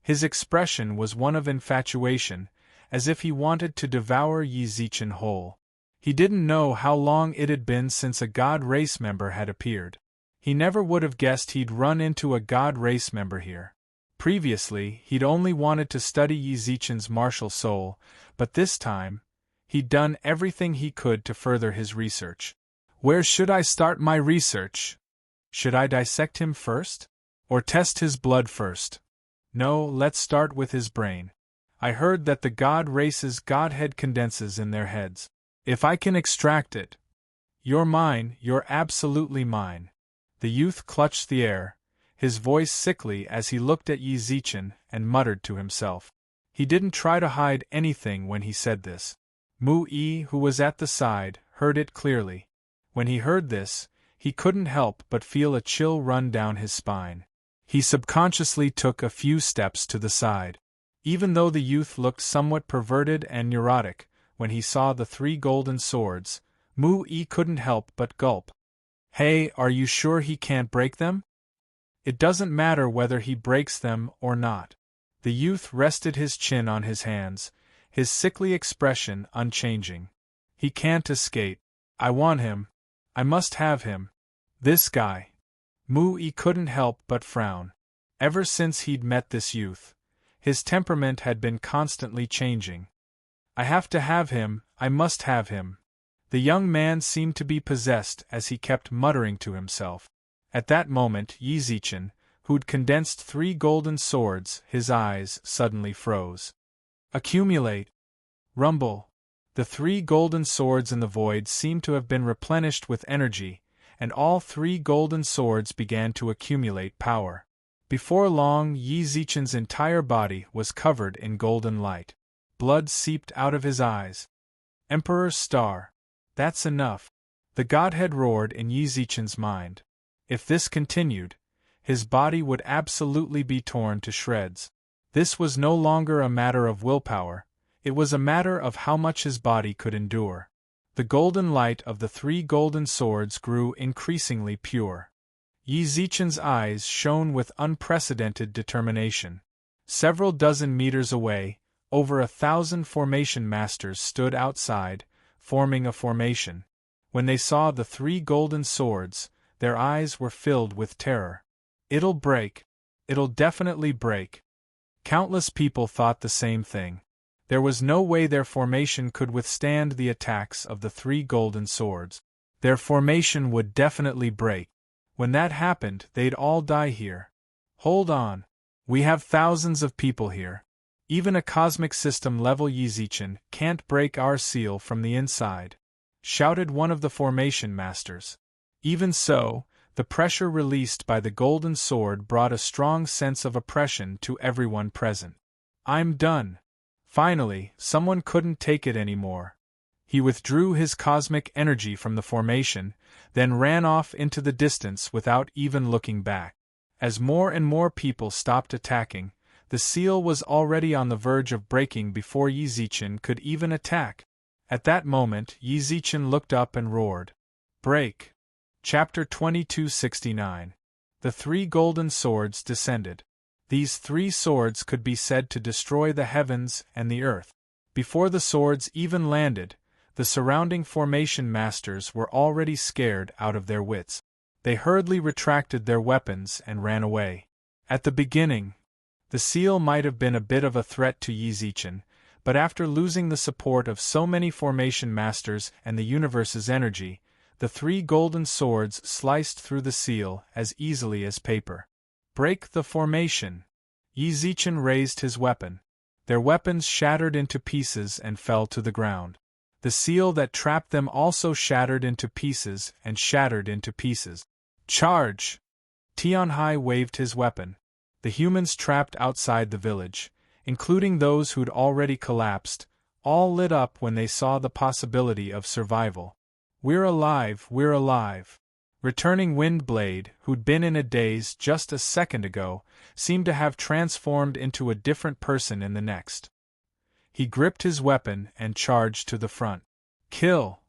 His expression was one of infatuation, as if he wanted to devour Yi Zichen whole. He didn't know how long it had been since a God race member had appeared. He never would have guessed he'd run into a God race member here. Previously, he'd only wanted to study Yi Zichen's martial soul, but this time, he'd done everything he could to further his research. Where should I start my research? Should I dissect him first? Or test his blood first? No, let's start with his brain. I heard that the god race's godhead condenses in their heads. If I can extract it. You're mine, you're absolutely mine. The youth clutched the air, his voice sickly as he looked at Yi Zichen and muttered to himself. He didn't try to hide anything when he said this. Mu Yi, who was at the side, heard it clearly. When he heard this, he couldn't help but feel a chill run down his spine. He subconsciously took a few steps to the side. Even though the youth looked somewhat perverted and neurotic, when he saw the 3 golden swords, Mu Yi couldn't help but gulp. Hey, are you sure he can't break them? It doesn't matter whether he breaks them or not. The youth rested his chin on his hands, his sickly expression unchanging. He can't escape. I want him. I must have him. This guy. Mu Yi couldn't help but frown. Ever since he'd met this youth, his temperament had been constantly changing. I have to have him, I must have him. The young man seemed to be possessed as he kept muttering to himself. At that moment Yi Zichen, who'd condensed 3 golden swords, his eyes suddenly froze. Accumulate. Rumble. The 3 golden swords in the void seemed to have been replenished with energy, and all 3 golden swords began to accumulate power. Before long, Yi Zichen's entire body was covered in golden light. Blood seeped out of his eyes. Emperor's Star. That's enough. The godhead roared in Yi Zichen's mind. If this continued, his body would absolutely be torn to shreds. This was no longer a matter of willpower, it was a matter of how much his body could endure. The golden light of the 3 golden swords grew increasingly pure. Yi Zichen's eyes shone with unprecedented determination. Several dozen meters away, over 1,000 formation masters stood outside, forming a formation. When they saw the 3 golden swords, their eyes were filled with terror. It'll break. It'll definitely break. Countless people thought the same thing. There was no way their formation could withstand the attacks of the 3 golden swords. Their formation would definitely break. When that happened, they'd all die here. Hold on. We have thousands of people here. Even a cosmic system level Yi Zichen can't break our seal from the inside, shouted one of the formation masters. Even so, the pressure released by the golden sword brought a strong sense of oppression to everyone present. I'm done. Finally, someone couldn't take it anymore. He withdrew his cosmic energy from the formation, then ran off into the distance without even looking back. As more and more people stopped attacking, the seal was already on the verge of breaking before Yi Zichen could even attack. At that moment, Yi Zichen looked up and roared. Break! Chapter 2269. The 3 golden swords descended. These 3 swords could be said to destroy the heavens and the earth. Before the swords even landed, the surrounding formation masters were already scared out of their wits. They hurriedly retracted their weapons and ran away. At the beginning, the seal might have been a bit of a threat to Yi Zichen, but after losing the support of so many formation masters and the universe's energy, the 3 golden swords sliced through the seal as easily as paper. Break the formation! Yi Zichen raised his weapon. Their weapons shattered into pieces and fell to the ground. The seal that trapped them also shattered into pieces and shattered into pieces. Charge! Tianhai waved his weapon. The humans trapped outside the village, including those who'd already collapsed, all lit up when they saw the possibility of survival. We're alive, we're alive. Returning Windblade, who'd been in a daze just a second ago, seemed to have transformed into a different person in the next. He gripped his weapon and charged to the front. Kill!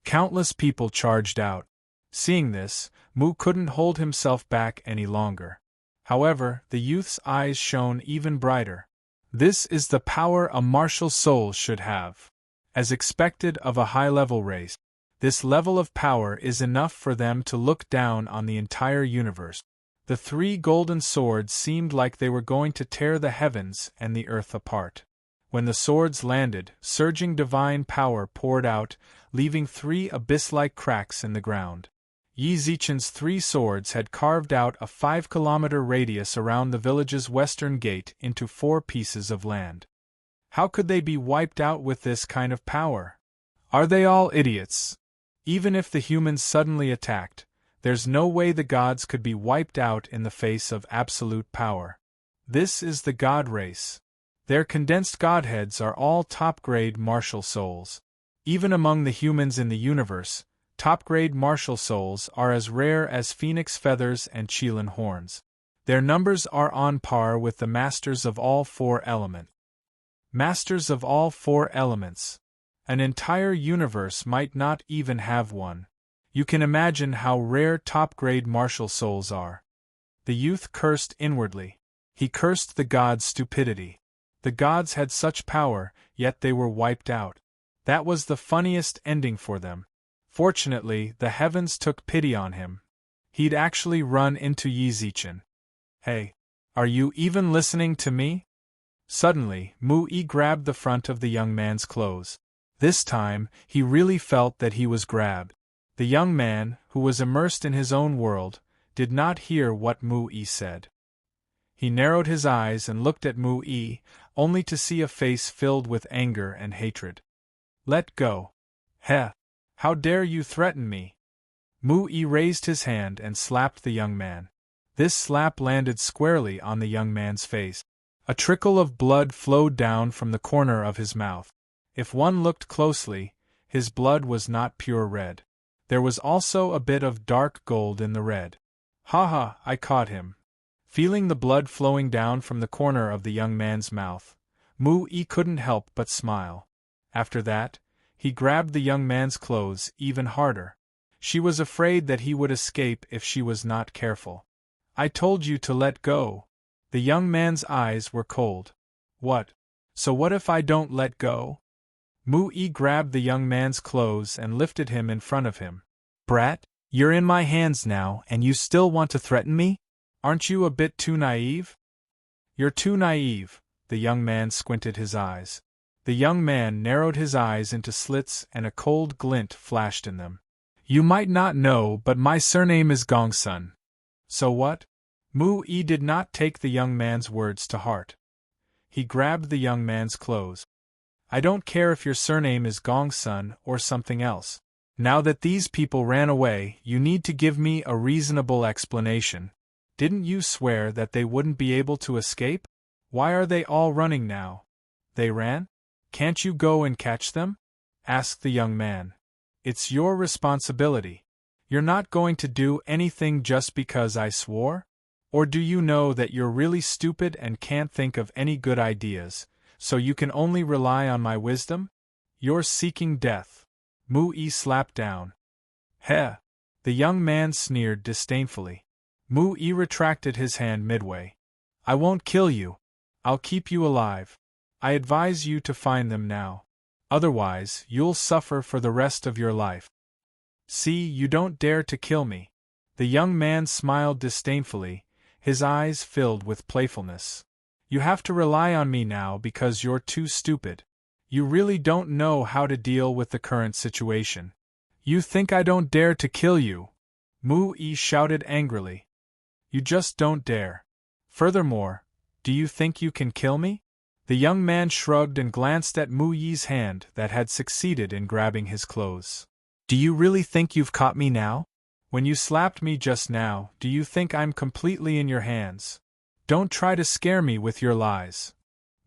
Countless people charged out. Seeing this, Mu couldn't hold himself back any longer. However, the youth's eyes shone even brighter. This is the power a martial soul should have. As expected of a high-level race, this level of power is enough for them to look down on the entire universe. The 3 golden swords seemed like they were going to tear the heavens and the earth apart. When the swords landed, surging divine power poured out, leaving 3 abyss-like cracks in the ground. Yi Zichen's 3 swords had carved out a 5-kilometer radius around the village's western gate into 4 pieces of land. How could they be wiped out with this kind of power? Are they all idiots? Even if the humans suddenly attacked, there's no way the gods could be wiped out in the face of absolute power. This is the god race. Their condensed godheads are all top-grade martial souls. Even among the humans in the universe, top-grade martial souls are as rare as phoenix feathers and Qilin horns. Their numbers are on par with the masters of all 4 elements. Masters of all 4 elements. An entire universe might not even have one. You can imagine how rare top-grade martial souls are. The youth cursed inwardly. He cursed the gods' stupidity. The gods had such power, yet they were wiped out. That was the funniest ending for them. Fortunately, the heavens took pity on him. He'd actually run into Yi Zichen. Hey, are you even listening to me? Suddenly, Mu-Yi grabbed the front of the young man's clothes. This time, he really felt that he was grabbed. The young man, who was immersed in his own world, did not hear what Mu-Yi said. He narrowed his eyes and looked at Mu-Yi, only to see a face filled with anger and hatred. Let go. Heh! How dare you threaten me? Mu-Yi raised his hand and slapped the young man. This slap landed squarely on the young man's face. A trickle of blood flowed down from the corner of his mouth. If one looked closely, his blood was not pure red. There was also a bit of dark gold in the red. Ha ha, I caught him. Feeling the blood flowing down from the corner of the young man's mouth, Mu-yi couldn't help but smile. After that, he grabbed the young man's clothes even harder. She was afraid that he would escape if she was not careful. I told you to let go. The young man's eyes were cold. What? So what if I don't let go? Mu-yi grabbed the young man's clothes and lifted him in front of him. Brat, you're in my hands now and you still want to threaten me? Aren't you a bit too naive? You're too naive. The young man squinted his eyes. The young man narrowed his eyes into slits and a cold glint flashed in them. You might not know, but my surname is Gongsun. So what? Mu-yi did not take the young man's words to heart. He grabbed the young man's clothes. I don't care if your surname is Gongsun or something else. Now that these people ran away, you need to give me a reasonable explanation. Didn't you swear that they wouldn't be able to escape? Why are they all running now? They ran? Can't you go and catch them? Asked the young man. It's your responsibility. You're not going to do anything just because I swore? Or do you know that you're really stupid and can't think of any good ideas, so you can only rely on my wisdom? You're seeking death. Mu-yi slapped down. Heh! The young man sneered disdainfully. Mu-yi retracted his hand midway. I won't kill you. I'll keep you alive. I advise you to find them now. Otherwise, you'll suffer for the rest of your life. See, you don't dare to kill me. The young man smiled disdainfully, his eyes filled with playfulness. You have to rely on me now because you're too stupid. You really don't know how to deal with the current situation. You think I don't dare to kill you? Mu-yi shouted angrily. You just don't dare. Furthermore, do you think you can kill me? The young man shrugged and glanced at Mu-yi's hand that had succeeded in grabbing his clothes. Do you really think you've caught me now? When you slapped me just now, do you think I'm completely in your hands? Don't try to scare me with your lies.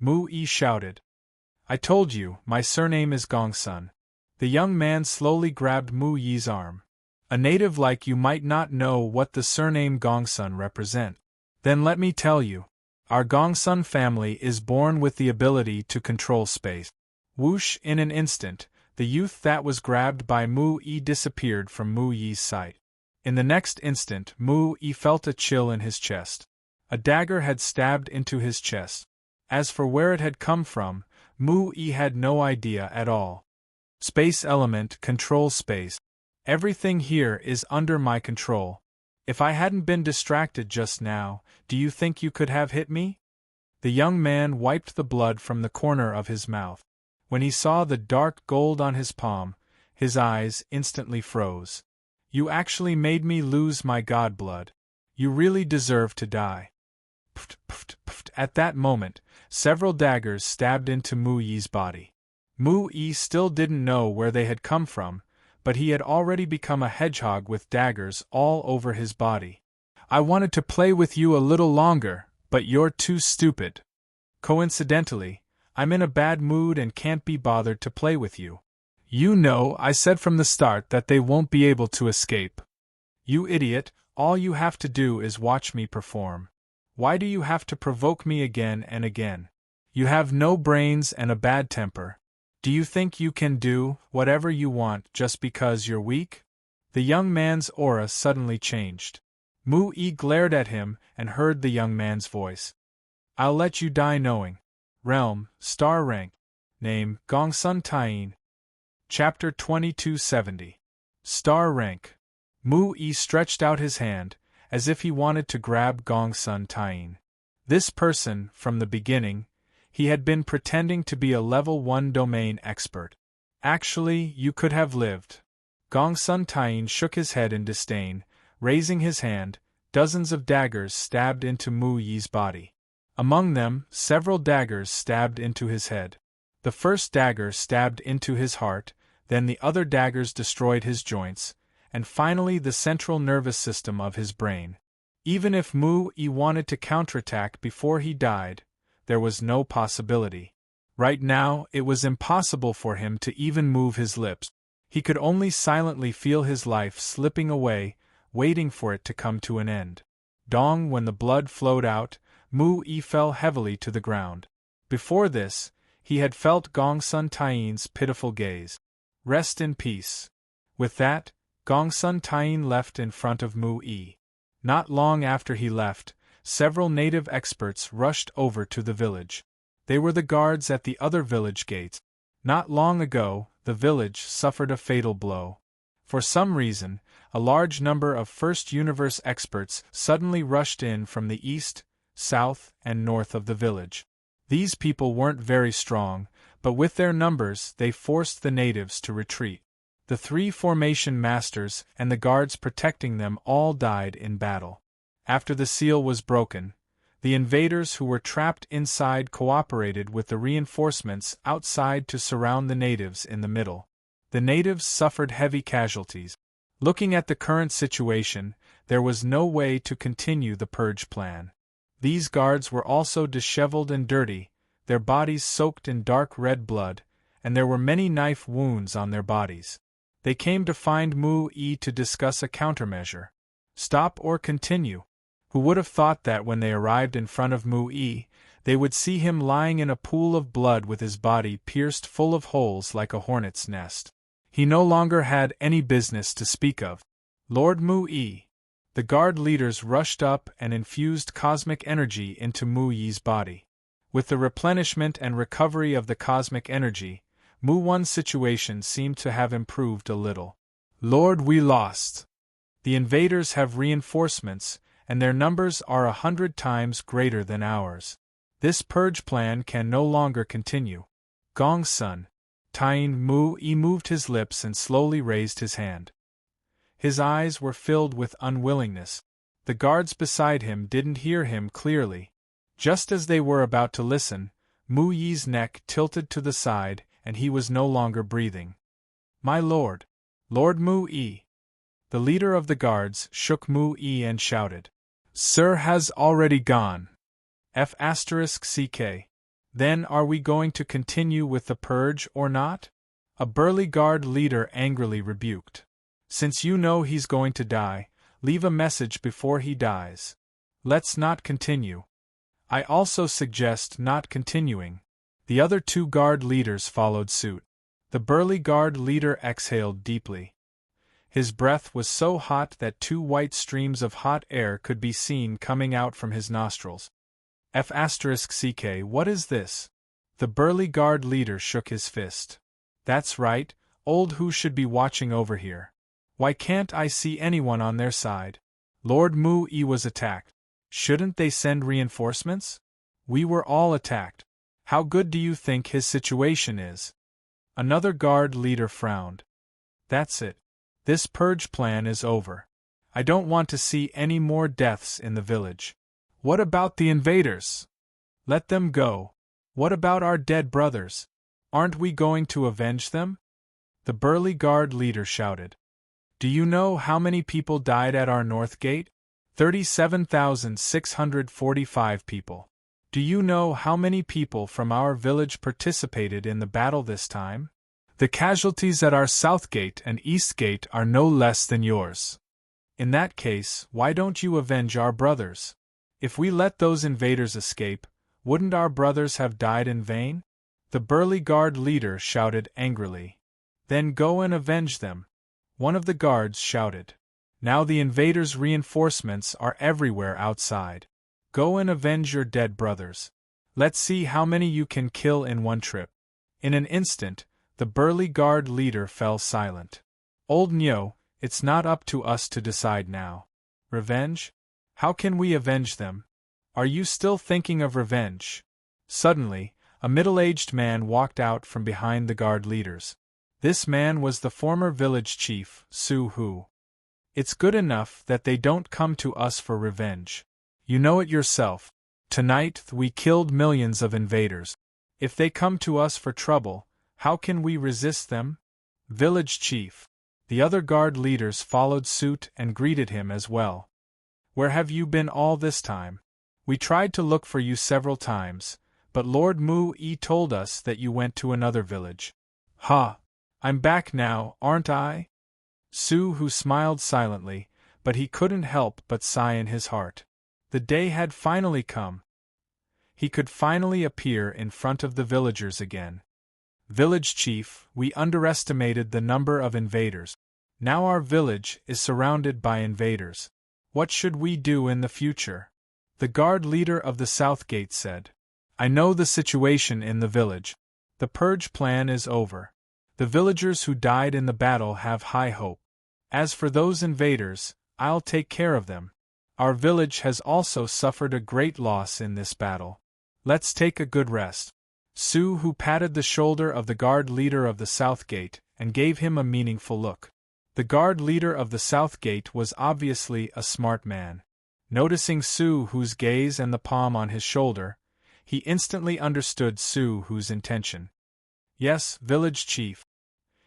Mu-yi shouted. I told you, my surname is Gongsun. The young man slowly grabbed Mu-yi's arm. A native like you might not know what the surname Gongsun represents. Then let me tell you. Our Gongsun family is born with the ability to control space. Whoosh! In an instant, the youth that was grabbed by Mu-yi disappeared from Mu-yi's sight. In the next instant, Mu-yi felt a chill in his chest. A dagger had stabbed into his chest. As for where it had come from, Mu-yi had no idea at all. Space element controls space. Everything here is under my control. If I hadn't been distracted just now, do you think you could have hit me? The young man wiped the blood from the corner of his mouth. When he saw the dark gold on his palm, his eyes instantly froze. You actually made me lose my god blood. You really deserve to die. Pft, pft, pft. At that moment, several daggers stabbed into Mu-yi's body. Mu-yi still didn't know where they had come from, but he had already become a hedgehog with daggers all over his body. I wanted to play with you a little longer, but you're too stupid. Coincidentally, I'm in a bad mood and can't be bothered to play with you. You know, I said from the start that they won't be able to escape. You idiot, all you have to do is watch me perform. Why do you have to provoke me again and again? You have no brains and a bad temper. Do you think you can do whatever you want just because you're weak? The young man's aura suddenly changed. Mu-yi glared at him and heard the young man's voice. I'll let you die knowing. Realm, star rank. Name, Gongsun Taiyin. Chapter 2270. Star rank. Mu-yi stretched out his hand, as if he wanted to grab Gongsun Taiyin. This person, from the beginning, he had been pretending to be a level 1 domain expert. Actually, you could have lived. Gongsun Taiyin shook his head in disdain, raising his hand. Dozens of daggers stabbed into Mu-yi's body. Among them, several daggers stabbed into his head. The first dagger stabbed into his heart, then the other daggers destroyed his joints, and finally the central nervous system of his brain. Even if Mu-yi wanted to counterattack before he died, there was no possibility. Right now, it was impossible for him to even move his lips. He could only silently feel his life slipping away, waiting for it to come to an end. Dong. When the blood flowed out, Mu-yi fell heavily to the ground. Before this, he had felt Gongsun Tain's pitiful gaze. Rest in peace. With that, Gongsun Tain left in front of Mu-yi. Not long after he left, several native experts rushed over to the village. They were the guards at the other village gates. Not long ago, the village suffered a fatal blow. For some reason, a large number of First Universe experts suddenly rushed in from the east, south, and north of the village. These people weren't very strong, but with their numbers they forced the natives to retreat. The 3 formation masters and the guards protecting them all died in battle. After the seal was broken, the invaders who were trapped inside cooperated with the reinforcements outside to surround the natives in the middle. The natives suffered heavy casualties. Looking at the current situation, there was no way to continue the purge plan. These guards were also disheveled and dirty, their bodies soaked in dark red blood, and there were many knife wounds on their bodies. They came to find Mu-yi to discuss a countermeasure. Stop or continue? Who would have thought that when they arrived in front of Mu-yi, they would see him lying in a pool of blood with his body pierced full of holes like a hornet's nest. He no longer had any business to speak of. Lord Mu-yi. The guard leaders rushed up and infused cosmic energy into Mu-yi's body. With the replenishment and recovery of the cosmic energy, Mu-won's situation seemed to have improved a little. Lord, we lost. The invaders have reinforcements, and their numbers are 100 times greater than ours. This purge plan can no longer continue. Gongsun Tain. Mu-yi moved his lips and slowly raised his hand. His eyes were filled with unwillingness. The guards beside him didn't hear him clearly. Just as they were about to listen, Mu-yi's neck tilted to the side and he was no longer breathing. My lord! Lord Mu-yi! The leader of the guards shook Mu-yi and shouted. Sir has already gone. F***ck. Then are we going to continue with the purge or not? A burly guard leader angrily rebuked. Since you know he's going to die, leave a message before he dies. Let's not continue. I also suggest not continuing. The other 2 guard leaders followed suit. The burly guard leader exhaled deeply. His breath was so hot that 2 white streams of hot air could be seen coming out from his nostrils. F***ck. What is this? The burly guard leader shook his fist. That's right, old who should be watching over here. Why can't I see anyone on their side? Lord Mu-yi was attacked. Shouldn't they send reinforcements? We were all attacked. How good do you think his situation is? Another guard leader frowned. That's it. This purge plan is over. I don't want to see any more deaths in the village. What about the invaders? Let them go. What about our dead brothers? Aren't we going to avenge them? The burly guard leader shouted. Do you know how many people died at our north gate? 37,645 people. Do you know how many people from our village participated in the battle this time? The casualties at our south gate and east gate are no less than yours. In that case, why don't you avenge our brothers? If we let those invaders escape, wouldn't our brothers have died in vain? The burly guard leader shouted angrily. Then go and avenge them. One of the guards shouted. Now the invaders' reinforcements are everywhere outside. Go and avenge your dead brothers. Let's see how many you can kill in one trip. In an instant, the burly guard leader fell silent. Old Nyo, it's not up to us to decide now. Revenge? How can we avenge them? Are you still thinking of revenge? Suddenly, a middle-aged man walked out from behind the guard leaders. This man was the former village chief, Su-hu. It's good enough that they don't come to us for revenge. You know it yourself. Tonight we killed millions of invaders. If they come to us for trouble, how can we resist them? Village chief. The other guard leaders followed suit and greeted him as well. Where have you been all this time? We tried to look for you several times, but Lord Mu-yi told us that you went to another village. Ha! I'm back now, aren't I? Su-hu smiled silently, but he couldn't help but sigh in his heart. The day had finally come. He could finally appear in front of the villagers again. Village chief, we underestimated the number of invaders. Now our village is surrounded by invaders. What should we do in the future? The guard leader of the South Gate said. I know the situation in the village. The purge plan is over. The villagers who died in the battle have high hope. As for those invaders, I'll take care of them. Our village has also suffered a great loss in this battle. Let's take a good rest. Su Hu patted the shoulder of the guard leader of the South Gate and gave him a meaningful look. The guard leader of the South Gate was obviously a smart man. Noticing Su Hu's gaze and the palm on his shoulder, he instantly understood Su Hu's intention. Yes, village chief.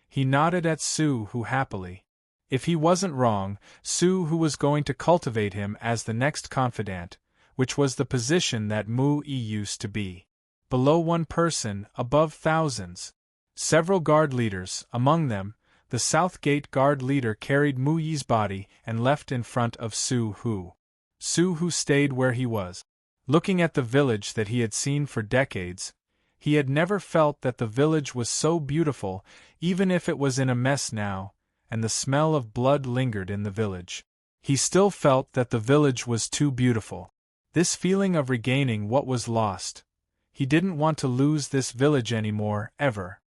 He nodded at Su Hu happily. If he wasn't wrong, Su Hu was going to cultivate him as the next confidant, which was the position that Mu Yi used to be. Below one person, above thousands. Several guard leaders, among them, the South Gate guard leader carried Mu Yi's body and left in front of Su Hu. Su Hu stayed where he was. Looking at the village that he had seen for decades, he had never felt that the village was so beautiful, even if it was in a mess now, and the smell of blood lingered in the village. He still felt that the village was too beautiful. This feeling of regaining what was lost. He didn't want to lose this village anymore, ever.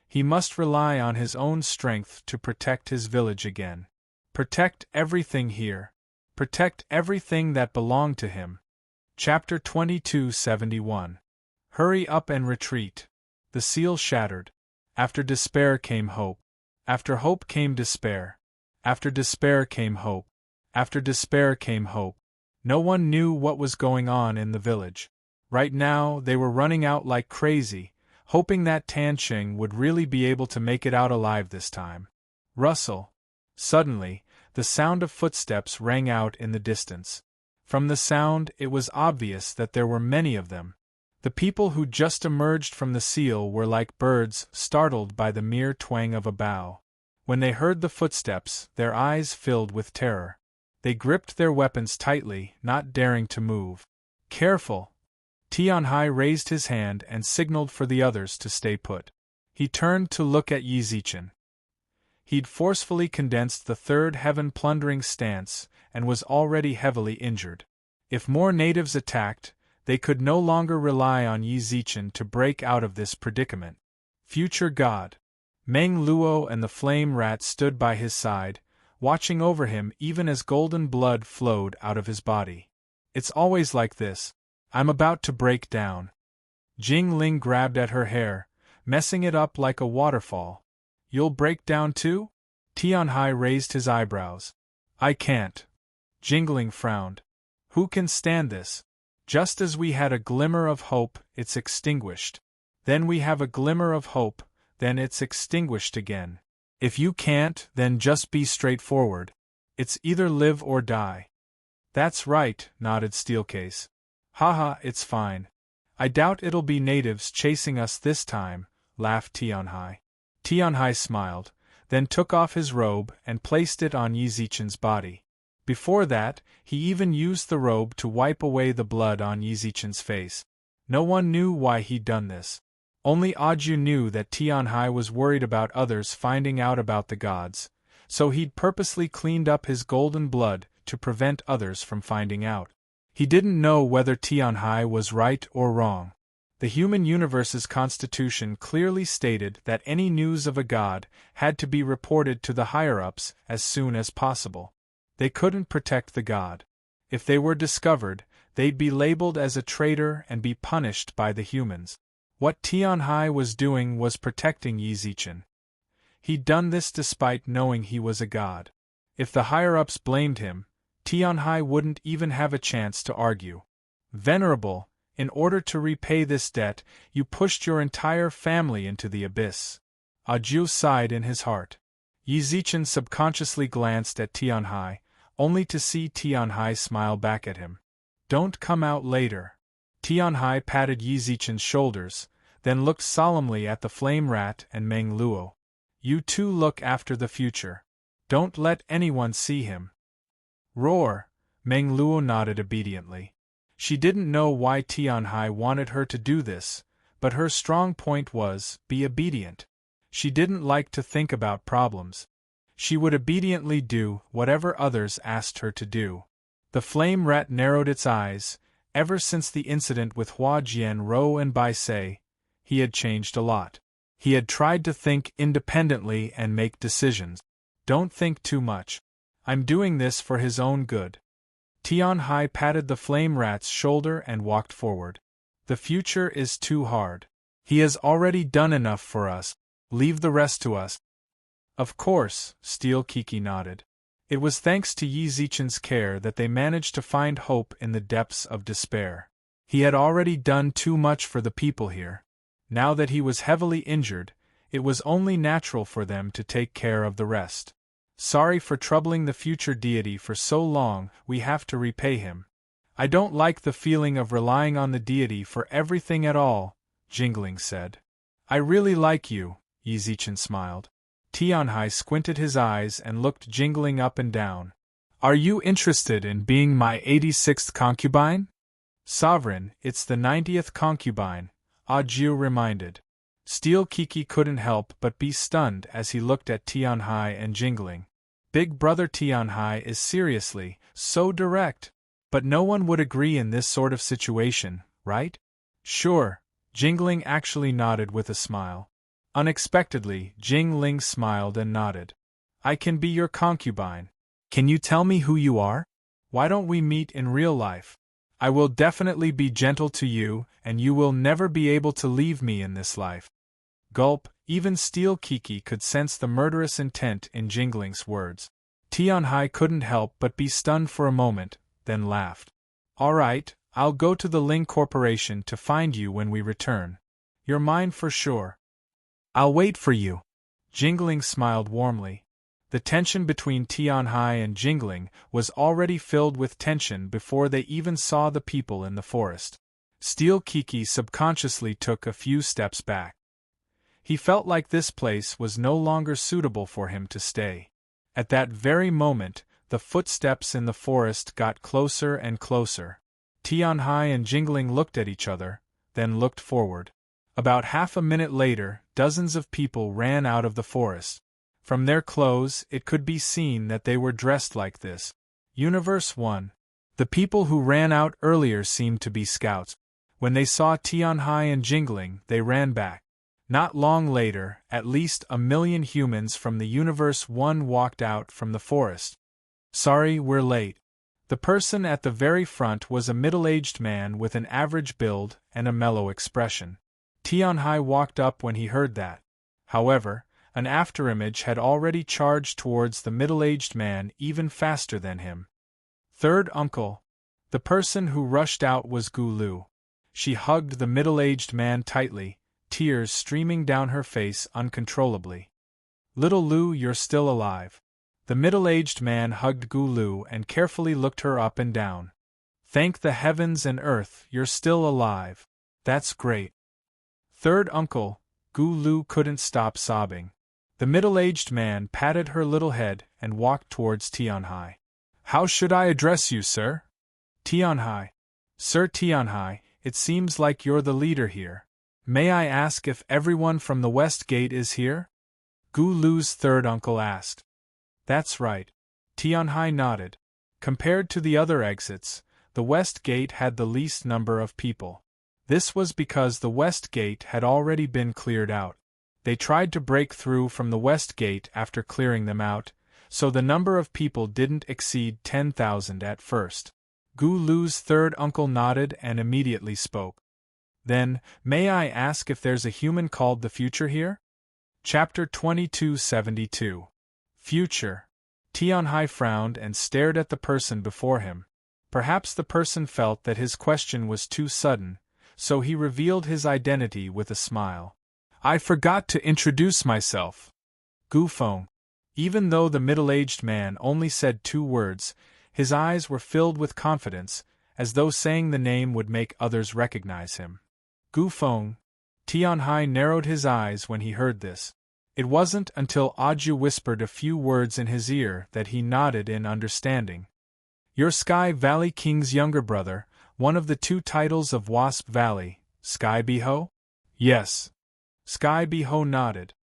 He must rely on his own strength to protect his village again. Protect everything here. Protect everything that belonged to him. Chapter 2271. Hurry up and retreat. The seal shattered. After despair came hope. After hope came despair. After despair came hope. After despair came hope. No one knew what was going on in the village. Right now, they were running out like crazy, hoping that Tansheng would really be able to make it out alive this time. Rustle. Suddenly, the sound of footsteps rang out in the distance. From the sound, it was obvious that there were many of them. The people who just emerged from the seal were like birds startled by the mere twang of a bough. When they heard the footsteps, their eyes filled with terror. They gripped their weapons tightly, not daring to move. Careful! Tianhai raised his hand and signaled for the others to stay put. He turned to look at Yi Zichen. He'd forcefully condensed the third heaven plundering stance and was already heavily injured. If more natives attacked, they could no longer rely on Yi Zichen to break out of this predicament. Future God. Meng Luo and the flame rat stood by his side, watching over him even as golden blood flowed out of his body. It's always like this. I'm about to break down. Jing Ling grabbed at her hair, messing it up like a waterfall. You'll break down too? Tianhai raised his eyebrows. I can't. Jingling frowned. Who can stand this? Just as we had a glimmer of hope, it's extinguished. Then we have a glimmer of hope, then it's extinguished again. If you can't, then just be straightforward. It's either live or die. That's right, nodded Steelcase. Haha, it's fine. I doubt it'll be natives chasing us this time, laughed Tianhai. Tianhai smiled, then took off his robe and placed it on Yi Zichen's body. Before that, he even used the robe to wipe away the blood on Yi Zichen's face. No one knew why he'd done this. Only Aju knew that Tianhai was worried about others finding out about the gods, so he'd purposely cleaned up his golden blood to prevent others from finding out. He didn't know whether Tianhai was right or wrong. The human universe's constitution clearly stated that any news of a god had to be reported to the higher-ups as soon as possible. They couldn't protect the god. If they were discovered, they'd be labeled as a traitor and be punished by the humans. What Tianhai was doing was protecting Yi Zichen. He'd done this despite knowing he was a god. If the higher-ups blamed him, Tianhai wouldn't even have a chance to argue. Venerable, in order to repay this debt, you pushed your entire family into the abyss. Aju sighed in his heart. Yi Zichen subconsciously glanced at Tianhai, only to see Tianhai smile back at him. Don't come out later. Tianhai patted Yi Zichen's shoulders, then looked solemnly at the flame rat and Meng Luo. You two look after the future. Don't let anyone see him. Roar! Meng Luo nodded obediently. She didn't know why Tianhai wanted her to do this, but her strong point was, be obedient. She didn't like to think about problems. She would obediently do whatever others asked her to do. The flame rat narrowed its eyes. Ever since the incident with Hua Jianro and Bai Sei, he had changed a lot. He had tried to think independently and make decisions. Don't think too much. I'm doing this for his own good. Tianhai patted the flame rat's shoulder and walked forward. The future is too hard. He has already done enough for us. Leave the rest to us. Of course, Steel Kiki nodded. It was thanks to Yi Zichen's care that they managed to find hope in the depths of despair. He had already done too much for the people here. Now that he was heavily injured, it was only natural for them to take care of the rest. Sorry for troubling the future deity for so long, we have to repay him. I don't like the feeling of relying on the deity for everything at all, Jingling said. I really like you, Yi Zichen smiled. Tianhai squinted his eyes and looked Jingling up and down. Are you interested in being my 86th concubine? Sovereign, it's the 90th concubine, Jiu reminded. Steel Kiki couldn't help but be stunned as he looked at Tianhai and Jingling. Big brother Tianhai is seriously, so direct. But no one would agree in this sort of situation, right? Sure, Jingling actually nodded with a smile. Unexpectedly, Jingling smiled and nodded. I can be your concubine. Can you tell me who you are? Why don't we meet in real life? I will definitely be gentle to you, and you will never be able to leave me in this life. Gulp, even Steel Kiki could sense the murderous intent in Jingling's words. Tianhai couldn't help but be stunned for a moment, then laughed. All right, I'll go to the Ling Corporation to find you when we return. You're mine for sure. I'll wait for you. Jingling smiled warmly. The tension between Tianhai and Jingling was already filled with tension before they even saw the people in the forest. Steel Kiki subconsciously took a few steps back. He felt like this place was no longer suitable for him to stay. At that very moment, the footsteps in the forest got closer and closer. Tianhai and Jingling looked at each other, then looked forward. About half a minute later, dozens of people ran out of the forest. From their clothes, it could be seen that they were dressed like this. Universe 1. The people who ran out earlier seemed to be scouts. When they saw Tianhai and Jingling, they ran back. Not long later, at least 1,000,000 humans from the Universe 1 walked out from the forest. Sorry, we're late. The person at the very front was a middle-aged man with an average build and a mellow expression. Tianhai walked up when he heard that. However, an afterimage had already charged towards the middle-aged man even faster than him. Third uncle. The person who rushed out was Gu Lu. She hugged the middle-aged man tightly, tears streaming down her face uncontrollably. Little Lu, you're still alive. The middle-aged man hugged Gu Lu and carefully looked her up and down. Thank the heavens and earth, you're still alive. That's great. Third uncle, Gu Lu couldn't stop sobbing. The middle-aged man patted her little head and walked towards Tianhai. How should I address you, sir? Tianhai. Sir Tianhai, it seems like you're the leader here. May I ask if everyone from the West Gate is here? Gu Lu's third uncle asked. That's right. Tianhai nodded. Compared to the other exits, the West Gate had the least number of people. This was because the West Gate had already been cleared out. They tried to break through from the West Gate after clearing them out, so the number of people didn't exceed 10,000 at first. Gu Lu's third uncle nodded and immediately spoke. Then, may I ask if there's a human called the Future here? Chapter 2272. Future. Tianhai frowned and stared at the person before him. Perhaps the person felt that his question was too sudden, so he revealed his identity with a smile. I forgot to introduce myself. Gu Feng. Even though the middle-aged man only said 2 words, his eyes were filled with confidence, as though saying the name would make others recognize him. Gu Feng. Tianhai narrowed his eyes when he heard this. It wasn't until Jiu whispered a few words in his ear that he nodded in understanding. Your Sky Valley King's younger brother, one of the two titles of Wasp Valley, Sky Beho? Yes. Sky Beho nodded.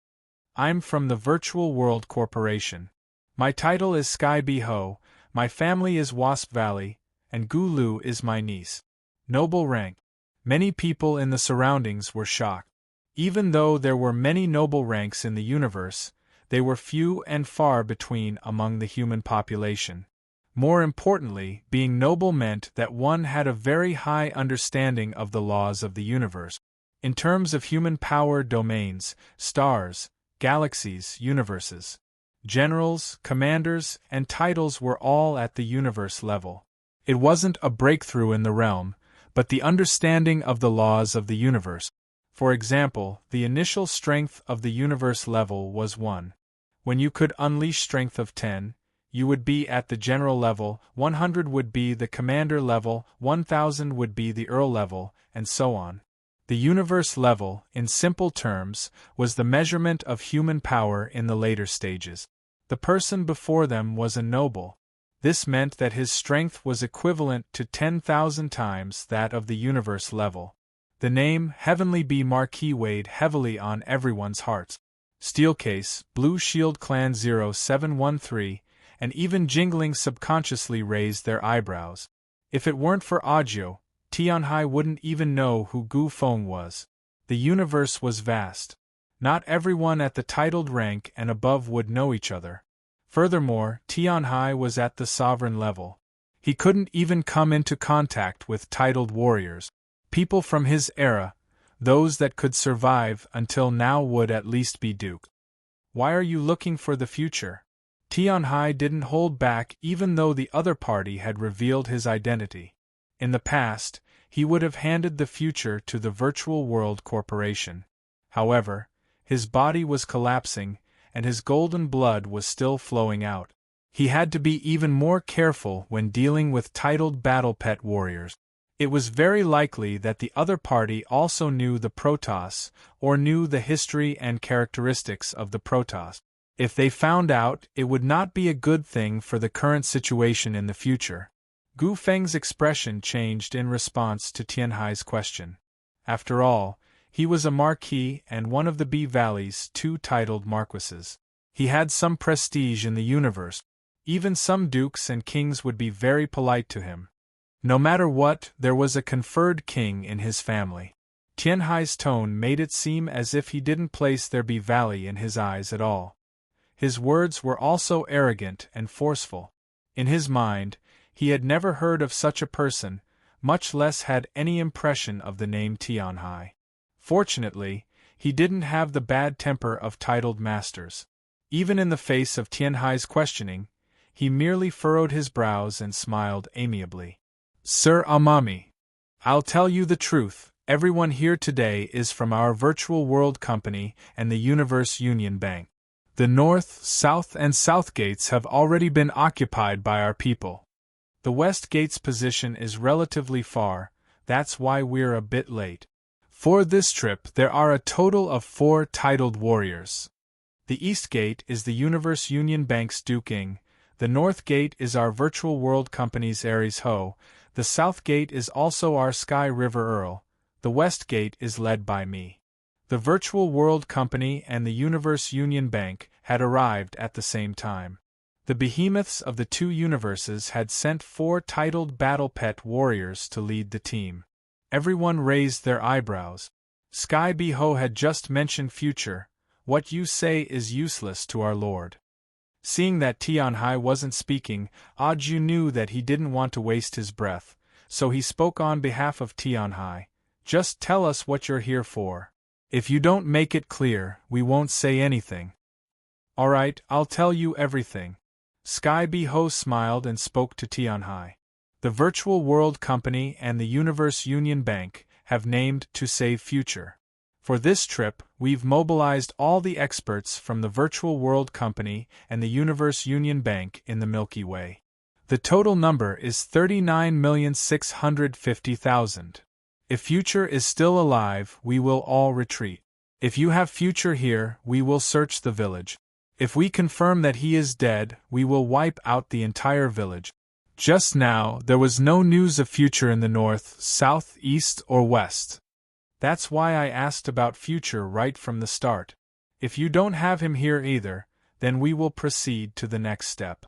I'm from the Virtual World Corporation. My title is Sky Beho, my family is Wasp Valley, and Gulu is my niece. Noble rank. Many people in the surroundings were shocked. Even though there were many noble ranks in the universe, they were few and far between among the human population. More importantly, being noble meant that one had a very high understanding of the laws of the universe. In terms of human power domains, stars, galaxies, universes. Generals, commanders, and titles were all at the universe level. It wasn't a breakthrough in the realm, but the understanding of the laws of the universe. For example, the initial strength of the universe level was 1. When you could unleash strength of 10, you would be at the general level, 100 would be the commander level, 1000 would be the earl level, and so on. The universe level, in simple terms, was the measurement of human power in the later stages. The person before them was a noble. This meant that his strength was equivalent to 10,000 times that of the universe level. The name Heavenly Bee Marquis weighed heavily on everyone's hearts. Steelcase, Blue Shield Clan 0713, and even Jingling subconsciously raised their eyebrows. If it weren't for Audio, Tianhai wouldn't even know who Gu Feng was. The universe was vast. Not everyone at the titled rank and above would know each other. Furthermore, Tianhai was at the sovereign level. He couldn't even come into contact with titled warriors. People from his era, those that could survive until now, would at least be Duke. Why are you looking for the future? Tianhai didn't hold back even though the other party had revealed his identity. In the past, he would have handed the future to the Virtual World Corporation. However, his body was collapsing, and his golden blood was still flowing out. He had to be even more careful when dealing with titled battle pet warriors. It was very likely that the other party also knew the Protoss, or knew the history and characteristics of the Protoss. If they found out, it would not be a good thing for the current situation in the future. Gu Feng's expression changed in response to Tianhai's question. After all, he was a marquis and one of the Bee Valley's two titled marquises. He had some prestige in the universe. Even some dukes and kings would be very polite to him. No matter what, there was a conferred king in his family. Tianhai's tone made it seem as if he didn't place their Bee Valley in his eyes at all. His words were also arrogant and forceful. In his mind, he had never heard of such a person, much less had any impression of the name Tianhai. Fortunately, he didn't have the bad temper of titled masters. Even in the face of Tianhai's questioning, he merely furrowed his brows and smiled amiably. Sir Amami, I'll tell you the truth, everyone here today is from our Virtual World Company and the Universe Union Bank. The North, South and South Gates have already been occupied by our people. The West Gate's position is relatively far, that's why we're a bit late. For this trip there are a total of 4 titled warriors. The East Gate is the Universe Union Bank's Duke Ing, the North Gate is our Virtual World Company's Ares Ho, the South Gate is also our Sky River Earl, the West Gate is led by me. The Virtual World Company and the Universe Union Bank had arrived at the same time. The behemoths of the two universes had sent 4 titled battle pet warriors to lead the team. Everyone raised their eyebrows. Sky Beho had just mentioned future. What you say is useless to our lord. Seeing that Tianhai wasn't speaking, Audio knew that he didn't want to waste his breath, so he spoke on behalf of Tianhai. Just tell us what you're here for. If you don't make it clear, we won't say anything. Alright, I'll tell you everything. Sky Beho smiled and spoke to Tianhai. The Virtual World Company and the Universe Union Bank have named to save future. For this trip, we've mobilized all the experts from the Virtual World Company and the Universe Union Bank in the Milky Way. The total number is 39,650,000. If Future is still alive, we will all retreat. If you have Future here, we will search the village. If we confirm that he is dead, we will wipe out the entire village. Just now, there was no news of future in the north, south, east, or west. That's why I asked about future right from the start. If you don't have him here either, then we will proceed to the next step.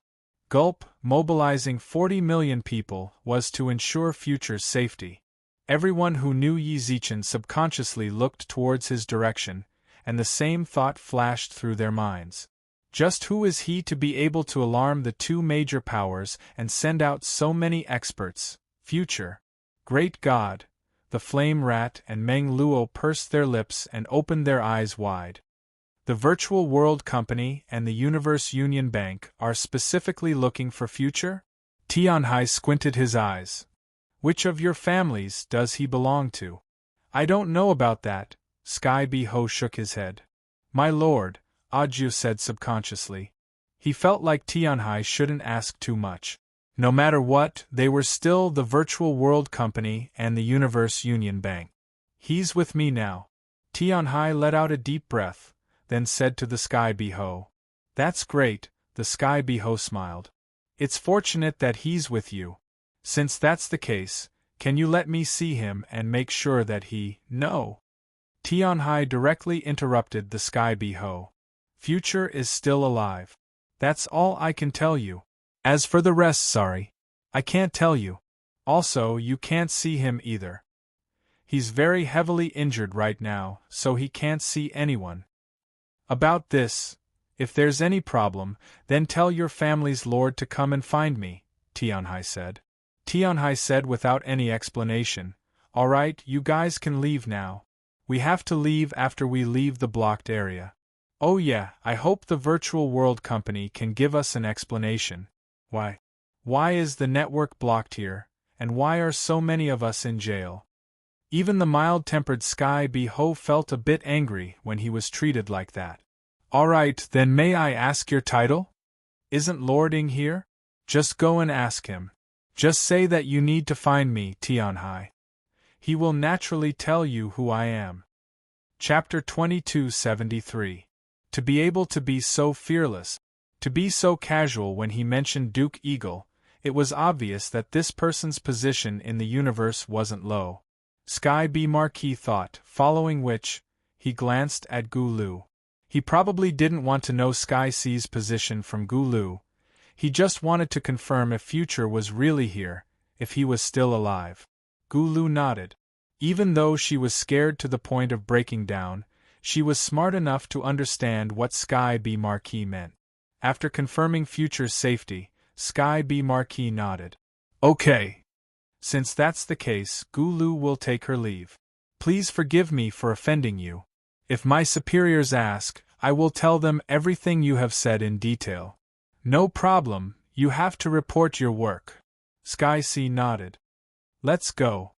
Gulp, mobilizing 40 million people, was to ensure future's safety. Everyone who knew Yi Zichen subconsciously looked towards his direction, and the same thought flashed through their minds. Just who is he to be able to alarm the two major powers and send out so many experts? Future. Great God! The Flame Rat and Meng Luo pursed their lips and opened their eyes wide. The Virtual World Company and the Universe Union Bank are specifically looking for future? Tianhai squinted his eyes. Which of your families does he belong to? I don't know about that. Sky Bi Ho shook his head. My lord, Audiobook said subconsciously. He felt like Tianhai shouldn't ask too much. No matter what, they were still the Virtual World Company and the Universe Union Bank. He's with me now. Tianhai let out a deep breath, then said to the Sky Bi Ho. That's great, the Sky Bi Ho smiled. It's fortunate that he's with you. Since that's the case, can you let me see him and make sure that he... No. Tianhai directly interrupted the Sky Bi Ho. Future is still alive. That's all I can tell you. As for the rest, sorry. I can't tell you. Also, you can't see him either. He's very heavily injured right now, so he can't see anyone. About this, if there's any problem, then tell your family's lord to come and find me, Tianhai said. Tianhai said without any explanation, All right, you guys can leave now. We have to leave after we leave the blocked area. Oh yeah, I hope the Virtual World Company can give us an explanation. Why? Why is the network blocked here, and why are so many of us in jail? Even the mild-tempered Sky Bi Ho felt a bit angry when he was treated like that. All right, then may I ask your title? Isn't Lord Ing here? Just go and ask him. Just say that you need to find me, Tianhai. He will naturally tell you who I am. Chapter 2273. To be able to be so fearless, to be so casual when he mentioned Duke Eagle, it was obvious that this person's position in the universe wasn't low. Sky Bi Marquis thought, following which, he glanced at Gu Lu. He probably didn't want to know Sky C's position from Gu Lu. He just wanted to confirm if Future was really here, if he was still alive. Gu Lu nodded. Even though she was scared to the point of breaking down, she was smart enough to understand what Sky Bi Marquis meant. After confirming Future's safety, Sky Bi Marquis nodded. Okay. Since that's the case, Gu Lu will take her leave. Please forgive me for offending you. If my superiors ask, I will tell them everything you have said in detail. No problem, you have to report your work. Sky C nodded. Let's go.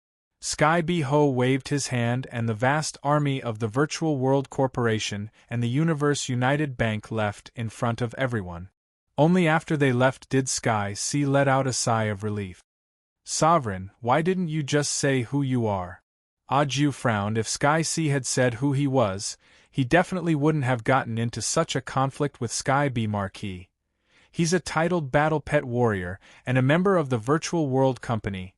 Sky Bi Ho waved his hand and the vast army of the Virtual World Corporation and the Universe United Bank left in front of everyone. Only after they left did Sky C let out a sigh of relief. Sovereign, why didn't you just say who you are? Audiobook frowned. If Sky C had said who he was, he definitely wouldn't have gotten into such a conflict with Sky Bi Marquis. He's a titled battle pet warrior and a member of the Virtual World Company.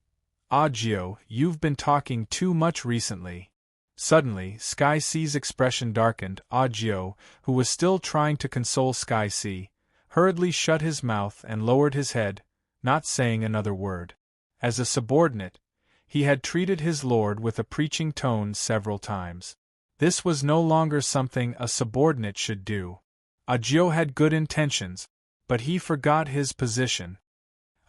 Audiobook, you've been talking too much recently. Suddenly, Sky C's expression darkened. Audiobook, who was still trying to console Sky C, hurriedly shut his mouth and lowered his head, not saying another word. As a subordinate, he had treated his lord with a preaching tone several times. This was no longer something a subordinate should do. Audiobook had good intentions, but he forgot his position.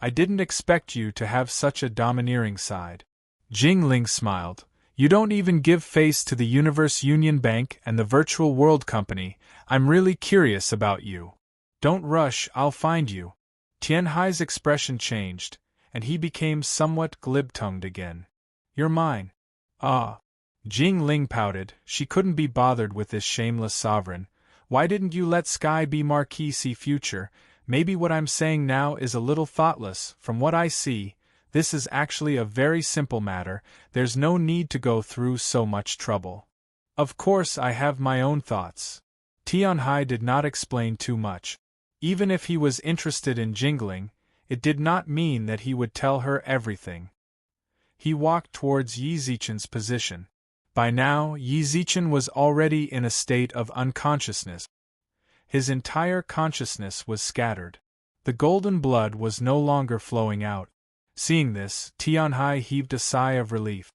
I didn't expect you to have such a domineering side. Jingling smiled. You don't even give face to the Universe Union Bank and the Virtual World Company. I'm really curious about you. Don't rush, I'll find you. Tianhai's expression changed, and he became somewhat glib-tongued again. You're mine. Ah. Jingling pouted. She couldn't be bothered with this shameless sovereign. Why didn't you let Sky Bi Marquis see Future? Maybe what I'm saying now is a little thoughtless. From what I see, this is actually a very simple matter. There's no need to go through so much trouble. Of course I have my own thoughts. Tianhai did not explain too much. Even if he was interested in Jingling, it did not mean that he would tell her everything. He walked towards Yi Zichen's position. By now, Yi Zichen was already in a state of unconsciousness. His entire consciousness was scattered. The golden blood was no longer flowing out. Seeing this, Tianhai heaved a sigh of relief.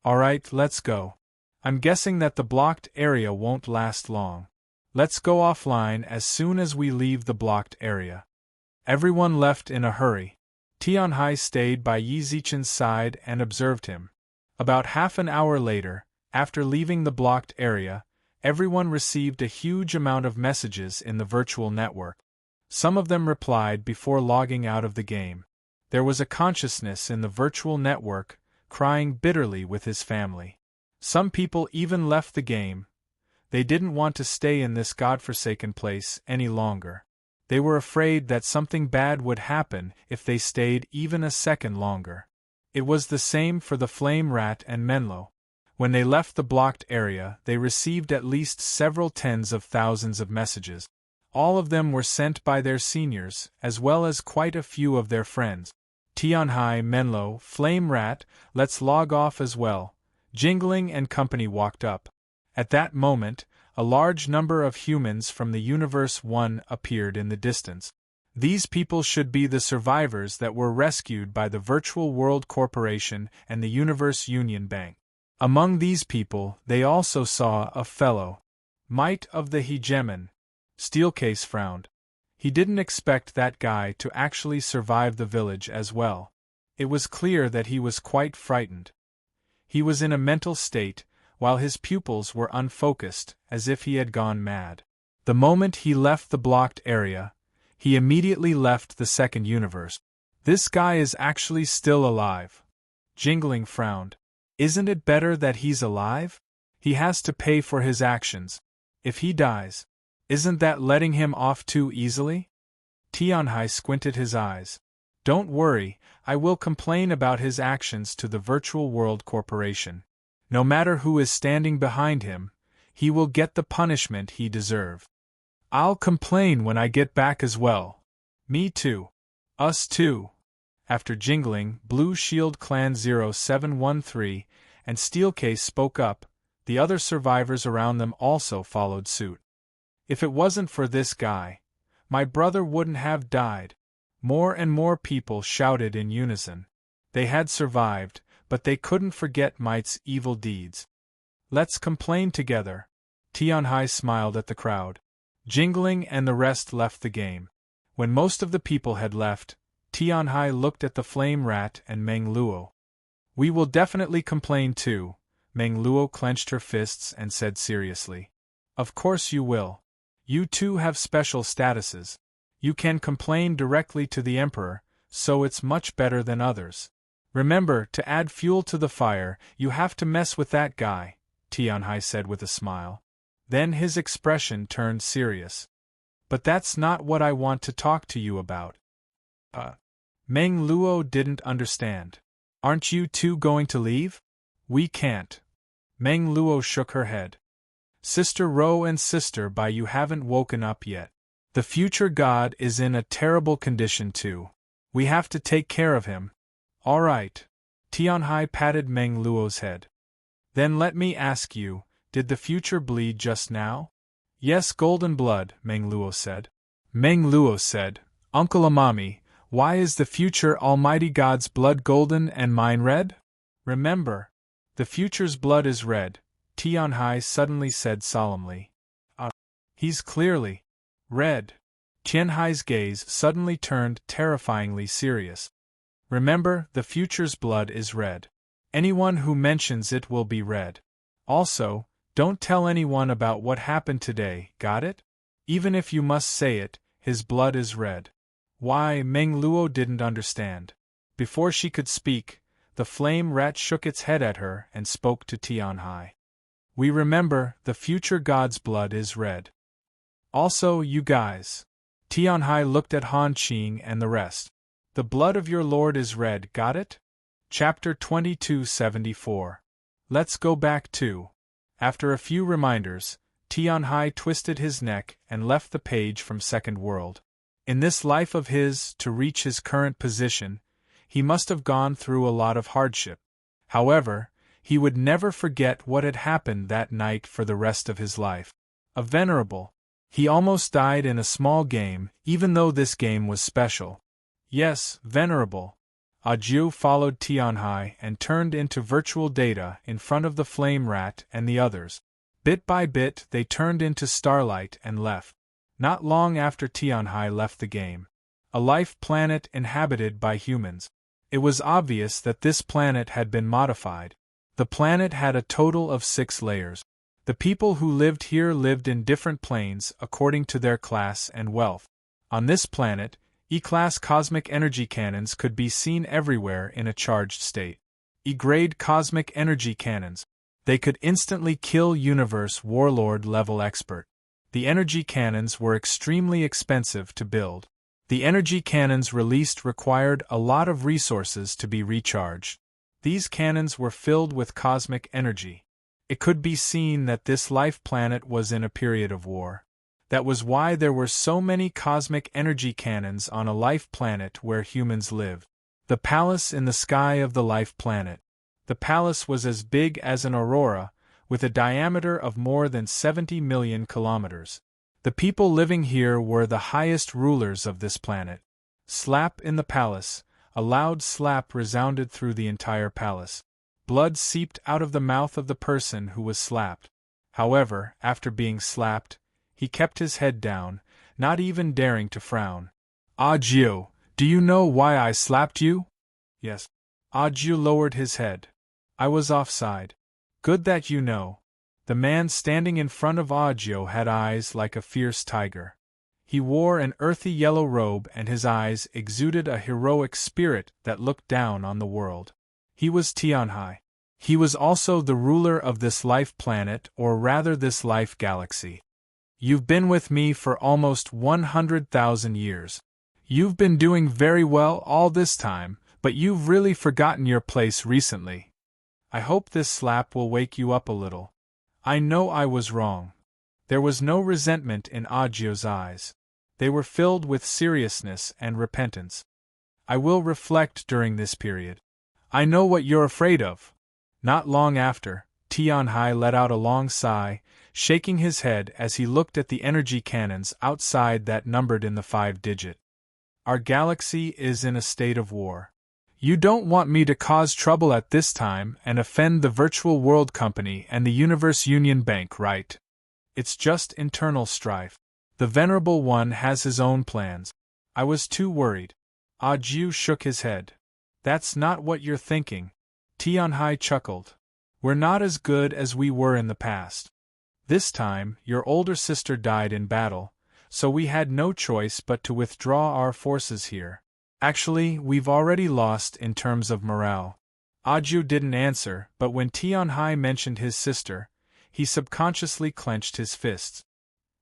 Alright, let's go. I'm guessing that the blocked area won't last long. Let's go offline as soon as we leave the blocked area. Everyone left in a hurry. Tianhai stayed by Yi Zichen's side and observed him. About half an hour later, after leaving the blocked area, everyone received a huge amount of messages in the virtual network. Some of them replied before logging out of the game. There was a consciousness in the virtual network, crying bitterly with his family. Some people even left the game. They didn't want to stay in this godforsaken place any longer. They were afraid that something bad would happen if they stayed even a second longer. It was the same for the Flame Rat and Menlo. When they left the blocked area, they received at least several tens of thousands of messages. All of them were sent by their seniors, as well as quite a few of their friends. Tianhai, Menlo, Flame Rat, let's log off as well. Jingling and company walked up. At that moment, a large number of humans from the Universe 1 appeared in the distance. These people should be the survivors that were rescued by the Virtual World Corporation and the Universe Union Bank. Among these people, they also saw a fellow. Might of the Hegemon. Steelcase frowned. He didn't expect that guy to actually survive the village as well. It was clear that he was quite frightened. He was in a mental state, while his pupils were unfocused, as if he had gone mad. The moment he left the blocked area, he immediately left the second universe. This guy is actually still alive. Jingling frowned. Isn't it better that he's alive? He has to pay for his actions. If he dies, isn't that letting him off too easily? Tianhai squinted his eyes. Don't worry, I will complain about his actions to the Virtual World Corporation. No matter who is standing behind him, he will get the punishment he deserves. I'll complain when I get back as well. Me too. Us too. After Jingling, Blue Shield Clan 0713, and Steelcase spoke up, the other survivors around them also followed suit. If it wasn't for this guy, my brother wouldn't have died. More and more people shouted in unison. They had survived, but they couldn't forget Might's evil deeds. Let's complain together. Tianhai smiled at the crowd. Jingling and the rest left the game. When most of the people had left, Tianhai looked at the Flame Rat and Meng Luo. We will definitely complain too. Meng Luo clenched her fists and said seriously. Of course you will. You two have special statuses. You can complain directly to the Emperor, so it's much better than others. Remember, to add fuel to the fire, you have to mess with that guy, Tianhai said with a smile. Then his expression turned serious. But that's not what I want to talk to you about. Meng Luo didn't understand. Aren't you two going to leave? We can't. Meng Luo shook her head. Sister Ro and Sister Bai, you haven't woken up yet. The future god is in a terrible condition too. We have to take care of him. All right. Tianhai patted Meng Luo's head. Then let me ask you, did the future bleed just now? Yes, golden blood, Meng Luo said. Meng Luo said, Uncle Amami, why is the future Almighty God's blood golden and mine red? Remember, the future's blood is red, Tianhai suddenly said solemnly. He's clearly red. Tianhai's gaze suddenly turned terrifyingly serious. Remember, the future's blood is red. Anyone who mentions it will be red. Also, don't tell anyone about what happened today, got it? Even if you must say it, his blood is red. Why, Meng Luo didn't understand. Before she could speak, the Flame Rat shook its head at her and spoke to Tianhai. We remember, the future god's blood is red. Also, you guys. Tianhai looked at Han Qing and the rest. The blood of your lord is red, got it? Chapter 2274. Let's go back to. After a few reminders, Tianhai twisted his neck and left the page from Second World. In this life of his, to reach his current position, he must have gone through a lot of hardship. However, he would never forget what had happened that night for the rest of his life. A venerable. He almost died in a small game, even though this game was special. Yes, venerable. Audiobook followed Tianhai and turned into virtual data in front of the flame rat and the others. Bit by bit they turned into starlight and left. Not long after Tianhai left the game. A life planet inhabited by humans. It was obvious that this planet had been modified. The planet had a total of 6 layers. The people who lived here lived in different planes according to their class and wealth. On this planet, E-class cosmic energy cannons could be seen everywhere in a charged state. E-grade cosmic energy cannons. They could instantly kill universe warlord level expert. The energy cannons were extremely expensive to build. The energy cannons released required a lot of resources to be recharged. These cannons were filled with cosmic energy. It could be seen that this life planet was in a period of war. That was why there were so many cosmic energy cannons on a life planet where humans lived. The palace in the sky of the life planet. The palace was as big as an aurora, with a diameter of more than 70 million kilometers. The people living here were the highest rulers of this planet. Slap in the palace. A loud slap resounded through the entire palace. Blood seeped out of the mouth of the person who was slapped. However, after being slapped, he kept his head down, not even daring to frown. Audiobook, do you know why I slapped you? Yes. Audiobook lowered his head. I was offside. Good that you know. The man standing in front of Audiobook had eyes like a fierce tiger. He wore an earthy yellow robe and his eyes exuded a heroic spirit that looked down on the world. He was Tianhai. He was also the ruler of this life planet, or rather this life galaxy. You've been with me for almost 100,000 years. You've been doing very well all this time, but you've really forgotten your place recently. I hope this slap will wake you up a little. I know I was wrong. There was no resentment in Audiobook's eyes. They were filled with seriousness and repentance. I will reflect during this period. I know what you're afraid of. Not long after, Tianhai let out a long sigh, shaking his head as he looked at the energy cannons outside that numbered in the 5-digit. Our galaxy is in a state of war. You don't want me to cause trouble at this time and offend the Virtual World Company and the Universe Union Bank, right? It's just internal strife. The Venerable One has his own plans. I was too worried. Audiobook shook his head. That's not what you're thinking. Tianhai chuckled. We're not as good as we were in the past. This time, your older sister died in battle, so we had no choice but to withdraw our forces here. Actually, we've already lost in terms of morale. Audiobook didn't answer, but when Tianhai mentioned his sister, he subconsciously clenched his fists.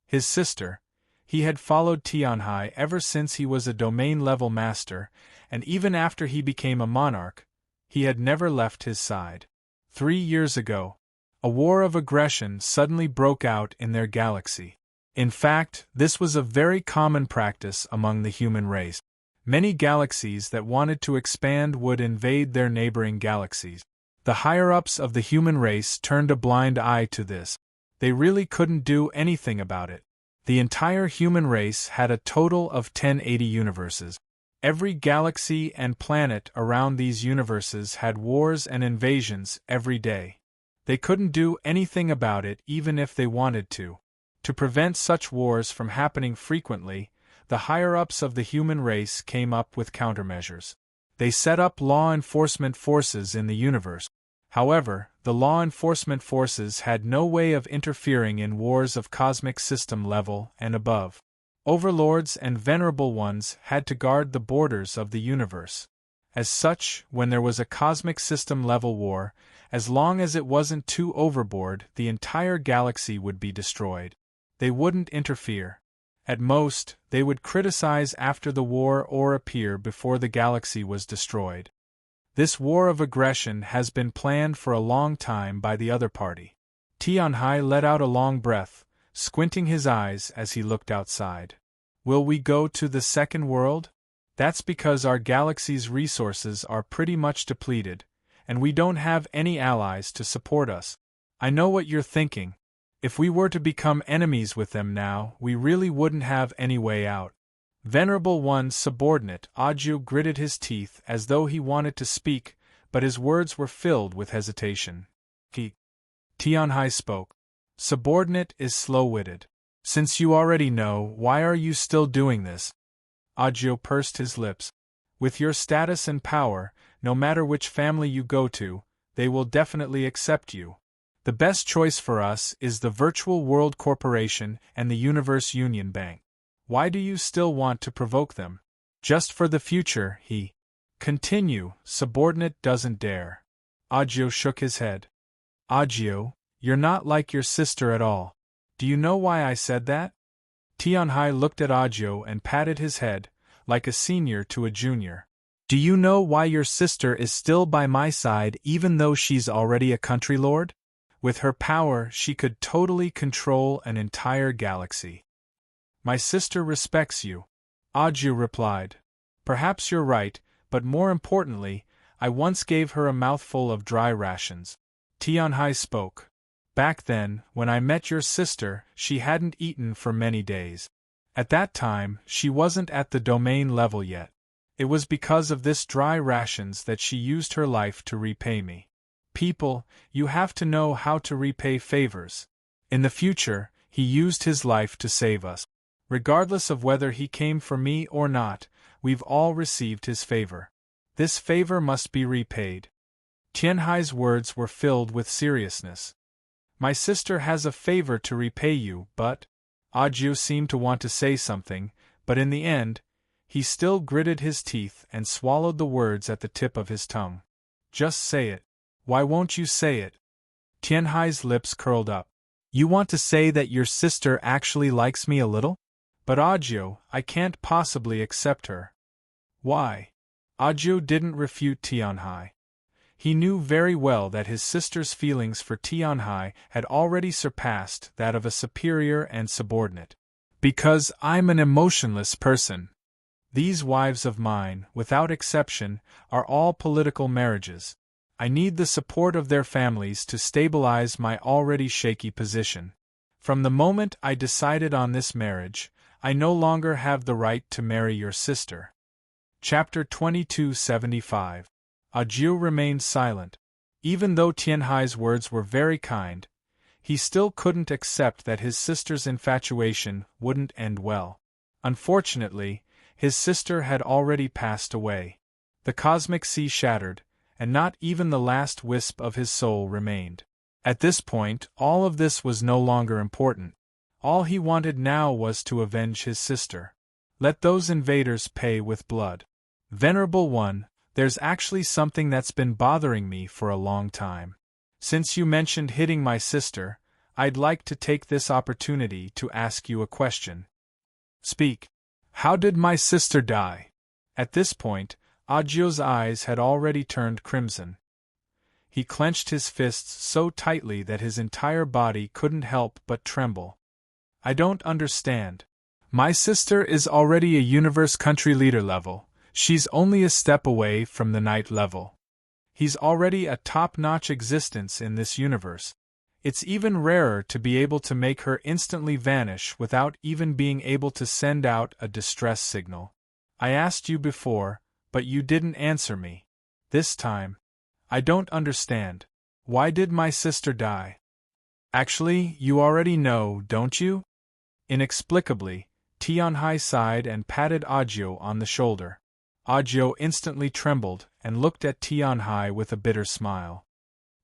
His sister. He had followed Tianhai ever since he was a domain-level master, and even after he became a monarch, he had never left his side. 3 years ago, a war of aggression suddenly broke out in their galaxy. In fact, this was a very common practice among the human race. Many galaxies that wanted to expand would invade their neighboring galaxies. The higher-ups of the human race turned a blind eye to this. They really couldn't do anything about it. The entire human race had a total of 1080 universes. Every galaxy and planet around these universes had wars and invasions every day. They couldn't do anything about it even if they wanted to. To prevent such wars from happening frequently, the higher-ups of the human race came up with countermeasures. They set up law enforcement forces in the universe. However, the law enforcement forces had no way of interfering in wars of cosmic system level and above. Overlords and venerable ones had to guard the borders of the universe. As such, when there was a cosmic system level war, as long as it wasn't too overboard, the entire galaxy would be destroyed. They wouldn't interfere. At most, they would criticize after the war or appear before the galaxy was destroyed. This war of aggression has been planned for a long time by the other party. Tianhai let out a long breath, squinting his eyes as he looked outside. Will we go to the second world? That's because our galaxy's resources are pretty much depleted, and we don't have any allies to support us. I know what you're thinking. If we were to become enemies with them now, we really wouldn't have any way out. Venerable One's subordinate, Audio, gritted his teeth as though he wanted to speak, but his words were filled with hesitation. Tianhai spoke. Subordinate is slow-witted. Since you already know, why are you still doing this? Audio pursed his lips. With your status and power, no matter which family you go to, they will definitely accept you. The best choice for us is the Virtual World Corporation and the Universe Union Bank. Why do you still want to provoke them? Just for the future, he. Continue, subordinate doesn't dare. Audio shook his head. Audio, you're not like your sister at all. Do you know why I said that? Tianhai looked at Audio and patted his head, like a senior to a junior. Do you know why your sister is still by my side even though she's already a country lord? With her power, she could totally control an entire galaxy. My sister respects you, Audio replied. Perhaps you're right, but more importantly, I once gave her a mouthful of dry rations. Tianhai spoke. Back then, when I met your sister, she hadn't eaten for many days. At that time, she wasn't at the domain level yet. It was because of this dry rations that she used her life to repay me. People, you have to know how to repay favors. In the future, he used his life to save us. Regardless of whether he came for me or not, we've all received his favor. This favor must be repaid. Tianhai's words were filled with seriousness. My sister has a favor to repay you, but… Audio seemed to want to say something, but in the end, he still gritted his teeth and swallowed the words at the tip of his tongue. Just say it. Why won't you say it? Tianhai's lips curled up. You want to say that your sister actually likes me a little? But Audio, I can't possibly accept her. Why? Audio didn't refute Tianhai. He knew very well that his sister's feelings for Tianhai had already surpassed that of a superior and subordinate. Because I'm an emotionless person. These wives of mine, without exception, are all political marriages. I need the support of their families to stabilize my already shaky position. From the moment I decided on this marriage, I no longer have the right to marry your sister. Chapter 2275. Audio remained silent. Even though Tianhai's words were very kind, he still couldn't accept that his sister's infatuation wouldn't end well. Unfortunately, his sister had already passed away. The cosmic sea shattered, and not even the last wisp of his soul remained. At this point, all of this was no longer important. All he wanted now was to avenge his sister. Let those invaders pay with blood. Venerable One, there's actually something that's been bothering me for a long time. Since you mentioned hitting my sister, I'd like to take this opportunity to ask you a question. Speak. How did my sister die? At this point, Audio's eyes had already turned crimson. He clenched his fists so tightly that his entire body couldn't help but tremble. I don't understand. My sister is already a universe country leader level. She's only a step away from the knight level. He's already a top-notch existence in this universe. It's even rarer to be able to make her instantly vanish without even being able to send out a distress signal. I asked you before, but you didn't answer me. This time, I don't understand. Why did my sister die? Actually, you already know, don't you? Inexplicably, Tianhai sighed and patted Audio on the shoulder. Audio instantly trembled and looked at Tianhai with a bitter smile.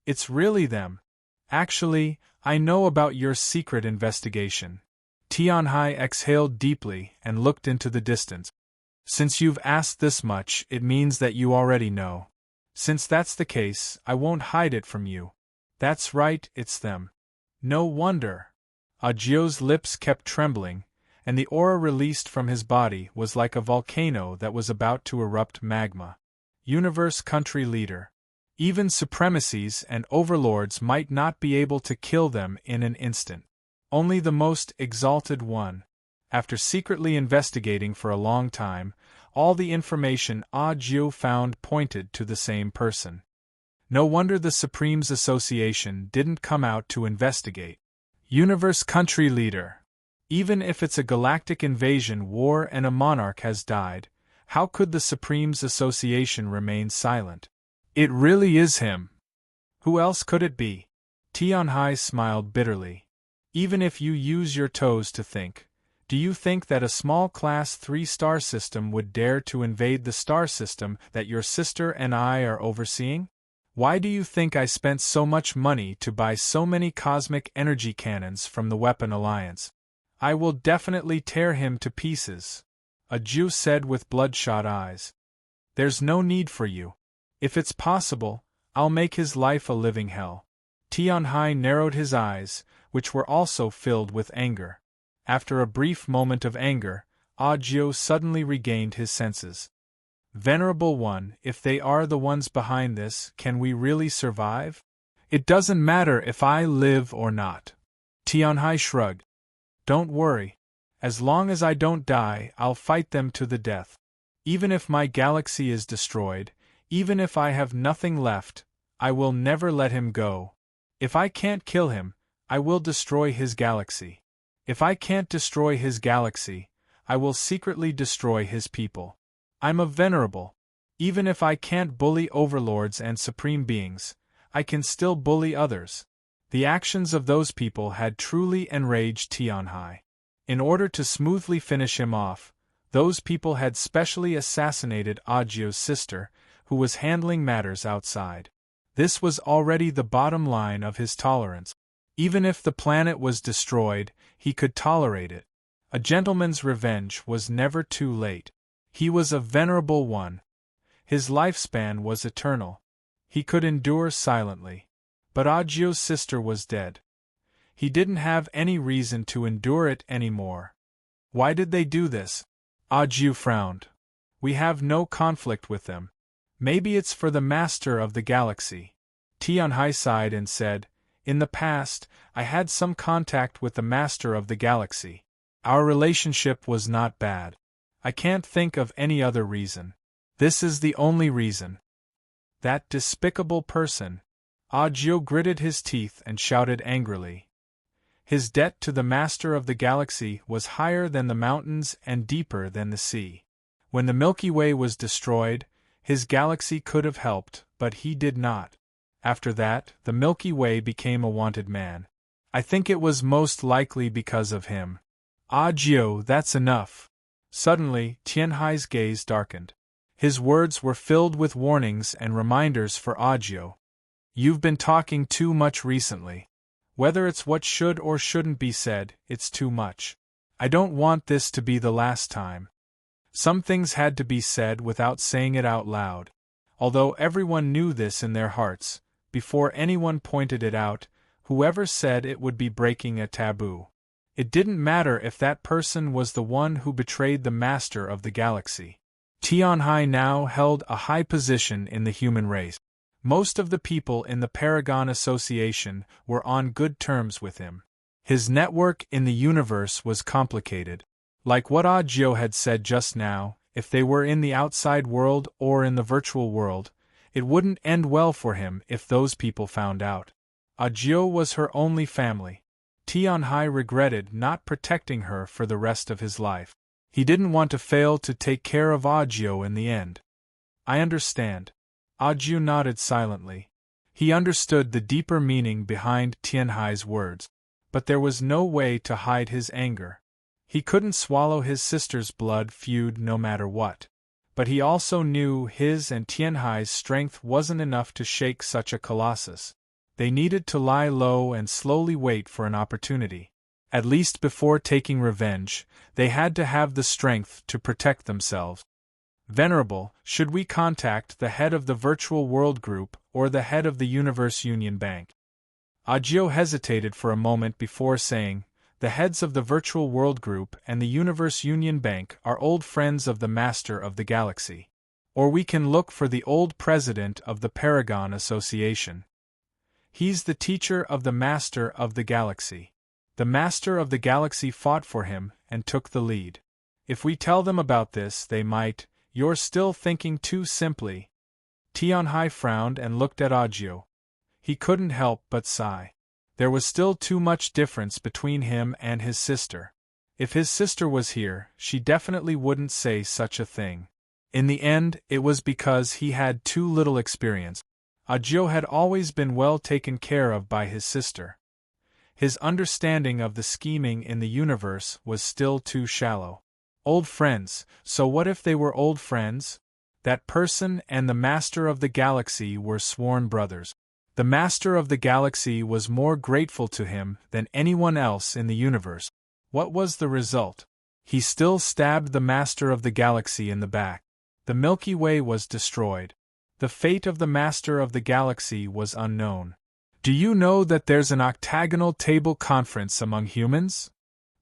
It's really them. Actually, I know about your secret investigation. Tianhai exhaled deeply and looked into the distance. Since you've asked this much, it means that you already know. Since that's the case, I won't hide it from you. That's right, it's them. No wonder. Audio's lips kept trembling, and the aura released from his body was like a volcano that was about to erupt magma. Universe country leader. Even supremacies and overlords might not be able to kill them in an instant. Only the most exalted one. After secretly investigating for a long time, all the information Audiobook found pointed to the same person. No wonder the Supremes Association didn't come out to investigate. Universe country leader. Even if it's a galactic invasion war and a monarch has died, how could the Supremes Association remain silent? It really is him. Who else could it be? Tianhai smiled bitterly. Even if you use your toes to think, do you think that a small Class 3 star system would dare to invade the star system that your sister and I are overseeing? Why do you think I spent so much money to buy so many cosmic energy cannons from the Weapon Alliance? I will definitely tear him to pieces, a Jew said with bloodshot eyes. There's no need for you. If it's possible, I'll make his life a living hell. Tianhai narrowed his eyes, which were also filled with anger. After a brief moment of anger, Audiobook suddenly regained his senses. Venerable One, if they are the ones behind this, can we really survive? It doesn't matter if I live or not. Tianhai shrugged. Don't worry. As long as I don't die, I'll fight them to the death. Even if my galaxy is destroyed, even if I have nothing left, I will never let him go. If I can't kill him, I will destroy his galaxy. If I can't destroy his galaxy, I will secretly destroy his people. I'm a venerable. Even if I can't bully overlords and supreme beings, I can still bully others. The actions of those people had truly enraged Tianhai. In order to smoothly finish him off, those people had specially assassinated Audiobook's sister, who was handling matters outside. This was already the bottom line of his tolerance. Even if the planet was destroyed, he could tolerate it. A gentleman's revenge was never too late. He was a venerable one. His lifespan was eternal. He could endure silently. But Audiobook's sister was dead. He didn't have any reason to endure it anymore. Why did they do this? Audiobook frowned. We have no conflict with them. Maybe it's for the master of the galaxy. Tianhai sighed and said, in the past, I had some contact with the master of the galaxy. Our relationship was not bad. I can't think of any other reason. This is the only reason. That despicable person. Audiobook gritted his teeth and shouted angrily. His debt to the master of the galaxy was higher than the mountains and deeper than the sea. When the Milky Way was destroyed, his galaxy could have helped, but he did not. After that, the Milky Way became a wanted man. I think it was most likely because of him. Audiobook, that's enough. Suddenly, Tianhai's gaze darkened. His words were filled with warnings and reminders for Audiobook. You've been talking too much recently. Whether it's what should or shouldn't be said, it's too much. I don't want this to be the last time. Some things had to be said without saying it out loud. Although everyone knew this in their hearts, before anyone pointed it out, whoever said it would be breaking a taboo. It didn't matter if that person was the one who betrayed the master of the galaxy. Tianhai now held a high position in the human race. Most of the people in the Paragon Association were on good terms with him. His network in the universe was complicated. Like what Audiobook had said just now, if they were in the outside world or in the virtual world, it wouldn't end well for him if those people found out. Audiobook was her only family. Tianhai regretted not protecting her for the rest of his life. He didn't want to fail to take care of Audiobook in the end. I understand. Audiobook nodded silently. He understood the deeper meaning behind Tianhai's words. But there was no way to hide his anger. He couldn't swallow his sister's blood feud no matter what. But he also knew his and Tianhai's strength wasn't enough to shake such a colossus. They needed to lie low and slowly wait for an opportunity. At least before taking revenge, they had to have the strength to protect themselves. Venerable, should we contact the head of the Virtual World Group or the head of the Universe Union Bank? Audiobook hesitated for a moment before saying, the heads of the Virtual World Group and the Universe Union Bank are old friends of the Master of the Galaxy. Or we can look for the old president of the Paragon Association. He's the teacher of the Master of the Galaxy. The Master of the Galaxy fought for him and took the lead. If we tell them about this, they might. You're still thinking too simply. Tianhai frowned and looked at Audiobook. He couldn't help but sigh. There was still too much difference between him and his sister. If his sister was here, she definitely wouldn't say such a thing. In the end, it was because he had too little experience. Audiobook had always been well taken care of by his sister. His understanding of the scheming in the universe was still too shallow. Old friends, so what if they were old friends? That person and the Master of the Galaxy were sworn brothers. The Master of the Galaxy was more grateful to him than anyone else in the universe. What was the result? He still stabbed the Master of the Galaxy in the back. The Milky Way was destroyed. The fate of the Master of the Galaxy was unknown. Do you know that there's an octagonal table conference among humans?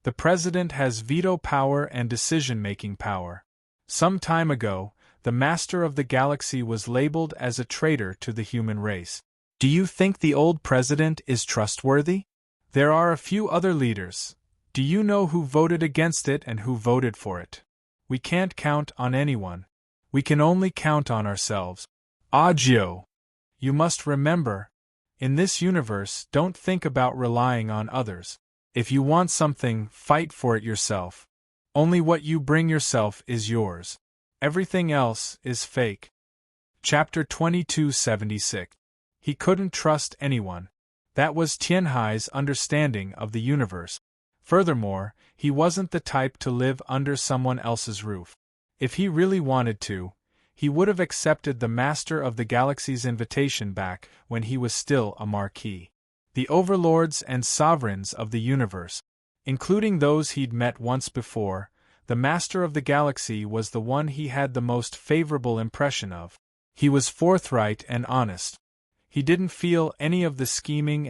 The President has veto power and decision-making power. Some time ago, the Master of the Galaxy was labeled as a traitor to the human race. Do you think the old President is trustworthy? There are a few other leaders. Do you know who voted against it and who voted for it? We can't count on anyone. We can only count on ourselves. Audiobook. You must remember, in this universe, don't think about relying on others. If you want something, fight for it yourself. Only what you bring yourself is yours. Everything else is fake. Chapter 2276. He couldn't trust anyone. That was Tianhai's understanding of the universe. Furthermore, he wasn't the type to live under someone else's roof. If he really wanted to, he would have accepted the Master of the Galaxy's invitation back when he was still a Marquis. The overlords and sovereigns of the universe, including those he'd met once before, the Master of the Galaxy was the one he had the most favorable impression of. He was forthright and honest. He didn't feel any of the scheming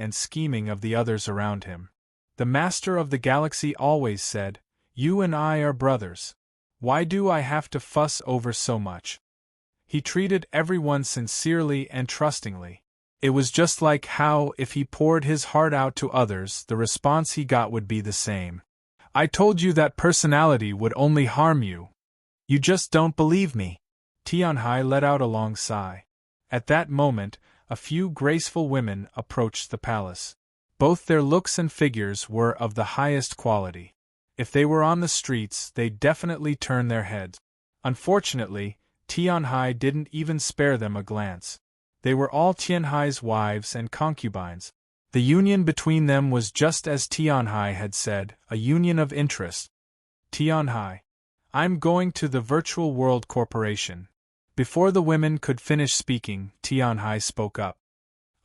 of the others around him. The Master of the Galaxy always said, "You and I are brothers. Why do I have to fuss over so much?" He treated everyone sincerely and trustingly. It was just like how, if he poured his heart out to others, the response he got would be the same. "I told you that personality would only harm you. You just don't believe me." Tianhai let out a long sigh. At that moment, a few graceful women approached the palace. Both their looks and figures were of the highest quality. If they were on the streets, they'd definitely turn their heads. Unfortunately, Tianhai didn't even spare them a glance. They were all Tianhai's wives and concubines. The union between them was just as Tianhai had said, a union of interest. Tianhai. I'm going to the Virtual World Corporation. Before the women could finish speaking, Tianhai spoke up.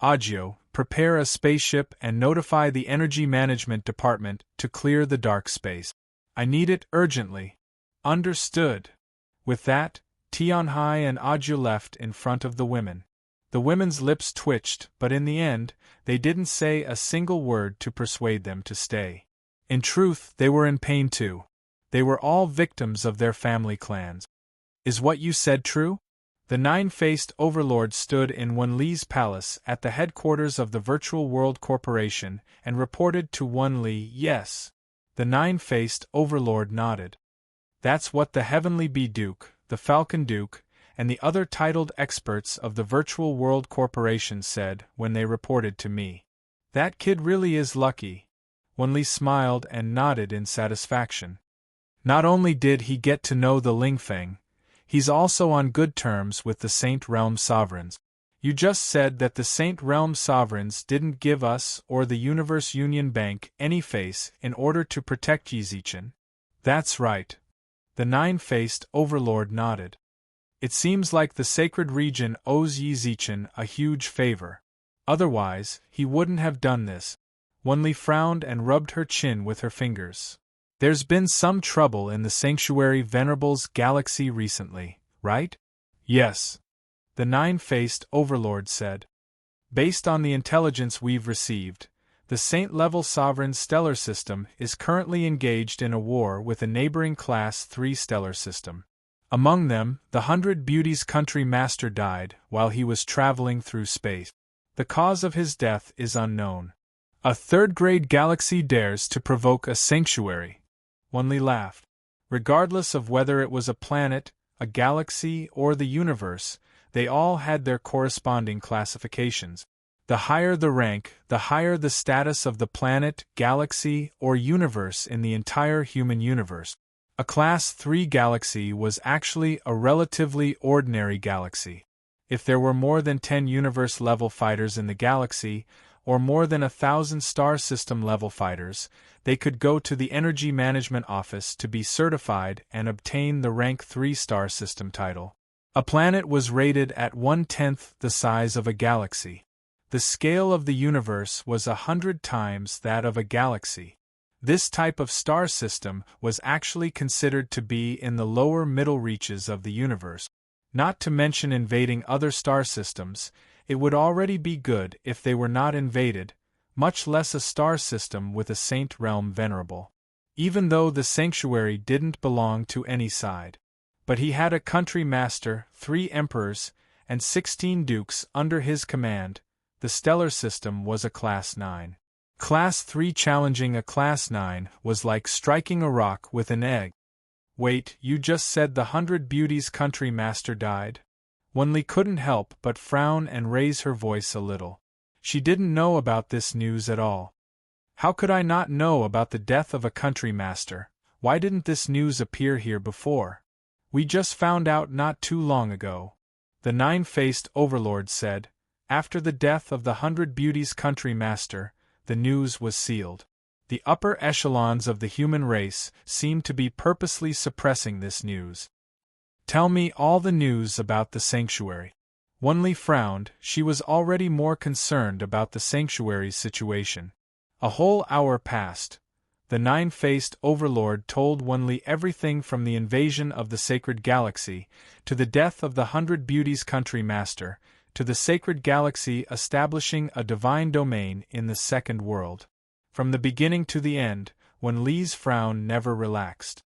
Audiobook, prepare a spaceship and notify the Energy Management Department to clear the dark space. I need it urgently. Understood. With that, Tianhai and Audiobook left in front of the women. The women's lips twitched, but in the end, they didn't say a single word to persuade them to stay. In truth, they were in pain too. They were all victims of their family clans. Is what you said true? The nine-faced overlord stood in Wan Li's palace at the headquarters of the Virtual World Corporation and reported to Wan Li. Yes. The nine-faced overlord nodded. That's what the Heavenly Bee Duke, the Falcon Duke, and the other titled experts of the Virtual World Corporation said when they reported to me. That kid really is lucky. Wan Li smiled and nodded in satisfaction. Not only did he get to know the Lingfeng, he's also on good terms with the Saint Realm Sovereigns. You just said that the Saint Realm Sovereigns didn't give us or the Universe Union Bank any face in order to protect Yizichen. That's right. The nine-faced overlord nodded. It seems like the sacred region owes Yizichen a huge favor. Otherwise, he wouldn't have done this. Wan Li frowned and rubbed her chin with her fingers. There's been some trouble in the Sanctuary Venerable's galaxy recently, right? Yes. The nine-faced overlord said. Based on the intelligence we've received, the Saint-level Sovereign stellar system is currently engaged in a war with a neighboring Class 3 stellar system. Among them, the 100 Beauties country master died while he was traveling through space. The cause of his death is unknown. A third-grade galaxy dares to provoke a sanctuary. Wanli laughed. Regardless of whether it was a planet, a galaxy, or the universe, they all had their corresponding classifications. The higher the rank, the higher the status of the planet, galaxy, or universe in the entire human universe. A Class 3 galaxy was actually a relatively ordinary galaxy. If there were more than 10 universe-level fighters in the galaxy, or more than 1,000 star system-level fighters, they could go to the Energy Management Office to be certified and obtain the Rank 3 star system title. A planet was rated at 1/10 the size of a galaxy. The scale of the universe was 100 times that of a galaxy. This type of star system was actually considered to be in the lower middle reaches of the universe. Not to mention invading other star systems, it would already be good if they were not invaded, much less a star system with a saint realm venerable. Even though the sanctuary didn't belong to any side. But he had a country master, 3 emperors, and 16 dukes under his command. The stellar system was a Class 9. Class 3 challenging a Class 9 was like striking a rock with an egg. Wait, you just said the 100 Beauties country master died? Wanli couldn't help but frown and raise her voice a little. She didn't know about this news at all. How could I not know about the death of a country master? Why didn't this news appear here before? We just found out not too long ago. The nine-faced overlord said. After the death of the 100 Beauties country master, the news was sealed. The upper echelons of the human race seemed to be purposely suppressing this news. Tell me all the news about the sanctuary. Wanli frowned. She was already more concerned about the sanctuary's situation. A whole hour passed. The nine-faced overlord told Wanli everything from the invasion of the sacred galaxy, to the death of the 100 Beauties country master, to the sacred galaxy establishing a divine domain in the second world. From the beginning to the end, Wanli's frown never relaxed.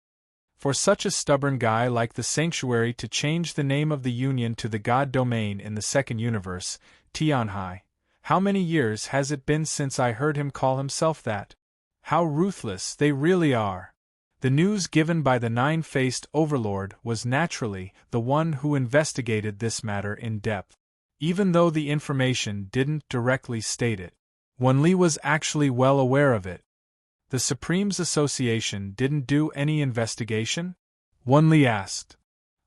For such a stubborn guy like the sanctuary to change the name of the Union to the God domain in the second universe, Tianhai, how many years has it been since I heard him call himself that? How ruthless they really are. The news given by the nine-faced overlord was naturally the one who investigated this matter in depth. Even though the information didn't directly state it, Wanli was actually well aware of it. The Supremes Association didn't do any investigation? Wanli asked.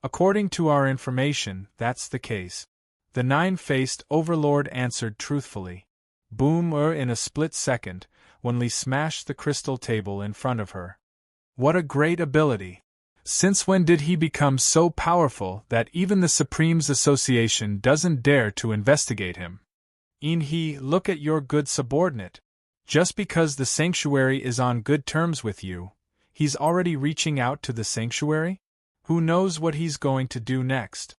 According to our information, that's the case. The nine-faced overlord answered truthfully. Boom! In a split second, Wanli smashed the crystal table in front of her. What a great ability! Since when did he become so powerful that even the Supremes Association doesn't dare to investigate him? Look at your good subordinate. Just because the sanctuary is on good terms with you, he's already reaching out to the sanctuary? Who knows what he's going to do next?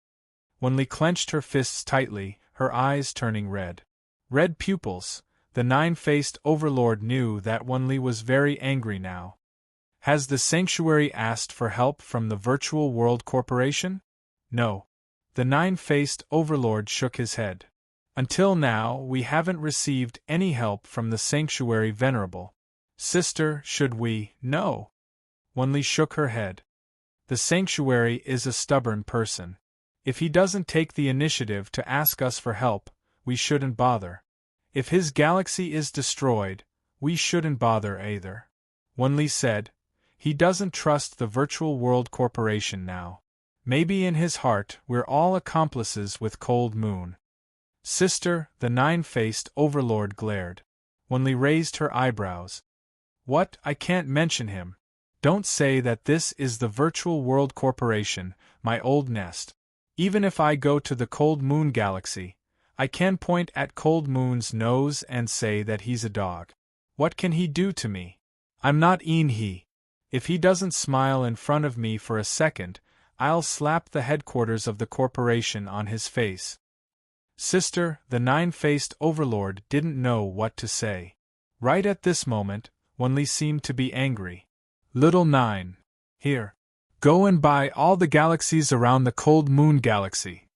Wanli clenched her fists tightly, her eyes turning red. Red pupils. The nine-faced overlord knew that Wanli was very angry now. Has the sanctuary asked for help from the Virtual World Corporation? No. The nine-faced overlord shook his head. Until now, we haven't received any help from the sanctuary venerable. Sister, should we? No. Wanli shook her head. The sanctuary is a stubborn person. If he doesn't take the initiative to ask us for help, we shouldn't bother. If his galaxy is destroyed, we shouldn't bother either. Wanli said. He doesn't trust the Virtual World Corporation now. Maybe in his heart we're all accomplices with Cold Moon. Sister, the nine-faced overlord glared. Wanli raised her eyebrows. What? I can't mention him. Don't say that this is the Virtual World Corporation, my old nest. Even if I go to the Cold Moon Galaxy, I can point at Cold Moon's nose and say that he's a dog. What can he do to me? I'm not he. If he doesn't smile in front of me for a second, I'll slap the headquarters of the corporation on his face. Sister, the nine-faced overlord didn't know what to say. Right at this moment, Wanli seemed to be angry. Little Nine. Here. Go and buy all the galaxies around the Cold Moon Galaxy.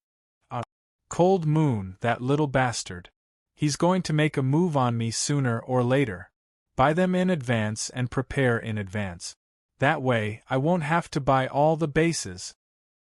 Cold Moon, that little bastard. He's going to make a move on me sooner or later. Buy them in advance and prepare in advance. That way, I won't have to buy all the bases.